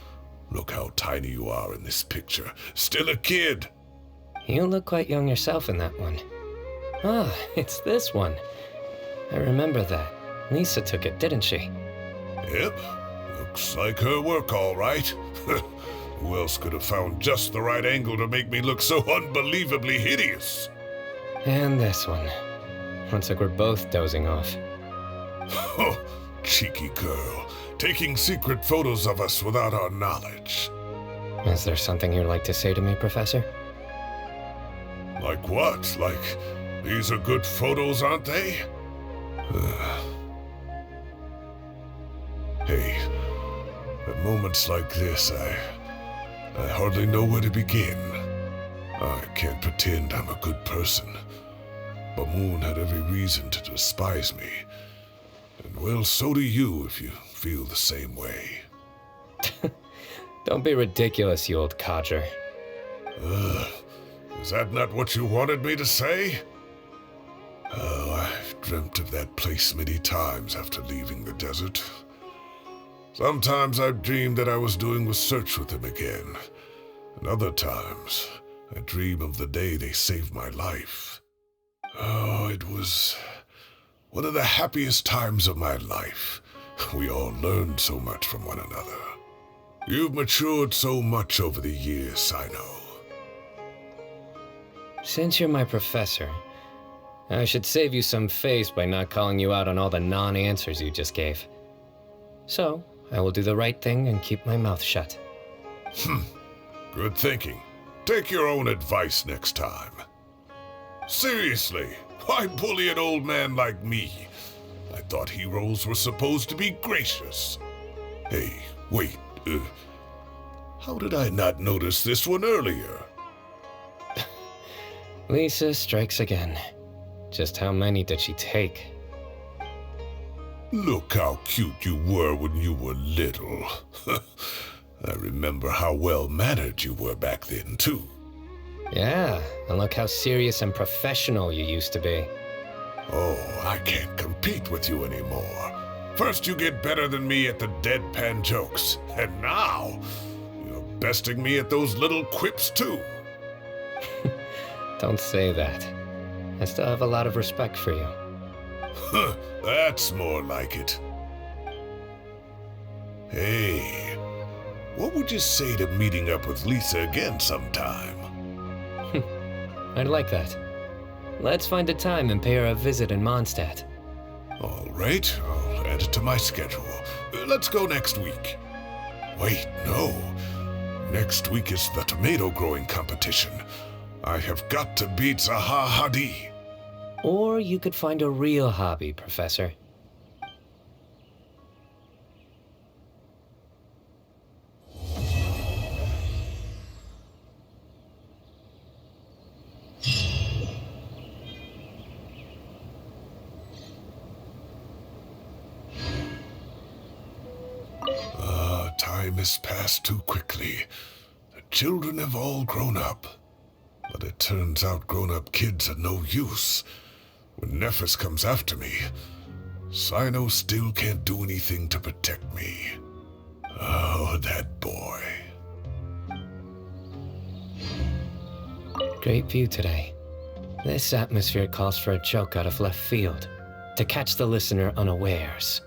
Look how tiny you are in this picture. Still a kid. You look quite young yourself in that one. Ah, it's this one. I remember that. Lisa took it, didn't she? Yep. Looks like her work, all right. Who else could have found just the right angle to make me look so unbelievably hideous? And this one. Looks like we're both dozing off. Oh, cheeky girl. Taking secret photos of us without our knowledge. Is there something you'd like to say to me, Professor? Like what? Like, these are good photos, aren't they? Hey, at moments like this, I hardly know where to begin. I can't pretend I'm a good person. But Moon had every reason to despise me. And well, so do you if you feel the same way. Don't be ridiculous, you old codger. Is that not what you wanted me to say? Oh, I've dreamt of that place many times after leaving the desert. Sometimes I've dreamed that I was doing research with them again. And other times, I dream of the day they saved my life. Oh, it was one of the happiest times of my life. We all learned so much from one another. You've matured so much over the years, Cyno. Since you're my professor, I should save you some face by not calling you out on all the non-answers you just gave. So, I will do the right thing and keep my mouth shut. Good thinking. Take your own advice next time. Seriously, why bully an old man like me? I thought heroes were supposed to be gracious. Hey, wait, how did I not notice this one earlier? Lisa strikes again. Just how many did she take? Look how cute you were when you were little. I remember how well-mannered you were back then, too. Yeah, and look how serious and professional you used to be. Oh, I can't compete with you anymore. First you get better than me at the deadpan jokes, and now you're besting me at those little quips, too. Don't say that. I still have a lot of respect for you. That's more like it. Hey, what would you say to meeting up with Lisa again sometime? I'd like that. Let's find a time and pay her a visit in Mondstadt. All right, I'll add it to my schedule. Let's go next week. Wait, no. Next week is the tomato growing competition. I have got to beat Zaha Hadi. Or you could find a real hobby, Professor. Time has passed too quickly. The children have all grown up. But it turns out grown-up kids are no use. When Nephis comes after me, Cyno still can't do anything to protect me. Oh, that boy. Great view today. This atmosphere calls for a joke out of left field, to catch the listener unawares.